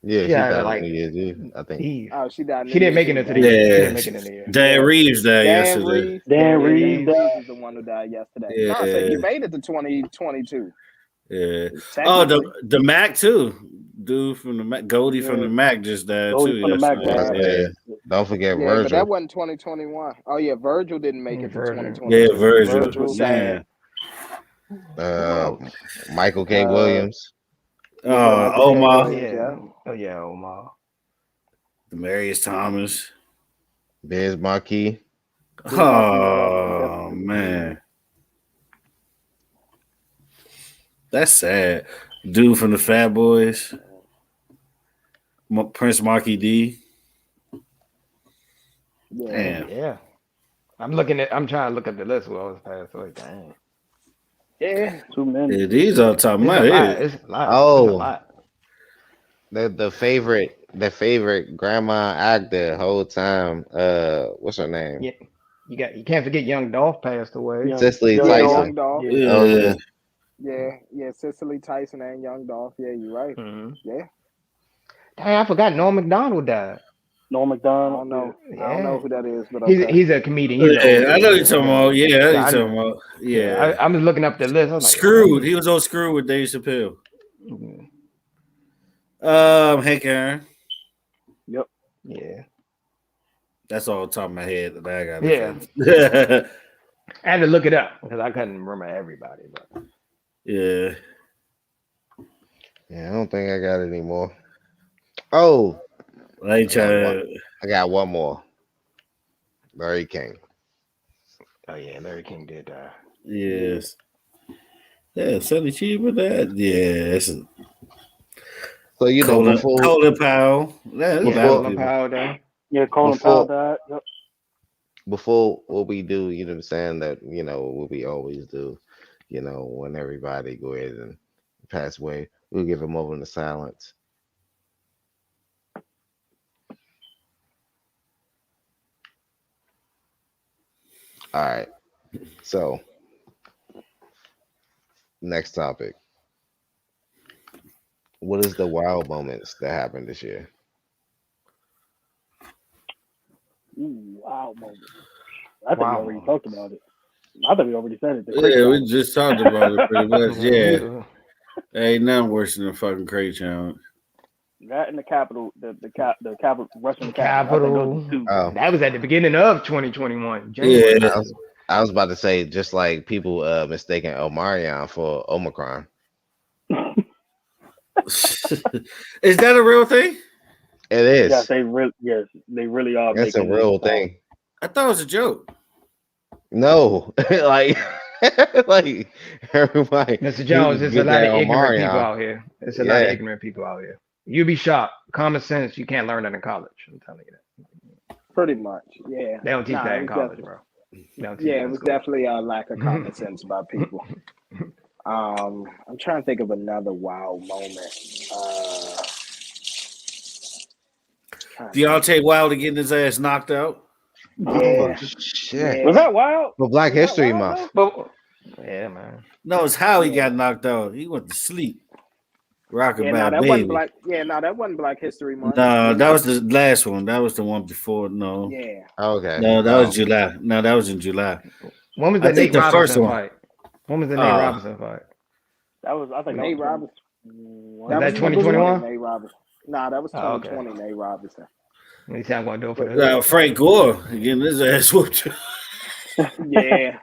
Speaker 1: Yeah, she died on New Year's Eve, I think.
Speaker 3: Oh, she died.
Speaker 5: She didn't make it into the year. She didn't make it in the year.
Speaker 4: Dan Reeves died yesterday.
Speaker 3: Dan Reeves is the one who died yesterday.
Speaker 4: Yeah.
Speaker 3: No, so he made it to 2022.
Speaker 4: Yeah. Oh, the Mac too. Dude from the Mac, Goldie from the Mac just died
Speaker 6: Goldie
Speaker 4: too.
Speaker 6: from the Mac
Speaker 4: yesterday.
Speaker 1: Don't forget
Speaker 3: But
Speaker 1: Virgil.
Speaker 3: that wasn't 2021. Oh yeah, Virgil didn't make it to 2022.
Speaker 4: Yeah, Virgil.
Speaker 3: was sad.
Speaker 1: Michael K. Williams.
Speaker 4: Omar.
Speaker 5: Omar.
Speaker 4: Demarius Thomas.
Speaker 1: Biz Marquis.
Speaker 4: Oh man, that's sad. Dude from the Fat Boys. Prince Marky D.
Speaker 5: Yeah. I'm trying to look at the list who always passed away. Dang.
Speaker 3: Yeah,
Speaker 6: too many.
Speaker 4: Yeah, these are top of my head.
Speaker 5: It's a lot.
Speaker 1: Oh,
Speaker 5: It's a lot.
Speaker 1: the favorite grandma actor the whole time. What's her name?
Speaker 5: Yeah. You can't forget Young Dolph passed away.
Speaker 1: Cicely
Speaker 3: Young
Speaker 1: Tyson.
Speaker 3: Dolph.
Speaker 4: Yeah.
Speaker 3: Yeah, Cicely Tyson and Young Dolph. Yeah, you're right.
Speaker 5: Mm-hmm.
Speaker 3: Yeah.
Speaker 5: Dang, I forgot Norm Macdonald died.
Speaker 6: Norm
Speaker 3: I
Speaker 6: Macdonald.
Speaker 3: don't know.
Speaker 5: Yeah.
Speaker 3: I don't know who that is, but okay.
Speaker 5: He's a comedian.
Speaker 4: I know you're talking about. Yeah, I know you're talking about. Yeah.
Speaker 5: I'm just looking up the list. I was like,
Speaker 4: Screwed. He was on Screwed with Dave Chappelle. Hank Aaron.
Speaker 6: Yep.
Speaker 5: Yeah.
Speaker 4: That's all on top of my head that I got.
Speaker 5: Yeah.
Speaker 4: Yeah.
Speaker 5: I had to look it up because I couldn't remember everybody. But
Speaker 4: Yeah,
Speaker 1: I don't think I got any more. Oh,
Speaker 4: I ain't trying.
Speaker 1: I got one more. Larry King.
Speaker 5: oh yeah, Larry King did die.
Speaker 4: Yes. Yeah, Sonny Chief with that. Yeah.
Speaker 1: So you know before
Speaker 4: Colin Powell.
Speaker 5: Colin Powell died.
Speaker 6: Yeah, Colin Powell died. Yep.
Speaker 1: Before what we do, you know what I'm saying, that what we always do, when everybody go ahead and pass away, we'll give a moment of silence. All right. So next topic. What is the wild moments that happened this year?
Speaker 6: Ooh, wow moment. I think we already talked about it. I think we already said it.
Speaker 4: Yeah, we just talked about it pretty much. Yeah. Ain't nothing worse than a fucking crate challenge.
Speaker 6: That and the Capitol, the Capitol, Russian
Speaker 5: Capitol.
Speaker 1: Oh.
Speaker 5: That was at the beginning of 2021.
Speaker 4: January.
Speaker 1: Yeah. I was about to say, just like people mistaking Omarion for Omicron.
Speaker 4: Is that a real thing?
Speaker 1: It is.
Speaker 6: Yes, they really are.
Speaker 1: It's a real thing.
Speaker 4: I thought it was a joke.
Speaker 1: No, like everybody.
Speaker 5: Mr. Jones, there's a lot of ignorant people out here. There's a lot of ignorant people out here. You'd be shocked. Common sense, you can't learn that in college. I'm telling you that.
Speaker 3: Pretty much, yeah.
Speaker 5: They don't teach that in college, bro.
Speaker 3: Yeah, it was definitely a lack of common sense by people. I'm trying to think of another wild moment.
Speaker 4: Deontay Wilder getting his ass knocked out.
Speaker 1: Oh
Speaker 3: Yeah,
Speaker 1: shit!
Speaker 6: Was that wild?
Speaker 1: For Black
Speaker 6: Was that
Speaker 1: History
Speaker 6: wild,
Speaker 1: Month.
Speaker 6: though?
Speaker 5: Yeah, man.
Speaker 4: No, it's how he
Speaker 3: Yeah.
Speaker 4: got knocked out. He went to sleep. Rocking
Speaker 3: yeah,
Speaker 4: about
Speaker 3: that
Speaker 4: baby.
Speaker 3: wasn't Black. Yeah, no, that wasn't Black History Month.
Speaker 4: No, that was the last one. That was the one before. No.
Speaker 3: Yeah.
Speaker 1: Okay.
Speaker 4: No, that was July. No, that was in July.
Speaker 5: When was
Speaker 4: I
Speaker 5: the
Speaker 4: think
Speaker 5: Nate
Speaker 4: the first
Speaker 5: Robinson
Speaker 4: one.
Speaker 5: fight? When was the Nate Robinson fight?
Speaker 6: That was, I think,
Speaker 3: Nate Robinson.
Speaker 5: Was that 2021?
Speaker 3: Nate Robinson. Nah, that was 2020. Nate Robinson.
Speaker 5: He said I'm going to do it for this.
Speaker 4: Frank Gore getting his ass whooped.
Speaker 3: Yeah.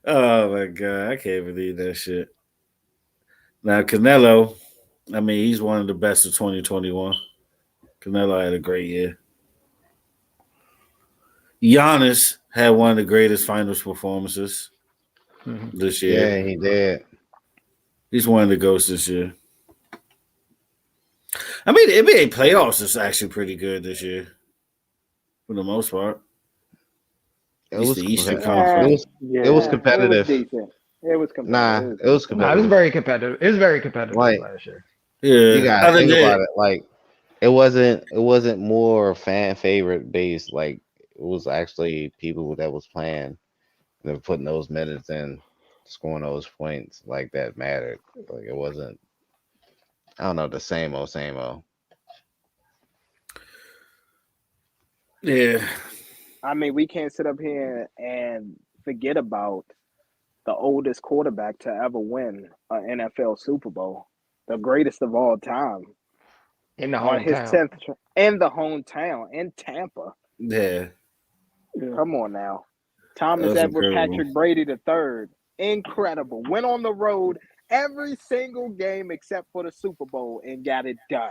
Speaker 4: Oh my god, I can't believe that shit. Now Canelo, I mean, he's one of the best of 2021. Canelo had a great year. Giannis had one of the greatest finals performances this year.
Speaker 1: Yeah, he did.
Speaker 4: He's one of the ghosts this year. I mean, the NBA playoffs is actually pretty good this year, for the most part.
Speaker 1: It was
Speaker 4: the Eastern
Speaker 1: Conference. It was competitive.
Speaker 3: It was competitive.
Speaker 1: Nah, it was competitive.
Speaker 5: Nah, it was very competitive. It was very competitive last year.
Speaker 4: Yeah,
Speaker 1: you gotta think about it. Like, it wasn't more fan favorite based. Like, it was actually people that was playing, that were putting those minutes in, scoring those points, like that mattered. Like, it wasn't. I don't know, the same old.
Speaker 4: Yeah.
Speaker 3: I mean, we can't sit up here and forget about the oldest quarterback to ever win an NFL Super Bowl, the greatest of all time.
Speaker 5: In the
Speaker 3: on his
Speaker 5: hometown.
Speaker 3: 10th in the hometown in Tampa.
Speaker 4: Yeah.
Speaker 3: Come on now. Thomas Edward Patrick Brady III. Incredible. Went on the road every single game except for the Super Bowl and got it done.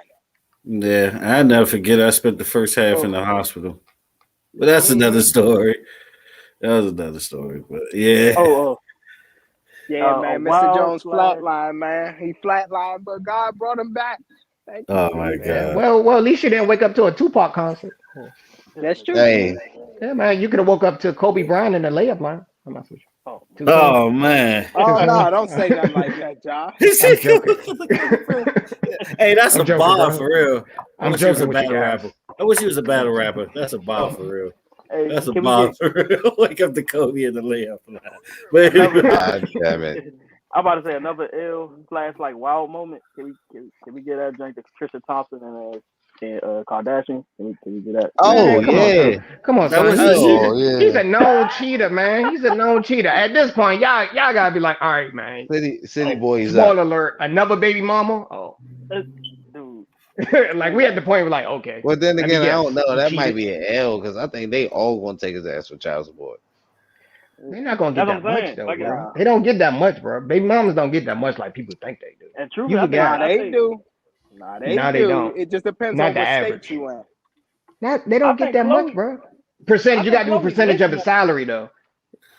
Speaker 4: Yeah, I never forget. I spent the first half in the hospital, but that's another story. That was another story, but yeah.
Speaker 3: Yeah, man. Mr. Jones flatlined, man. He flatlined, but God brought him back. Thank you.
Speaker 4: Oh my God.
Speaker 5: Well, at least you didn't wake up to a Tupac concert.
Speaker 3: That's true.
Speaker 1: Hey.
Speaker 5: Yeah, man. You could have woke up to Kobe Bryant in the layup line. I'm not switching.
Speaker 4: Oh man.
Speaker 3: Oh no, don't say nothing like that, Josh.
Speaker 4: Hey, that's
Speaker 5: I'm
Speaker 4: a
Speaker 5: joking,
Speaker 4: bar
Speaker 5: bro.
Speaker 4: for real.
Speaker 5: I'm
Speaker 4: wish he was a
Speaker 5: joking with you
Speaker 4: battle
Speaker 5: guys.
Speaker 4: rapper. I wish he was a battle rapper. That's a bar for real.
Speaker 6: Hey,
Speaker 4: That's a bar for real. Wake up to Kobe in the layup line. But
Speaker 1: God damn it.
Speaker 6: I'm about to say another ill / like wild moment. Can we get that drink to Trisha Thompson and Kardashian? Can we do that?
Speaker 1: Oh
Speaker 5: Man,
Speaker 1: yeah.
Speaker 5: Come on,
Speaker 4: That
Speaker 5: son.
Speaker 4: was
Speaker 5: He's a known cheater, man. He's a known cheater. At this point, y'all gotta be like, all right, man.
Speaker 1: City boys
Speaker 5: Spoiler
Speaker 1: up.
Speaker 5: alert, another baby mama. Oh.
Speaker 6: Dude.
Speaker 5: Like we at the point we're like, okay.
Speaker 1: But then again, I don't know. That might
Speaker 5: cheated.
Speaker 1: be an L because I think they all gonna take his ass for child support.
Speaker 5: They're not gonna get
Speaker 6: That's
Speaker 5: that
Speaker 6: what I'm
Speaker 5: much
Speaker 6: saying.
Speaker 5: though,
Speaker 6: Like,
Speaker 5: bro. They don't get that much, bro. Baby mamas don't get that much like people think they do.
Speaker 6: And true,
Speaker 5: You forget.
Speaker 3: Nah, they do. Nah, they do.
Speaker 5: don't.
Speaker 3: It just depends
Speaker 5: Not
Speaker 3: on
Speaker 5: the
Speaker 3: what
Speaker 5: average.
Speaker 3: state you in.
Speaker 5: They don't get
Speaker 6: think
Speaker 5: that
Speaker 6: Chloe-
Speaker 5: much, bro. Percentage, you
Speaker 6: I
Speaker 5: got to do a
Speaker 6: think
Speaker 5: percentage
Speaker 6: Chloe
Speaker 5: of the
Speaker 6: makes
Speaker 5: salary though.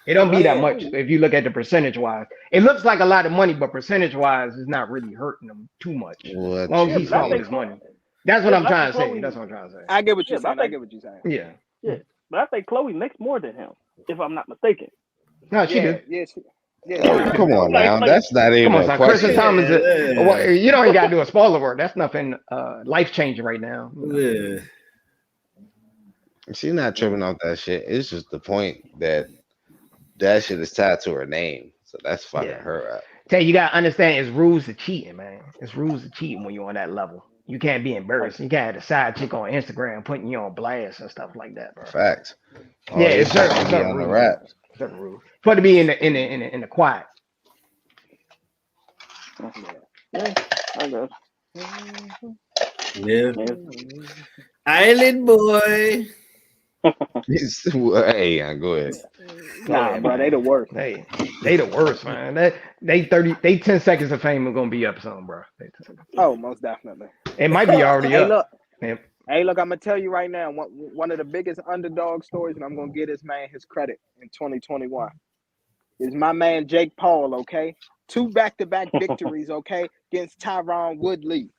Speaker 5: It don't be that much if you look at the percentage wise. It looks like a lot of money, but percentage wise, it's not really hurting them too much.
Speaker 1: What
Speaker 5: As long as
Speaker 1: you
Speaker 5: he's fought with
Speaker 1: mean?
Speaker 5: his money. That's what I'm trying to say.
Speaker 6: Chloe-
Speaker 5: That's what I'm trying to say.
Speaker 3: I get what you're
Speaker 6: Yeah, but
Speaker 3: saying.
Speaker 6: I
Speaker 3: I
Speaker 6: think-
Speaker 3: get what you're saying.
Speaker 5: Yeah.
Speaker 6: Yeah, but I think Chloe makes more than him, if I'm not mistaken.
Speaker 5: No, she
Speaker 3: Yeah,
Speaker 5: do.
Speaker 3: yeah,
Speaker 1: Oh, come on now. That's not even
Speaker 5: Come on,
Speaker 1: a
Speaker 5: son.
Speaker 1: question.
Speaker 5: Kristen Thomas.
Speaker 4: Yeah.
Speaker 5: Well, you don't even got to do a spoiler word. That's nothing life changing right now.
Speaker 4: Yeah.
Speaker 1: She's not tripping off that shit. It's just the point that shit is tied to her name. So that's fucking her up.
Speaker 5: Tell you gotta understand it's rules to cheating, man. It's rules to cheating when you're on that level. You can't be embarrassed. You can't have a side chick on Instagram putting you on blast and stuff like that, bro.
Speaker 1: Facts.
Speaker 5: Yeah, it's certain
Speaker 1: on the
Speaker 5: rules.
Speaker 1: rap.
Speaker 5: Certain rules. Supposed to be in the quiet.
Speaker 6: Yeah, I guess.
Speaker 4: Yeah. Island boy.
Speaker 1: Hey, go ahead.
Speaker 3: Nah, bro, they the worst.
Speaker 5: They the worst, man. They 10 seconds of fame are gonna be up soon, bro.
Speaker 3: Oh, most definitely.
Speaker 5: It might be already
Speaker 3: Hey,
Speaker 5: up.
Speaker 3: look.
Speaker 5: Yeah.
Speaker 3: Hey, look, I'm gonna tell you right now, one of the biggest underdog stories, and I'm gonna give this man his credit in 2021. Is my man Jake Paul, okay? 2 back-to-back victories, okay, against Tyron Woodley.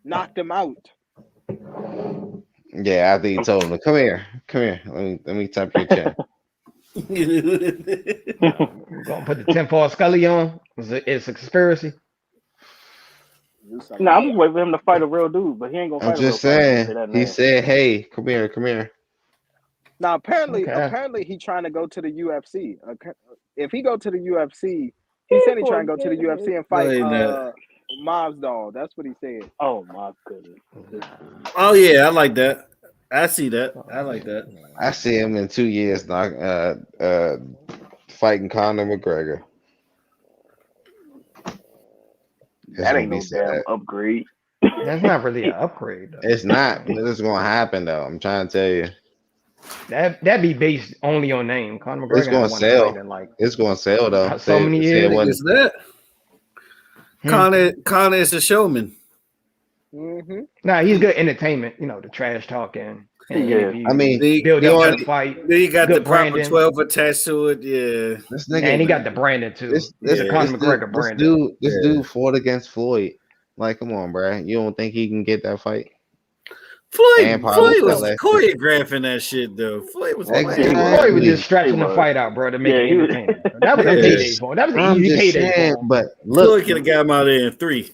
Speaker 3: Knocked him out.
Speaker 1: Yeah, I think he told him, "Come here, come here. Let me tap your chin."
Speaker 5: Gonna put the tinfoil Scully on. It's a conspiracy.
Speaker 6: No, I'm just waiting for him to fight a real dude, but he ain't gonna
Speaker 1: I'm
Speaker 6: fight a real
Speaker 1: just
Speaker 6: fighter.
Speaker 1: saying. He said, "Hey, come here, come here."
Speaker 3: Now, apparently, he trying to go to the UFC. If he go to the UFC, he said he trying to go to the UFC and fight Masvidal. That's what he said.
Speaker 6: Oh my goodness.
Speaker 4: Oh yeah, I like that. I see that. I like that.
Speaker 1: I see him in 2 years fighting Conor McGregor.
Speaker 6: That ain't no damn upgrade.
Speaker 5: That's not really an upgrade, though.
Speaker 1: It's not. It's gonna happen though. I'm trying to tell you.
Speaker 5: That'd be based only on name. Conor McGregor
Speaker 1: It's gonna sell. It's gonna sell though.
Speaker 5: So many years.
Speaker 4: Is that? Conor is a showman.
Speaker 3: Mm-hmm.
Speaker 5: Nah, he's good entertainment. You know, the trash talking.
Speaker 6: Yeah.
Speaker 1: I mean,
Speaker 5: build up the fight.
Speaker 4: Then you got the proper
Speaker 5: branding.
Speaker 4: 12 attached to it. Yeah.
Speaker 1: This nigga,
Speaker 5: and he got the branding too.
Speaker 1: This
Speaker 5: Conor McGregor branding.
Speaker 1: This dude fought against Floyd. Like, come on, bro. You don't think he can get that fight?
Speaker 4: Floyd was choreographing that shit though. Floyd was
Speaker 5: just stretching the fight out, bro, to make it entertaining. That was a payday for him. That was an easy payday for him.
Speaker 1: But look,
Speaker 4: Floyd could have got him out there in 3.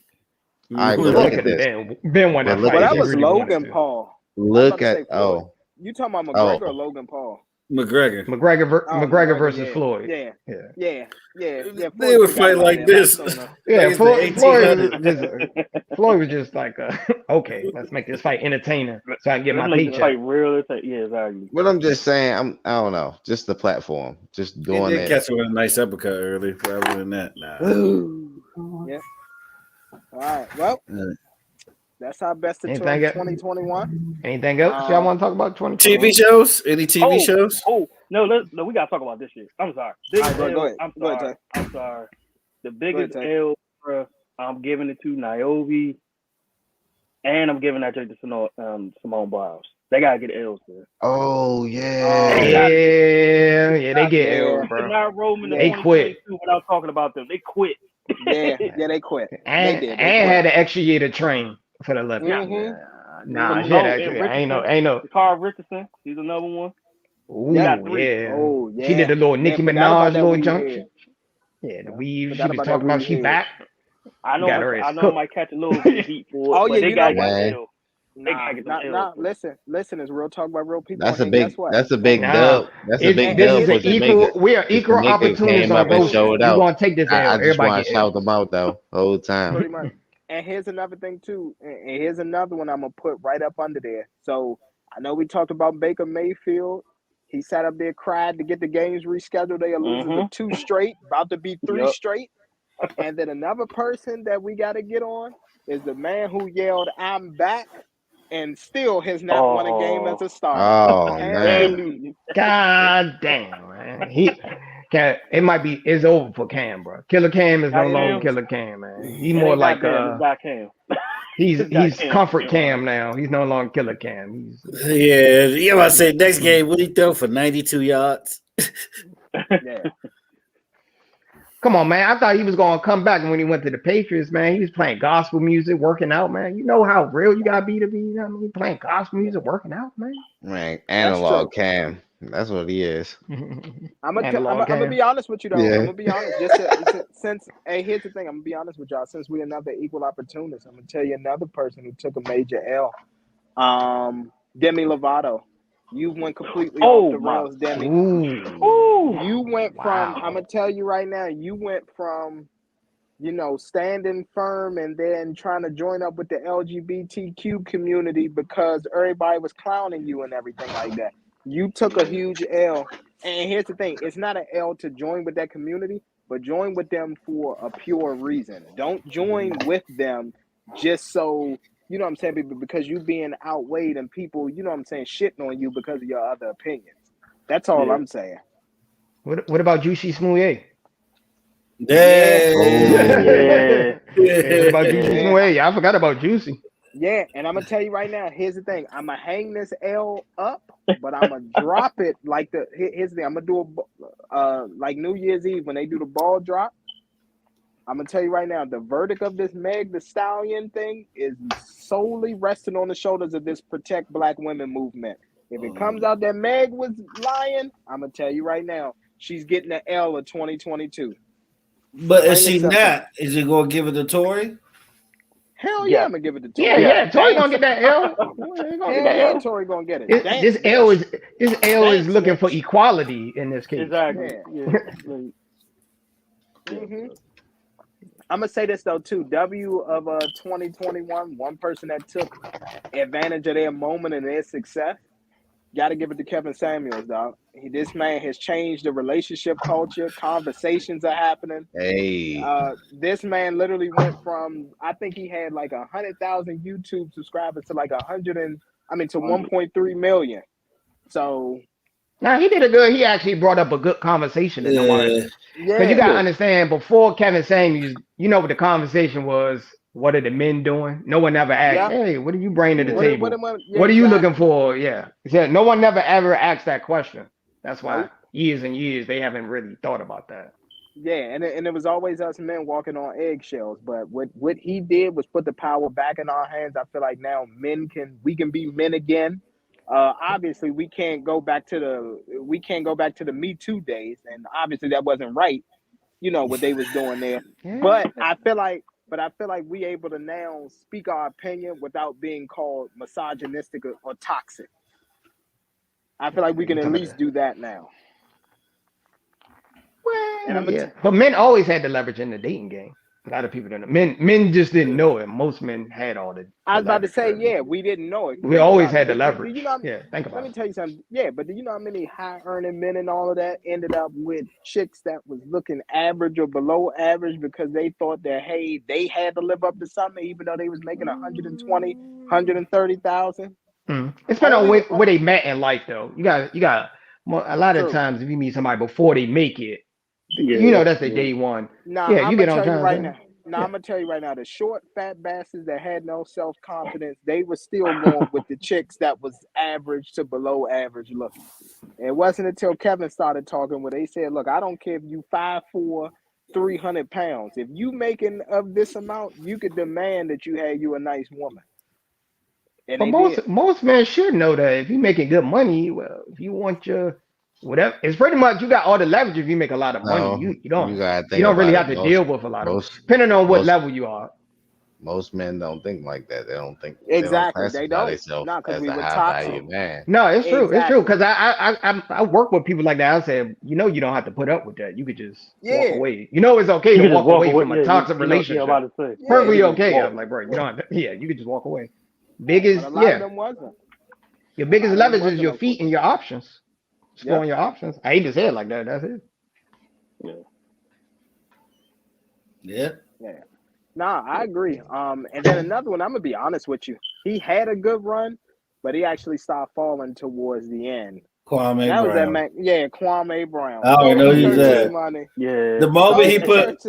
Speaker 1: All right, but look at this.
Speaker 5: Ben won that fight.
Speaker 3: Well, that was Logan Paul.
Speaker 1: Look at
Speaker 3: you talking about McGregor or Logan Paul?
Speaker 4: McGregor
Speaker 5: versus Floyd.
Speaker 3: Yeah.
Speaker 4: They would fight like this.
Speaker 5: Yeah, Floyd was just like, okay, let's make this fight entertaining so I can get my paycheck.
Speaker 6: Fight real, exactly.
Speaker 1: But I'm just saying, I don't know, just the platform, just doing it.
Speaker 4: Catch him with a nice uppercut early. Rather than that, nah.
Speaker 3: Yeah. All right. Well. That's our best of 2021.
Speaker 5: Anything else y'all want to talk about? 2021?
Speaker 4: TV shows? Any TV shows?
Speaker 6: No, we gotta talk about this shit. I'm sorry.
Speaker 3: Go ahead.
Speaker 6: I'm sorry. The biggest L, I'm giving it to Niobe, and I'm giving that to Simone Biles. They gotta get L's there.
Speaker 1: Oh yeah,
Speaker 5: they get L's, bro.
Speaker 6: Not Roman.
Speaker 5: They quit
Speaker 6: without talking about them. They quit.
Speaker 3: Yeah, they quit.
Speaker 5: And had an extra year to train for the left. Nah, shit. Actually, ain't no.
Speaker 6: Carl Richardson, he's another one.
Speaker 5: Ooh, yeah. She did the little Nicki Minaj little junction. Yeah, the weave. She was talking about she back.
Speaker 6: I know I might catch a little bit of heat for it, but they gotta get L.
Speaker 3: Nah, listen, it's real talk by real people.
Speaker 1: That's a big dub. That's a big dub.
Speaker 5: We are equal opportunities on both. You want to take this L.
Speaker 1: I just want to shout them out though, the whole time.
Speaker 3: Pretty much. And here's another thing too. And here's another one I'm gonna put right up under there. So I know we talked about Baker Mayfield. He sat up there, cried to get the games rescheduled. They are losing to 2 straight, about to be 3 straight. And then another person that we got to get on is the man who yelled, "I'm back," and still has not won a game as a starter.
Speaker 1: Oh man!
Speaker 5: God damn, man. It might be. It's over for Cam, bro. Killer Cam is no longer Killer Cam, man. He's more like he's comfort Cam now. He's no longer Killer Cam.
Speaker 4: You know I say next game, what he throw for 92 yards?
Speaker 3: Yeah.
Speaker 5: Come on, man. I thought he was gonna come back when he went to the Patriots, man. He was playing gospel music, working out, man. You know how real you gotta be to be, you know what I mean? Playing gospel music, working out, man.
Speaker 1: Man, analog Cam. That's what he is.
Speaker 3: I'm gonna be honest with you though. I'm gonna be honest. Here's the thing. I'm gonna be honest with y'all. Since we're another equal opportunist, I'm gonna tell you another person who took a major L. Demi Lovato. You went completely off the rails, Demi. You went from, I'm going to tell you right now, you went from, standing firm and then trying to join up with the LGBTQ community because everybody was clowning you and everything like that. You took a huge L. And here's the thing. It's not an L to join with that community, but join with them for a pure reason. Don't join with them just so... You know what I'm saying? Because you being outweighed and people, you know what I'm saying, shitting on you because of your other opinions. That's all I'm saying.
Speaker 5: What about Juicy Smouye?
Speaker 4: Yeah.
Speaker 5: What about Juicy Smouye? I forgot about Juicy.
Speaker 3: Yeah, and I'm going to tell you right now, here's the thing. I'm going to hang this L up, but I'm going to drop it like here's the thing. I'm going to do like New Year's Eve when they do the ball drop. I'm gonna tell you right now, the verdict of this Meg the Stallion thing is solely resting on the shoulders of this Protect Black Women movement. If it comes out that Meg was lying, I'm gonna tell you right now, she's getting the L of 2022.
Speaker 4: But if she not, is it gonna give it to Tory?
Speaker 3: Hell yeah, I'm gonna give it to Tory.
Speaker 5: Yeah, Tory gonna get that L.
Speaker 3: Tory gonna get it.
Speaker 5: This L is looking for equality in this case.
Speaker 6: Exactly.
Speaker 3: I'm gonna say this though too. W of 2021, one person that took advantage of their moment and their success. Got to give it to Kevin Samuels, dog. This man has changed the relationship culture. Conversations are happening.
Speaker 1: Hey,
Speaker 3: this man literally went from, I think he had like 100,000 YouTube subscribers to like 1.3 million. So.
Speaker 5: Now he did a good. He actually brought up a good conversation in the market. Because you gotta understand, before Kevin Samuels, you know what the conversation was. What are the men doing? No one ever asked, hey, what do you bring to the table? What are you looking for? Yeah. No one never ever asked that question. That's why years and years they haven't really thought about that.
Speaker 3: Yeah, and it was always us men walking on eggshells. But what he did was put the power back in our hands. I feel like now we can be men again. Obviously we can't go back to the Me Too days, and obviously that wasn't right, what they was doing there. But I feel like we able to now speak our opinion without being called misogynistic or toxic. I feel like we can at least do that now.
Speaker 5: Well, but men always had the leverage in the dating game. A lot of people don't know. Men just didn't know it. Most men had all the.
Speaker 3: I was about to say, we didn't know it.
Speaker 5: We always had the leverage. Think about it.
Speaker 3: Let me tell you something. Yeah, but do you know how many high-earning men and all of that ended up with chicks that was looking average or below average because they thought that, hey, they had to live up to something even though they was making 120, 130,000?
Speaker 5: It's depending on where they met in life, though. You got a lot of times if you meet somebody before they make it, that's the day one.
Speaker 3: You get on time right now. I'm gonna tell you right now, the short, fat bastards that had no self-confidence, they were still going with the chicks that was average to below average looking. It wasn't until Kevin started talking where they said, look, I don't care if you 5'4", 300 pounds. If you making of this amount, you could demand that you had you a nice woman.
Speaker 5: And most men should know that if you're making good money, well, if you want your whatever, it's pretty much you got all the leverage if you make a lot of money. You don't really have to deal with a lot of depending on what level you are.
Speaker 1: Most men don't think like that. They don't think
Speaker 3: exactly.
Speaker 1: They don't as a high value man.
Speaker 5: No, it's true. It's true because I work with people like that. I said, you don't have to put up with that. You could just walk away. It's okay to walk away from a toxic relationship. Perfectly okay. I'm like, bro, you don't have to. Yeah, you could just walk away. Your biggest leverage is your feet and your options. Exploring your options. I hate to say it like that. That's it.
Speaker 4: Yeah.
Speaker 3: Nah, I agree. And then another one, I'm gonna be honest with you. He had a good run, but he actually started falling towards the end.
Speaker 4: Kwame
Speaker 3: that
Speaker 4: Brown.
Speaker 3: Was that man. Yeah, Kwame Brown.
Speaker 4: I don't know he's that.
Speaker 6: Yeah.
Speaker 4: The moment he put,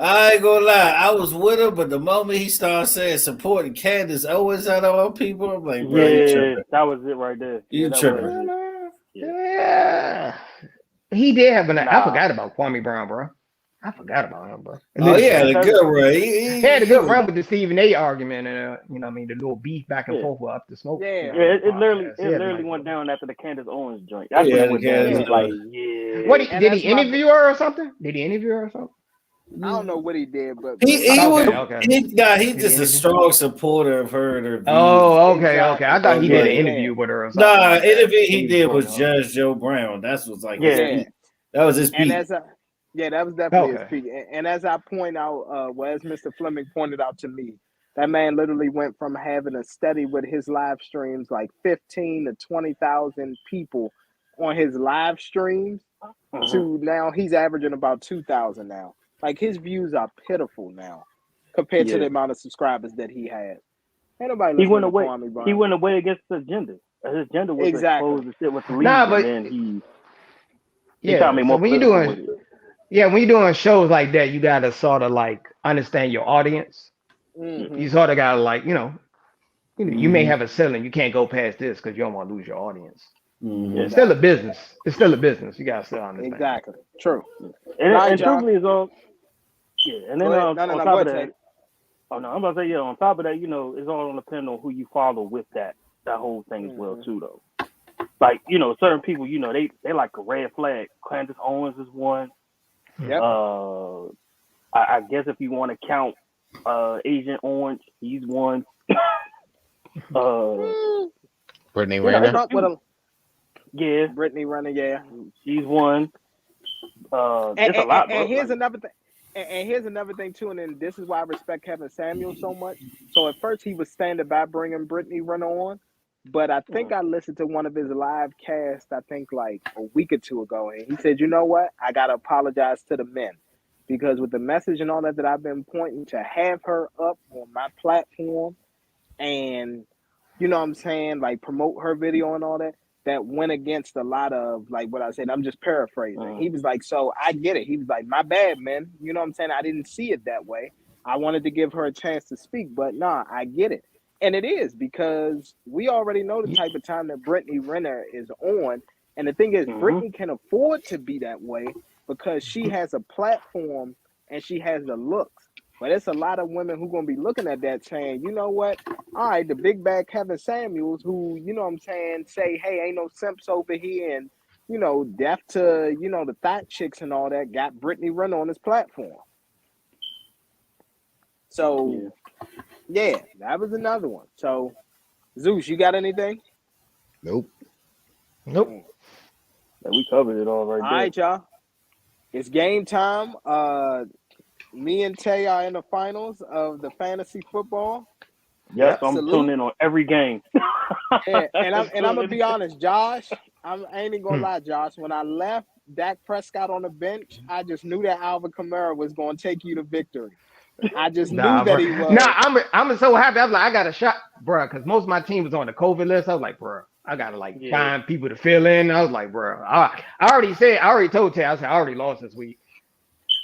Speaker 4: I ain't gonna lie, I was with him, but the moment he started saying supporting Candace Owens out of all people, I'm like, bro,
Speaker 6: that was it right there.
Speaker 4: You tripping?
Speaker 5: Yeah. He did have I forgot about Kwame Brown, bro. I forgot about him, bro.
Speaker 4: Oh, yeah, the good run. He
Speaker 5: had a good run with the Stephen A. argument and the little beef back and forth up the smoke.
Speaker 6: It literally went down after the Candace Owens joint. That's when it went down. He was like,
Speaker 5: What did he interview her or something?
Speaker 3: I don't know what he did, but
Speaker 4: he's just a strong supporter of her.
Speaker 5: Oh, okay. I thought he did an interview with her or something.
Speaker 4: Nah, interview he did was Judge Joe Brown. That's what's like that was his peak.
Speaker 3: That was definitely his peak. And as I point out, as Mr. Fleming pointed out to me, that man literally went from having a steady with his live streams, like 15 to 20,000 people on his live streams, to now he's averaging about 2,000 now. Like his views are pitiful now compared to the amount of subscribers that he had. Ain't nobody
Speaker 6: he went away. He went away against the agenda. His agenda was exposed to shit with the league, and then
Speaker 5: when you're doing shows like that, you gotta sort of like understand your audience. Mm-hmm. You sort of gotta you may have a ceiling. You can't go past this because you don't want to lose your audience. Mm-hmm. It's still a business. You gotta still understand.
Speaker 3: Exactly. True.
Speaker 6: And truthfully, is all. Yeah, and then on top of that, I'm about to say, on top of that, it's all gonna depend on who you follow with that whole thing as well too, though. Like, certain people, they like a red flag. Candace Owens is one.
Speaker 3: Yep.
Speaker 6: I guess if you want to count Agent Orange, he's one.
Speaker 1: Brittany Renner.
Speaker 6: Yeah.
Speaker 3: Brittany Renner, yeah.
Speaker 6: She's one. There's a lot, bro.
Speaker 3: And here's another thing. And here's another thing too, and then this is why I respect Kevin Samuels so much. So at first he was standing by bringing Brittany Renner on, but I think I listened to one of his live casts, I think like a week or two ago, and he said, you know what? I got to apologize to the men because with the message and all that I've been pointing to have her up on my platform and, you know what I'm saying, like promote her video and all that, that went against a lot of like what I said. I'm just paraphrasing. He was like, so I get it. He was like, my bad, man. You know what I'm saying? I didn't see it that way. I wanted to give her a chance to speak, but nah, I get it. And it is because we already know the type of time that Brittany Renner is on. And the thing is, Brittany can afford to be that way because she has a platform and she has the looks. But it's a lot of women who going to be looking at that saying, you know what? All right, the big bad Kevin Samuels who, you know what I'm saying, say, hey, ain't no simps over here and, deaf to, the thought chicks and all that, got Brittany Renner on his platform. So, yeah, that was another one. So, Zeus, you got anything?
Speaker 1: Nope.
Speaker 6: Yeah, we covered it all right there.
Speaker 3: All right, y'all. It's game time. Me and Tay are in the finals of the fantasy football.
Speaker 6: Yes, I'm tuning in on every game.
Speaker 3: and I'm gonna be honest, Josh. I ain't even gonna lie, Josh. When I left Dak Prescott on the bench, I just knew that Alvin Kamara was gonna take you to victory. I just knew that he was.
Speaker 5: I'm so happy. I was like, I got a shot, bro, because most of my team was on the COVID list. I was like, bro, I gotta find people to fill in. I was like, bro, I already told Tay, I said, I already lost this week.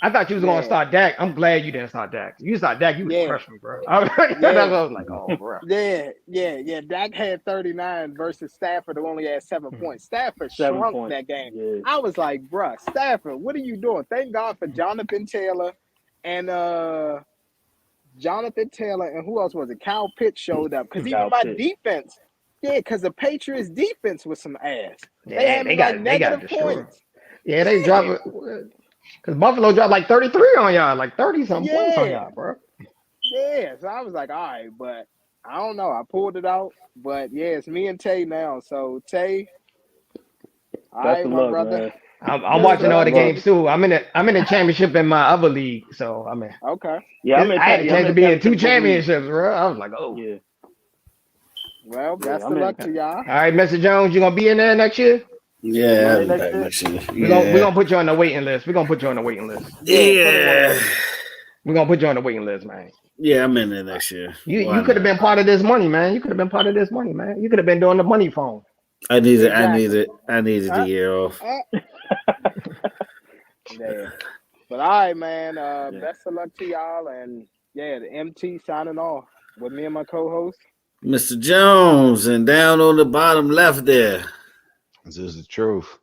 Speaker 5: I thought you was gonna start Dak. I'm glad you didn't start Dak. You start Dak, you would crush me, bro. I was like, oh, bro.
Speaker 3: Yeah. Dak had 39 versus Stafford, who only had 7 points. Stafford shrunk that game. Yeah. I was like, bro, Stafford, what are you doing? Thank God for Jonathan Taylor and who else was it? Kyle Pitts showed up because even my defense. Yeah, because the Patriots defense was some ass. They got negative points.
Speaker 5: Yeah, they dropped it. Because Buffalo dropped like 33 on y'all, like 30-something points on y'all, bro.
Speaker 3: Yeah, so I was like, all right, but I don't know. I pulled it out. But, yeah, it's me and Tay now. So, Tay, all right, my brother.
Speaker 5: I'm watching all the games, too. I'm in the championship in my other league, so I'm in.
Speaker 3: Okay.
Speaker 6: Yeah,
Speaker 5: I had a chance to be in 2 championships, bro. I was like, oh.
Speaker 6: Yeah.
Speaker 3: Well, best of luck to y'all. All
Speaker 5: right, Mr. Jones, you going to be in there next year?
Speaker 4: Yeah, I'll be back next year.
Speaker 5: We're gonna put you on the waiting list.
Speaker 4: Yeah.
Speaker 5: We're gonna put you on the waiting list, man.
Speaker 4: Yeah, I'm in there next year.
Speaker 5: You could have been part of this money, man. You could have been part of this money, man. You could have been doing the money phone.
Speaker 4: I needed the year off.
Speaker 3: Yeah. But all right, man. Best of luck to y'all, and the MT signing off with me and my co-host,
Speaker 4: Mr. Jones, and down on the bottom left there.
Speaker 1: This is the truth.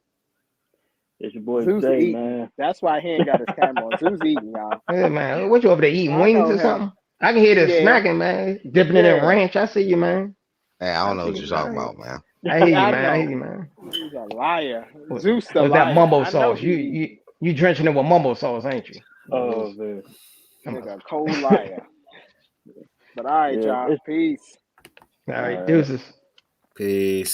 Speaker 6: It's your boy
Speaker 3: Zeus
Speaker 6: Jay,
Speaker 3: eating.
Speaker 6: man.
Speaker 3: That's why he ain't got his camera on. Zeus eating, y'all.
Speaker 5: Yeah, man. What you over there eating wings or something? I can hear this snacking, man. Dipping it in ranch. I see you, man.
Speaker 1: Hey, I don't know what you're talking about, man.
Speaker 5: I hear you, man.
Speaker 3: He's a liar. Zeus the
Speaker 5: liar.
Speaker 3: That
Speaker 5: mumbo sauce? You drenching it with mumbo sauce, ain't you?
Speaker 6: Oh, man.
Speaker 3: Nigga, a cold liar. But all right, y'all. Peace.
Speaker 5: All right, deuces.
Speaker 4: Peace.